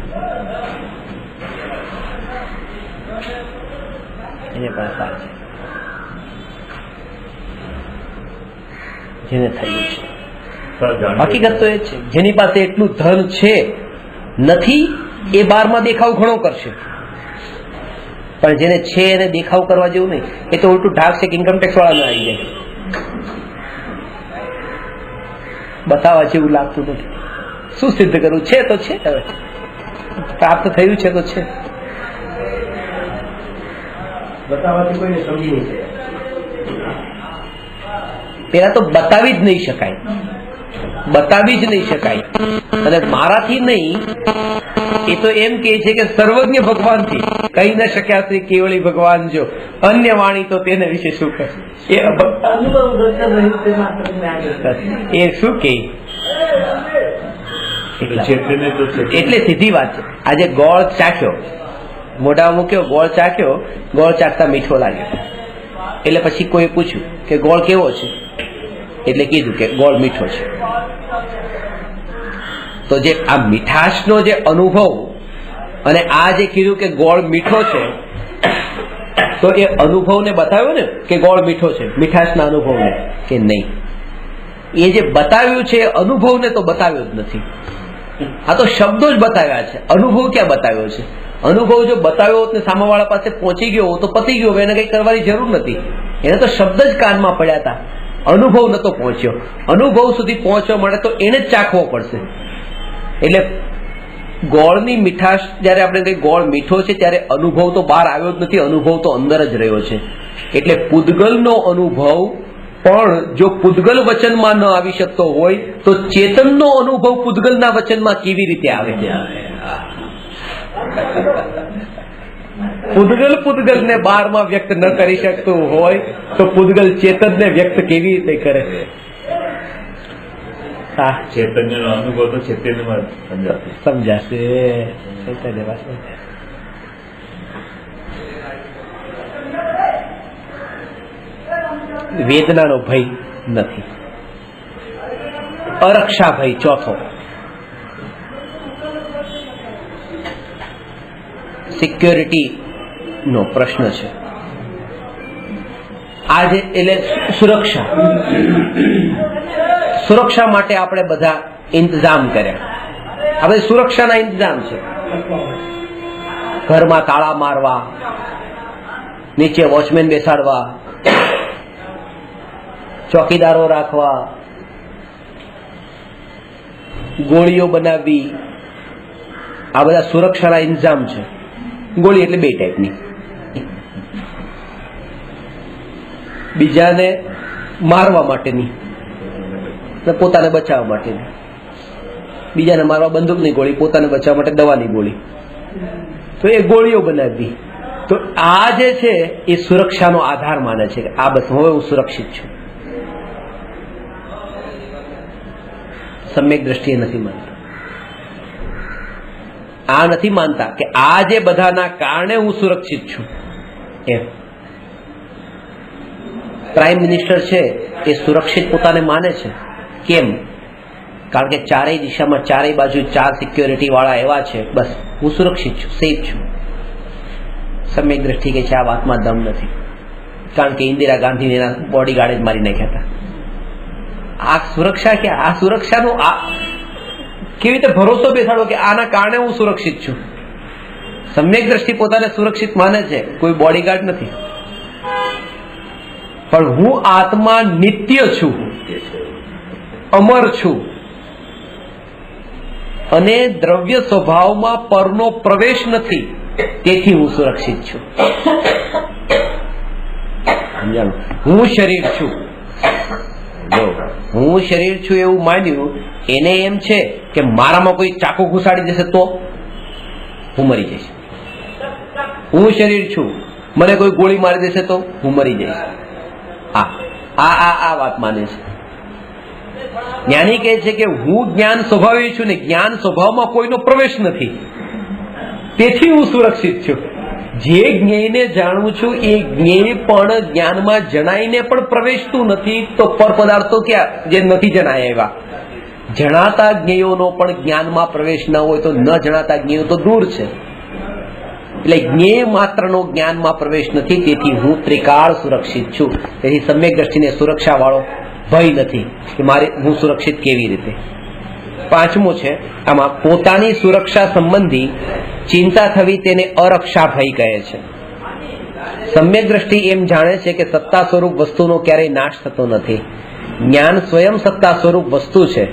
એને પણ અસાર છે જેને થયું છે. હકીકત તો એ છે જેની પાસે એટલું ધન છે નથી એ બારમાં દેખાવ ઘણો કરશે, પણ જેને છે એને દેખાવ કરવા જેવું નહીં. એ તો ઉલટું ઢાક છે કે ઇન્કમટેક્સ વાળા ના આવી જાય, બતાવવા જેવું લાગતું નથી. શું સિદ્ધ કરવું છે તો છે, હવે પ્રાપ્ત થયું છે તો છે, બતાવવાથી કોઈને સમજી નહીં શકે. પેલા તો બતાવી જ નહીં શકાય, બતાવી જ નહીં શકાય. અને મારાથી નહીં, એ તો એમ કે છે કે સર્વજ્ઞ ભગવાનથી કહી ન શક્યા શ્રી કેવળી ભગવાન જો અન્ય વાણી તો તેને વિશે શું કહે, એ શું કે એટલે સીધી વાત છે. આજે ગોળ ચાખ્યો, મોઢામાં મૂક્યો, ગોળ ચાખ્યો, ગોળ ચાખતા મીઠો લાગ્યો. એટલે પછી કોઈ પૂછ્યું કે ગોળ કેવો છે, એટલે કીધું કે ગોળ મીઠો છે. તો જે આ મીઠાશનો જે અનુભવ અને આ જે કીધું કે ગોળ મીઠો છે, તો એ અનુભવને બતાવ્યો ને કે ગોળ મીઠો છે, મીઠાશના અનુભવને કે નહીં. એ જે બતાવ્યું છે અનુભવને તો બતાવ્યો જ નથી. આ તો શબ્દો જ બતાવ્યા છે, અનુભવ ક્યાં બતાવ્યો છે? અનુભવ જો બતાવ્યો હોત ને સામેવાળા પાસે પહોંચી ગયો તો પતી ગયો, એને કઈ કરવાની જરૂર નથી. એને તો શબ્દ જ કાનમાં પડ્યા હતા, અનુભવ નતો પહોંચ્યો. અનુભવ સુધી પહોંચવા માટે તો એને જ ચાખવો પડશે. એટલે ગોળની મીઠાશ, જયારે આપણે કઈ ગોળ મીઠો છે ત્યારે અનુભવ તો બહાર આવ્યો જ નથી, અનુભવ તો અંદર જ રહ્યો છે. એટલે પૂદગલનો અનુભવ પણ જો પૂદગલ વચનમાં ન આવી શકતો હોય તો ચેતનનો અનુભવ પૂદગલના વચનમાં કેવી રીતે આવે? પૂદગલ ને બારમાં વ્યક્ત ન કરી શકતું હોય તો પૂદગલ ચેતનને વ્યક્ત કેવી રીતે કરે? ચૈતન્ય નો અનુભવ તો ચૈતન્યમાં સમજાશે. ચૈતન્યમાં વેદનાનો ભય નથી. અરક્ષા ભય ચોથો, સિક્યોરિટી નો પ્રશ્ન છે આજે. એટલે સુરક્ષા, સુરક્ષા માટે આપણે બધા ઇંતજામ કર્યા. આ બધા સુરક્ષાના ઇંતજામ છે. ઘરમાં તાળા મારવા, નીચે વોચમેન બેસાડવા, ચોકીદારો રાખવા, ગોળીઓ બનાવવી, આ બધા સુરક્ષાના ઇંતજામ છે. ગોળી એટલે બે ટાઈપની, બીજાને મારવા માટેની ને પોતાને બચાવવા માટેની. બીજાને મારવા બંદૂકની ગોળી, પોતાને બચાવવા માટે દવાની ગોળી. તો એ ગોળીઓ બનાવવી. તો આ જે છે એ સુરક્ષાનો આધાર માને છે કે આ બસ હવે હું સુરક્ષિત છું. સમ્યક દ્રષ્ટિએ નથી માનતા. આ નથી માનતા કે આ જે બધાના કારણે હું સુરક્ષિત છું. એમ પ્રાઇમ મિનિસ્ટર છે એ સુરક્ષિત પોતાને માને છે. કેમ? કારણ કે ચારેય દિશામાં ચારેય બાજુ 4 સિક્યોરિટી વાળા એવા છે, બસ હું સુરક્ષિત છું, સેફ છું. સમ્યક દ્રષ્ટિ કહે છે આ વાતમાં દમ નથી, કારણ કે ઇન્દિરા ગાંધીને એના બોડીગાર્ડે જ મારી નાખ્યા હતા. આ સુરક્ષા કે આ સુરક્ષાનો આ કેવી રીતે ભરોસો બેસાડો કે આના કારણે હું સુરક્ષિત છું? સમ્યક દ્રષ્ટિ પોતાને સુરક્ષિત માને છે, કોઈ બોડીગાર્ડ નથી. પણ હું આત્મા નિત્ય છું, અમર છું, અને દ્રવ્ય સ્વભાવમાં પરનો પ્રવેશ નથી, તેથી હું સુરક્ષિત છું. સમજાણું? હું શરીર છું, જો હું શરીર છું એવું માન્યું, એને એમ છે કે મારામાં કોઈ ચાકુ ઘુસાડી દેશે તો હું મરી જઈશ. હું શરીર છું, મને કોઈ ગોળી મારી દેશે તો હું મરી જઈશ. આ વાત માને છે. જ્ઞાની કહે છે કે હું જ્ઞાન સ્વભાવી છું ને જ્ઞાન સ્વભાવમાં કોઈનો પ્રવેશ નથી, તેથી હું સુરક્ષિત છું. જે જ્ઞેયને જાણું છું એ જ્ઞેય પણ જ્ઞાનમાં જણાઈને પણ પ્રવેશતું નથી, તો પર પદાર્થો ક્યાં જે નથી જણાય એવા. જણાતા જ્ઞેયોનો પણ જ્ઞાનમાં પ્રવેશ ન હોય તો ન જણાતા જ્ઞેયો તો દૂર છે. એટલે જ્ઞેય માત્રનો જ્ઞાનમાં પ્રવેશ નથી, તેથી હું ત્રિકાળ સુરક્ષિત છું. તેથી સમ્યક દ્રષ્ટિને સુરક્ષા વાળો ભય નથી કે મારે હું સુરક્ષિત કેવી રીતે. પાંચમું છે આમાં પોતાની સુરક્ષા સંબંધી ચિંતા થવી તેને અરક્ષા ભય કહે છે. સમ્યક દ્રષ્ટિ એમ જાણે છે કે સત્તા સ્વરૂપ વસ્તુનો ક્યારેય નાશ થતો નથી. જ્ઞાન સ્વયં સત્તા સ્વરૂપ વસ્તુ છે,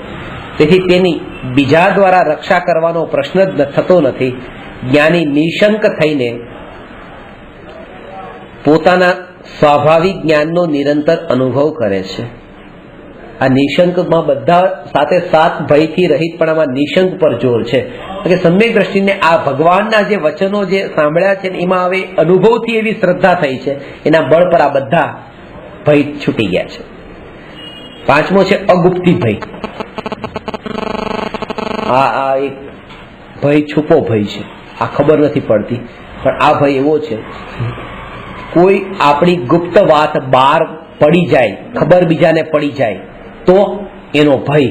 તેથી તેની બીજા દ્વારા રક્ષા કરવાનો પ્રશ્ન જ થતો નથી. જ્ઞાની નિશંક થઈને પોતાના સ્વાભાવિક જ્ઞાનનો નિરંતર અનુભવ કરે છે. આ નિશંકમાં બધા સાથે સાત ભયથી રહિત પણ આમાં નિશંક પર જોર છે કે સમ્યક દ્રષ્ટિને આ ભગવાનના જે વચનો જે સાંભળ્યા છે એમાં હવે અનુભવથી એવી શ્રદ્ધા થઈ છે, એના બળ પર આ બધા ભય છૂટી ગયા છે. પાંચમો છે અગુપ્તી ભય. આ એક ભય છુપો ભય છે, આ ખબર નથી પડતી, પણ આ ભય એવો છે કોઈ આપણી ગુપ્ત વાત બહાર પડી જાય, ખબર બીજાને પડી જાય તો એનો ભય.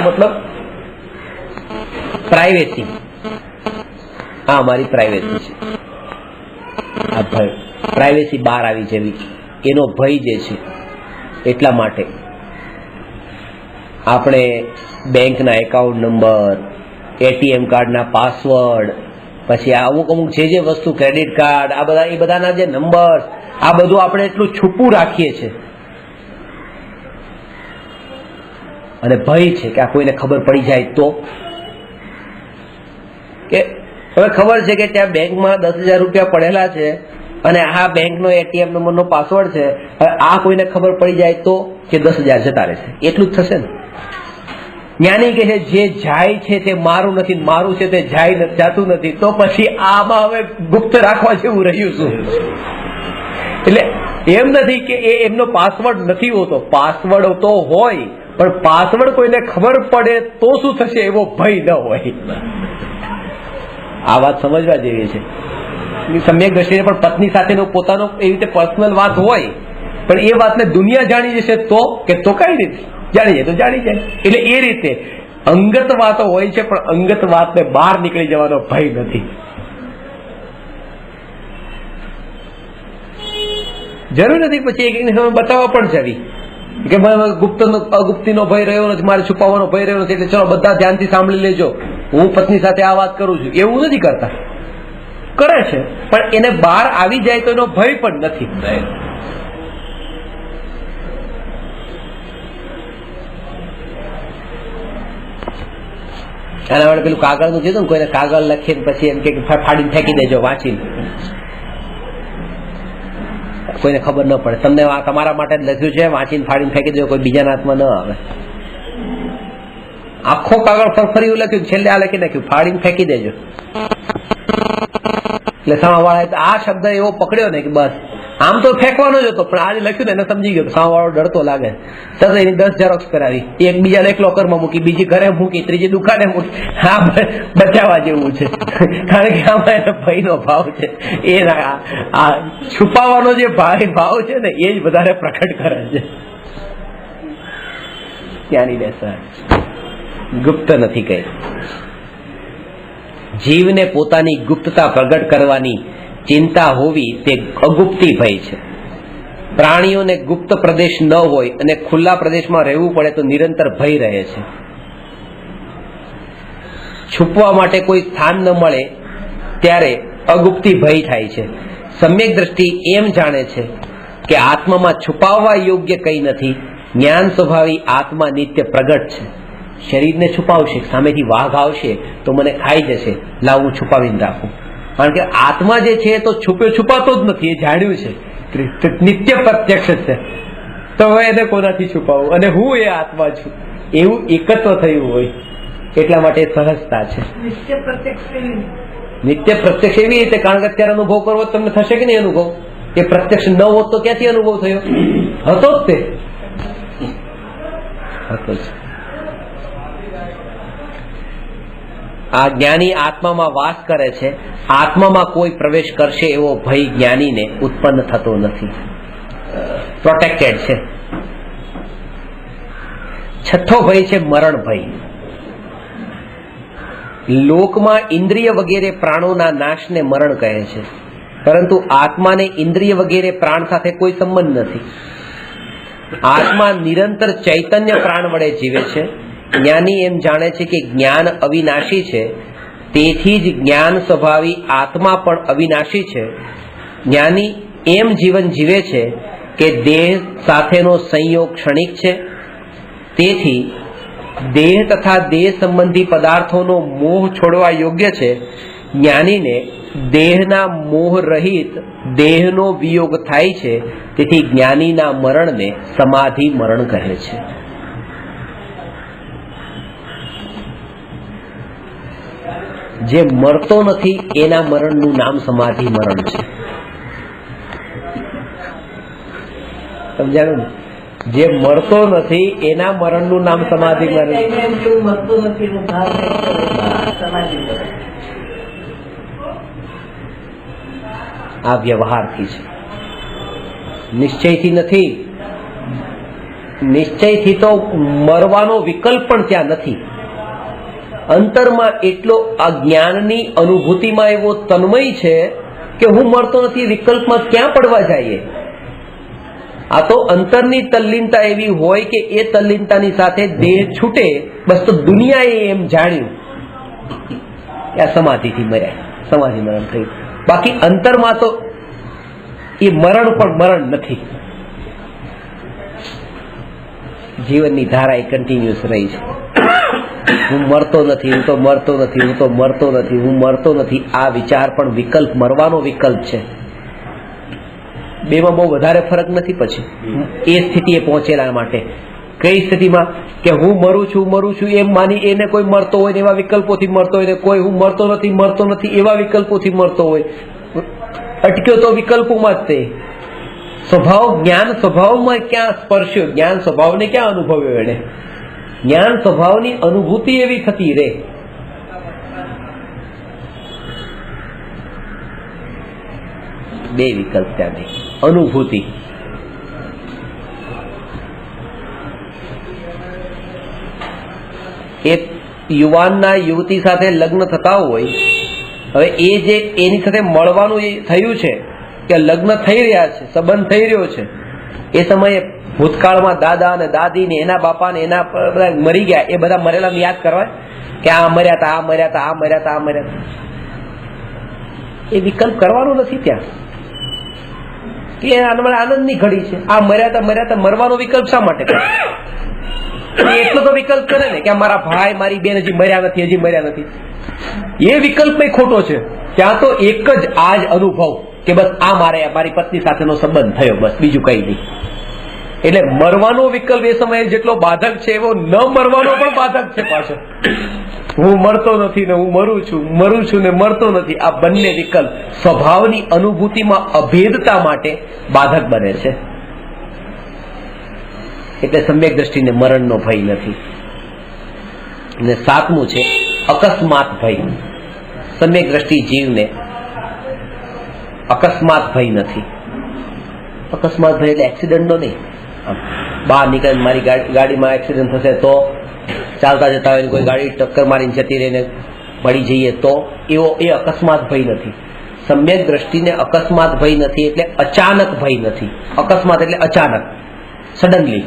મતલબ પ્રાઇવેસી, આ અમારી પ્રાઇવેસી છે, આ ભય પ્રાઇવેસી બહાર આવી જવી એનો ભય જે છે. એટલા માટે આપણે બેંકના એકાઉન્ટ નંબર, એટીએમ કાર્ડના પાસવર્ડ, પછી અમુક જે વસ્તુ ક્રેડિટ કાર્ડ, આ બધા એ બધાના જે નંબર, આ બધું આપણે એટલું છૂપું રાખીએ છીએ. અને ભય છે કે આ કોઈને ખબર પડી જાય તો, કે હવે ખબર છે કે ત્યાં બેંકમાં 10,000 રૂપિયા પડેલા છે અને આ બેંકનો એટીએમ નંબરનો પાસવર્ડ છે, હવે આ કોઈને ખબર પડી જાય તો કે 10,000 જતા રહેશે, એટલું જ થશે ને. જ્ઞાની કહે છે જે જાય છે તે મારું નથી, મારું છે તે જાય જાતું નથી, તો પછી આમાં હવે ગુપ્ત રાખવા જેવું રહ્યું શું? એટલે એમ નથી કે એ એમનો પાસવર્ડ નથી હોતો, પાસવર્ડ તો હોય, પણ પાસવર્ડ કોઈને ખબર પડે તો શું થશે એવો ભય ન હોય. આ વાત સમજવા જેવી છે. સમ્યક દ્રષ્ટિને પણ પત્ની સાથેનો પોતાનો એવી રીતે પર્સનલ વાત હોય, પણ એ વાતને દુનિયા જાણી જશે તો કે તો કઈ રીતે જાણી જાય તો જાણી જાય. એટલે એ રીતે અંગત વાતો હોય છે, પણ અંગત વાતને બહાર નીકળી જવાનો ભય નથી. જરૂર નથી પછી એક બતાવવા પણ જવી કે અગુપ્તીનો ભય રહ્યો નથી, મારે છુપાવવાનો ભય રહ્યો નથી, એટલે ચલો બધા ધ્યાનથી સાંભળી લેજો, હું પત્ની સાથે આ વાત કરું છું. એવું નથી કરતા, કરે છે પણ એને બહાર આવી જાય તો એનો ભય પણ નથી. આના માટે પેલું કાગળનું કીધું ને, કોઈને કાગળ લખીને પછી એમ કે ફાડીને ફેંકી દેજો વાંચીને, કોઈને ખબર ન પડે. તમને તમારા માટે જ લખ્યું છે, વાંચીને ફાડીને ફેંકી દેજો, કોઈ બીજાના હાથમાં ન આવે. આખો કાગળ ફરફરી લખ્યું, છેલ્લે આ લખી નાખ્યું ફાડીને ફેંકી દેજો. એટલે સામાવાળાએ આ શબ્દ એવો પકડ્યો ને કે બસ આમ તો ફેંકવાનો જ હતો, પણ આજે લખ્યું ને એને સમજી ગયો, સામાવાળો ડરતો લાગે, તરત એની 10 ઝેરોક્સ કરાવી, એક બીજાને એક લોકરમાં મૂકી, બીજી ઘરે મૂકી, ત્રીજી દુકાને મૂકી. હા, બચાવવા જેવું છે, કારણ કે આમાં એને ભયનો ભાવ છે. એ છુપાવવાનો જે ભાવ છે ને એ જ વધારે પ્રકટ કરે છે. જ્ઞાનીને સહજ, ગુપ્ત નથી કહી. જીવને પોતાની ગુપ્તતા પ્રગટ કરવાની ચિંતા હોવી તે અગુપ્તી ભય છે. પ્રાણીઓને ગુપ્ત પ્રદેશ ન હોય અને ખુલ્લા પ્રદેશમાં રહેવું પડે તો નિરંતર ભય રહે છે. છુપવા માટે કોઈ સ્થાન ન મળે ત્યારે અગુપ્તી ભય થાય છે. સમ્યક દ્રષ્ટિ એમ જાણે છે કે આત્મામાં છુપાવવા યોગ્ય કંઈ નથી. જ્ઞાન સ્વભાવી આત્મા નિત્ય પ્રગટ છે. શરીરને છુપાવશે, સામેથી વાઘ આવશે તો મને ખાઈ જશે, લાવ હું છુપાવીને રાખું. કારણ કે આત્મા જે છે તો છુપાતો જ નથી, એ જાણ્યું છે, નિત્ય પ્રત્યક્ષ છે. તો હવે એને કોનાથી છુપાવું? અને હું એ આત્મા છું એવું એકત્વ થયું હોય એટલા માટે સહજતા છે. નિત્ય પ્રત્યક્ષ એવી રીતે, કારણ કે અત્યારે અનુભવ કરવો તમને થશે કે નહીં અનુભવ? એ પ્રત્યક્ષ ન હોત તો ક્યાંથી અનુભવ થયો? હતો જ તે, હતો જ. આ જ્ઞાની આત્મામાં વાસ કરે છે. આત્મામાં કોઈ પ્રવેશ કરશે એવો ભય જ્ઞાનીને ઉત્પન્ન થતો નથી, પ્રોટેક્ટેડ છે. છઠ્ઠો ભય છે મરણ ભય. લોકમાં ઇન્દ્રિય વગેરે પ્રાણોના નાશને મરણ કહે છે, પરંતુ આત્માને ઇન્દ્રિય વગેરે પ્રાણ સાથે કોઈ સંબંધ નથી. આત્મા નિરંતર ચૈતન્ય પ્રાણ વડે જીવે છે. જ્ઞાની એમ જાણે છે કે જ્ઞાન અવિનાશી છે, તેથી જ જ્ઞાન સ્વભાવી આત્મા પણ અવિનાશી છે. જ્ઞાની એમ જીવન જીવે છે કે દેહ સાથેનો સંયોગ ક્ષણિક છે, તેથી દેહ તથા દેહ સંબંધી પદાર્થોનો મોહ છોડવા યોગ્ય છે. જ્ઞાનીને દેહના મોહ રહિત દેહનો વિયોગ થાય છે, તેથી જ્ઞાનીના મરણને સમાધિ મરણ કહે છે. જે મરતો નથી એના મરણનું નામ સમાધિ મરણ છે. સમજાણું ને? જે મરતો નથી એના મરણનું નામ સમાધિ મરણ. આ વ્યવહારથી છે, નિશ્ચયથી નથી. નિશ્ચયથી તો મરવાનો વિકલ્પ પણ ત્યાં નથી. અંતરમાં એટલો અજ્ઞાનની અનુભૂતિમાં એવો તન્મય છે કે હું મરતો નથી, વિકલ્પમાં ક્યાં પડવા જઈએ? આ તો અંતરની તલ્લીનતા એવી હોય કે એ તલ્લીનતાની સાથે દેહ છૂટે, બસ તો દુનિયાએ એમ જાણ્યું કે આ સમાધિથી મર્યા, સમાધિ મરણ થયું. બાકી અંતરમાં તો એ મરણ પણ મરણ નથી. જીવનની ધારા એ કન્ટિન્યુઅસ રહી છે. હું મરતો નથી, હું તો મરતો નથી, હું તો મરતો નથી, હું મરતો નથી. આ વિચાર પણ વિકલ્પ, મરવાનો વિકલ્પ છે. બેમાં બહુ વધારે ફરક નથી. પછી એ સ્થિતિએ પહોંચેલા માટે કઈ સ્થિતિમાં કે હું મરું છું એમ માની એને કોઈ મરતો હોય ને એવા વિકલ્પોથી મરતો હોય, ને કોઈ હું મરતો નથી એવા વિકલ્પોથી મરતો હોય. અટક્યો તો વિકલ્પોમાં જ તે. સ્વભાવ, જ્ઞાન સ્વભાવમાં ક્યાં સ્પર્શ્યો? જ્ઞાન સ્વભાવને ક્યાં અનુભવ્યો એને? જ્ઞાન સ્વભાવની અનુભૂતિ એવી થતી રે. બે વિકલ્પ ત્યાં નહીં, અનુભૂતિ. એક યુવાનના યુવતી સાથે લગ્ન થતા હોય, હવે એ જે એની સાથે મળવાનું એ થયું છે કે લગ્ન થઈ રહ્યા છે, સંબંધ થઈ રહ્યો છે, એ સમયે ભૂતકાળમાં દાદા અને દાદી ને એના બાપા ને એના બધા મરી ગયા, એ બધા મરેલાને યાદ કરવા કે આ મર્યા હતા, આ મર્યા હતા, આ મર્યા હતા, આ મર્યા હતા. એ વિકલ્પ કરવાનો નથી ત્યાં કે આનંદની ઘડી છે. આ મર્યા હતા, મરવાનો વિકલ્પ શા માટે કરે? એટલો તો વિકલ્પ કરે ને કે મારા ભાઈ મારી બેન હજી મર્યા નથી. એ વિકલ્પ ખોટો છે. ત્યાં તો એક જ આ જ અનુભવ કે બસ આ મારી પત્ની સાથેનો સંબંધ થયો, બસ બીજું કઈ નહીં. એટલે મરવાનો વિકલ્પ એ સમયે જેટલો બાધક છે એવો ન મરવાનો પણ બાધક છે પાછો. હું મરતો નથી ને હું મરું છું ને મરતો નથી. આ બંને વિકલ્પ સ્વભાવની અનુભૂતિમાં અભેદતા માટે બાધક બને છે. એટલે સમ્યક દ્રષ્ટિને મરણનો ભય નથી. અને સાતમું છે અકસ્માત ભય. સમ્યક દ્રષ્ટિ જીવને અકસ્માત ભય નથી. અકસ્માત ભય એટલે એક્સિડન્ટનો નહીં, બહાર નીકળે મારી ગાડીમાં એક્સિડન્ટ થશે તો, ચાલતા જતા હોય કોઈ ગાડી ટક્કર મારીને જતી રહીને પડી જઈએ તો, એવો એ અકસ્માત ભય નથી. સમ્યક દ્રષ્ટિને અકસ્માત ભય નથી એટલે અચાનક ભય નથી. અકસ્માત એટલે અચાનક, સડનલી.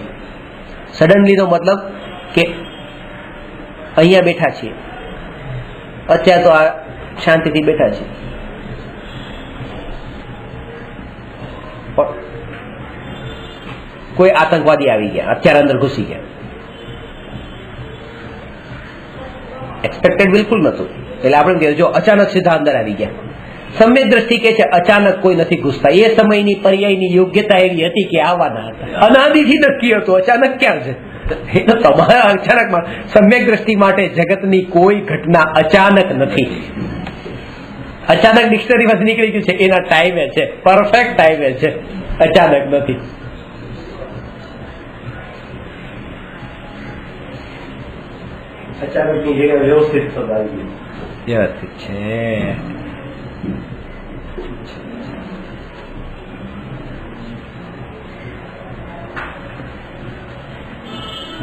સડનલીનો મતલબ કે અહીંયા બેઠા છીએ, અત્યારે તો આ શાંતિથી બેઠા છીએ, કોઈ આતંકવાદી આવી ગયા, અત્યારે અંદર ઘૂસી ગયા. એક્સપેક્ટેડ બિલકુલ નતું, એટલે આપણે કહીએ જો અચાનક સીધા અંદર આવી ગયા. સમ્યક દ્રષ્ટિ કે છે અચાનક કોઈ નથી ઘૂસતા. એ સમયની પર્યાયની યોગ્યતા એવી હતી કે આવવાના હતા, અનાદિથી નક્કી હતું. અચાનક ક્યાં છે? એ તો તમારા અચાનકમાં. સમ્યક દ્રષ્ટિ માટે જગતની કોઈ ઘટના અચાનક નથી. અચાનક ડિક્શનરીમાંથી નીકળી ગયું છે, એના ટાઈમે છે, પરફેક્ટ ટાઈમે છે, અચાનક નથી. અચાનકની જગ્યાએ વ્યવસ્થિત શબ્દ આવી ગયો. વ્યવસ્થિત છે.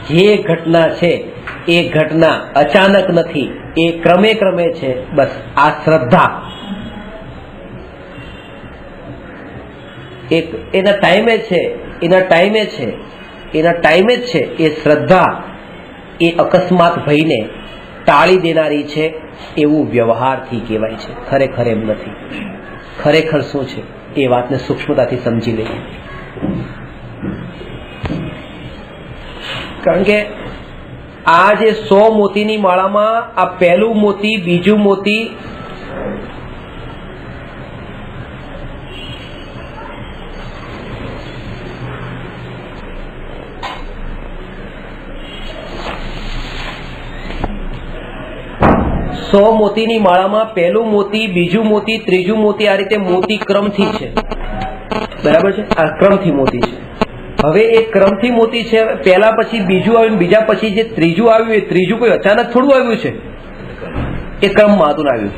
જે ઘટના છે એ ઘટના અચાનક નથી, એ ક્રમે ક્રમે છે. બસ આ શ્રદ્ધા એક એના ટાઈમે છે, એના ટાઈમે છે, એના ટાઈમે જ છે. એ શ્રદ્ધા એ અકસ્માત ભયને ટાળી દેનારી છે એવું વ્યવહારથી કહેવાય છે. ખરેખર એમ નથી. ખરેખર શું છે એ વાતને સૂક્ષ્મતાથી સમજી લઈએ. કારણ કે આ જે 100 મોતીની માળામાં આ પહેલું મોતી, બીજું મોતી, મોતીની માળામાં પહેલું મોતી, બીજું મોતી, ત્રીજું મોતી, આ રીતે મોતી ક્રમથી છે. બરાબર છે? આ ક્રમથી મોતી છે. હવે એ ક્રમથી મોતી છે. પહેલા પછી બીજું આવ્યું, બીજા પછી જે ત્રીજું આવ્યું, એ ત્રીજું કોઈ અચાનક થોડું આવ્યું છે, એ ક્રમમાં હતું આવ્યું.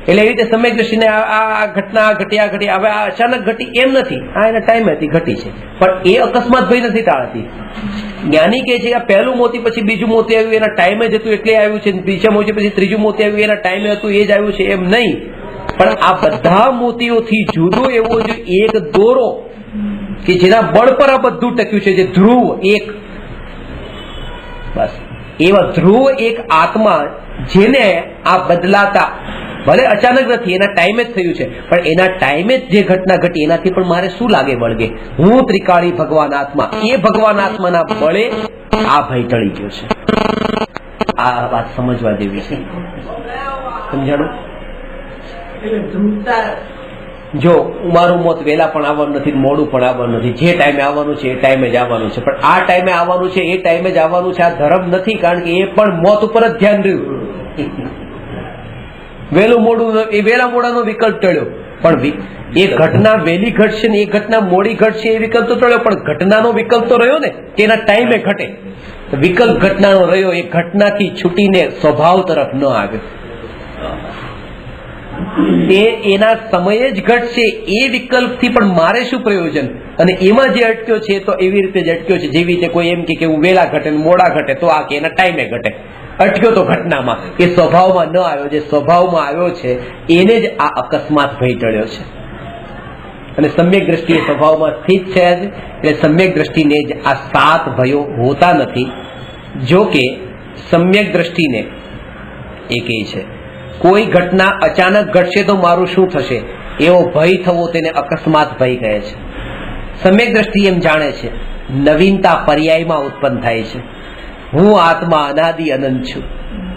એટલે એવી રીતે સમ્યક દ્રષ્ટિને આ ઘટના ઘટી, આ ઘટી, હવે આ અચાનક ઘટી એમ નથી. આ એના ટાઈમ હતી ઘટી છે, પણ એ અકસ્માત ભય નથી ટાળતી. જ્ઞાની કહે છે કે આ પહેલું મોતી પછી બીજું મોતી આવ્યું, એના ટાઈમે જ હતું એટલે આવ્યું છે. બીજા મોતી પછી ત્રીજું મોતી આવ્યું, એના ટાઈમે હતું એ જ આવ્યું છે, એમ નહીં. પણ આ બધા મોતીઓથી જુદો એવો જો એક દોરો કે જેના બળ પર આ બધું ટક્યું છે, જે ધ્રુવ એક, બસ એવા ધ્રુવ એક આત્મા, જેને આ બદલાતા, ભલે અચાનક નથી, એના ટાઈમે જ થયું છે, પણ એના ટાઈમે જ જે ઘટના ઘટી એનાથી પણ મારે શું લાગે વળગે? હું ત્રિકાળી ભગવાન આત્મા, એ ભગવાન આત્માના બળે આ ભય ટળી ગયો છે. આ વાત સમજવા જેવી છે. સમજાણું? જો મારું મોત વહેલા પણ આવવાનું નથી, મોડું પણ આવવાનું નથી. જે ટાઈમે આવવાનું છે એ ટાઈમે જ આવવાનું છે. પણ આ ટાઈમે આવવાનું છે એ ટાઈમે જ આવવાનું છે, આ ધર્મ નથી. કારણ કે એ પણ મોત ઉપર જ ધ્યાન રહ્યું. વહેલું મોડું, એ વહેલા મોડાનો વિકલ્પ ટળ્યો. પણ એ ઘટના વહેલી ઘટશે ને એ ઘટના મોડી ઘટશે એ વિકલ્પ તો ટળ્યો, પણ ઘટનાનો વિકલ્પ તો રહ્યો ને, કે એના ટાઈમે ઘટે. વિકલ્પ ઘટનાનો રહ્યો, એ ઘટનાથી છૂટીને સ્વભાવ તરફ ન આવ્યો. તે એના સમયે જ ઘટશે, એ વિકલ્પથી પણ મારે શું પ્રયોજન? અને એમાં જે અટક્યો છે તો એવી રીતે જ અટક્યો છે, જેવી રીતે કોઈ એમ કે હું વહેલા ઘટે ને મોડા ઘટે, તો આ કે એના ટાઈમે ઘટે. અટક્યો તો ઘટનામાં, એ સ્વભાવમાં ન આવ્યો. જે સ્વભાવમાં આવ્યો છે એને જ આ અકસ્માત ભય ટળ્યો છે. અને સમ્યક દ્રષ્ટિ સ્વભાવમાં સ્થિત છે, એટલે સમ્યક દ્રષ્ટિને જ આ 7 ભયો હોતા નથી. જો કે સમ્યક દ્રષ્ટિને એ કહે છે કોઈ ઘટના અચાનક ઘટશે તો મારું શું થશે, એવો ભય થવો તેને અકસ્માત ભય કહે છે. સમ્યક દ્રષ્ટિ એમ જાણે છે નવીનતા પર્યાયમાં ઉત્પન્ન થાય છે. હું આત્મા અનાદિ અનંત છું,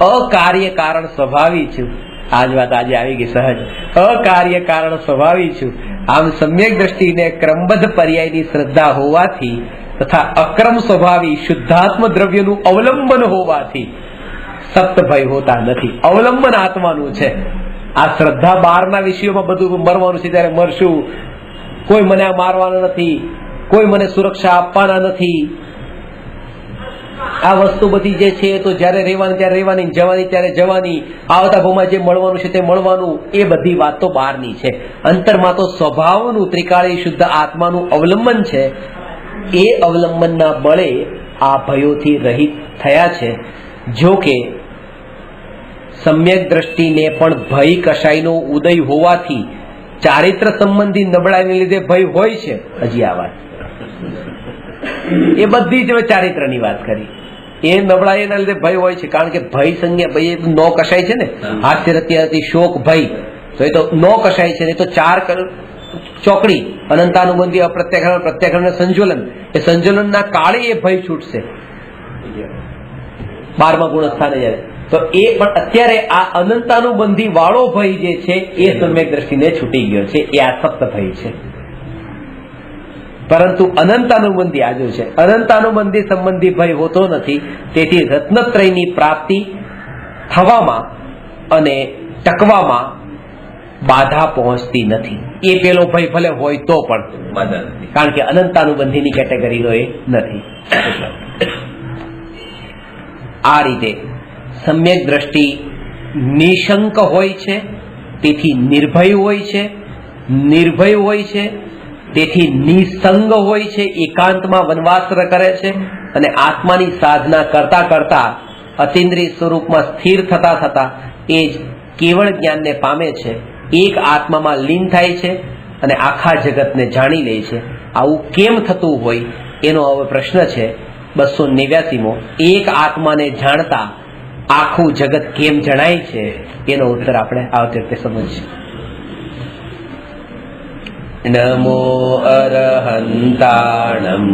અકાર્ય કારણ સ્વભાવી છું. આજ વાત આજે આવી ગઈ સહજ. અકાર્ય કારણ સ્વભાવી છું. આમ સમ્યક દ્રષ્ટિને ક્રમબદ્ધ પર્યાયની શ્રદ્ધા હોવાથી તથા અક્રમ સ્વભાવી શુદ્ધાત્મ દ્રવ્યનું અવલંબન હોવાથી સપ્ત ભય હોતા નથી. અવલંબન આત્માનું છે. આ શ્રદ્ધા બહારના વિષયોમાં બધું મરવાનું છે ત્યારે મરશું, કોઈ મને મારવાના નથી, કોઈ મને સુરક્ષા આપવાના નથી, આ વસ્તુ બધી જે છે તો જયારે રહેવાની ત્યારે રહેવાની, જવાની ત્યારે જવાની, આવતા ભાવમાં જે મળવાનું છે તે મળવાનું, એ બધી વાત તો બહારની છે. અંતરમાં તો સ્વભાવનું ત્રિકાળી શુદ્ધ આત્માનું અવલંબન છે. એ અવલંબનના બળે આ ભયોથી રહિત થયા છે. જો કે સમ્યક દ્રષ્ટિને પણ ભય કશાયનો ઉદય હોવાથી ચારિત્ર સંબંધી નબળાઈને લીધે ભય હોય છે. હજી આ વાત એ બધી જ ચારિત્રની વાત કરી. એ નબળાઈના લીધે ભય હોય છે, કારણ કે ભય સંજ્ઞા ભય નો કશાય છે ને, હાસ્ય રત્યાથી શોક ભય, તો એ તો નો કશાય છે. એ તો ચાર ચોકડી અનંતાનુબંધી અપ્રત્યાકરણ પ્રત્યાકરણ સંજોલન, એ સંજોલનના કાળે એ ભય છૂટશે 12મા ગુણ સ્થાને જાય. તો એ પણ અત્યારે આ અનંતાનુબંધી વાળો ભય જે છે એ સમ્યક દ્રષ્ટિને છૂટી ગયો છે. એ આસક્ત ભય છે. પરંતુ અનંતાનુબંધી આજુ છે, અનંતાનુબંધી સંબંધી ભય હોતો નથી. તેથી રત્નત્રયની પ્રાપ્તિ થવામાં અને ટકવામાં બાધા પહોંચતી નથી. એ પેલો ભય ભલે હોય તો પણ બાધા નથી, કારણ કે અનંતાનુબંધીની કેટેગરીનો એ નથી. આ રીતે સમ્યક દ્રષ્ટિ નિશંક હોય છે, તેથી નિર્ભય હોય છે. નિર્ભય હોય છે તેથી નિસંગ હોય છે, એકાંતમાં વનવાસ કરે છે. અને આત્માની સાધના કરતા કરતા અતિન્દ્રિય સ્વરૂપમાં સ્થિર થતા થતા એ જ કેવળ જ્ઞાનને પામે છે. એક આત્મામાં લીન થાય છે અને આખા જગતને જાણી લે છે. આવું કેમ થતું હોય એનો હવે પ્રશ્ન છે 289મો. એક આત્માને જાણતા આખું જગત કેમ જણાય છે એનો ઉત્તર આપણે આવતી વખતે સમજીએ. નમો અરહંતાણમ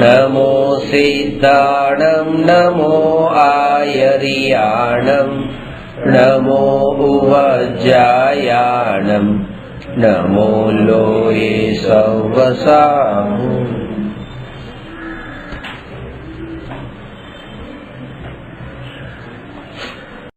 નમો સિદ્ધાણમ નમો આયરિયાણમ નમો ઉવજ્જાયાણમ નમો લોયે સવસાહુ.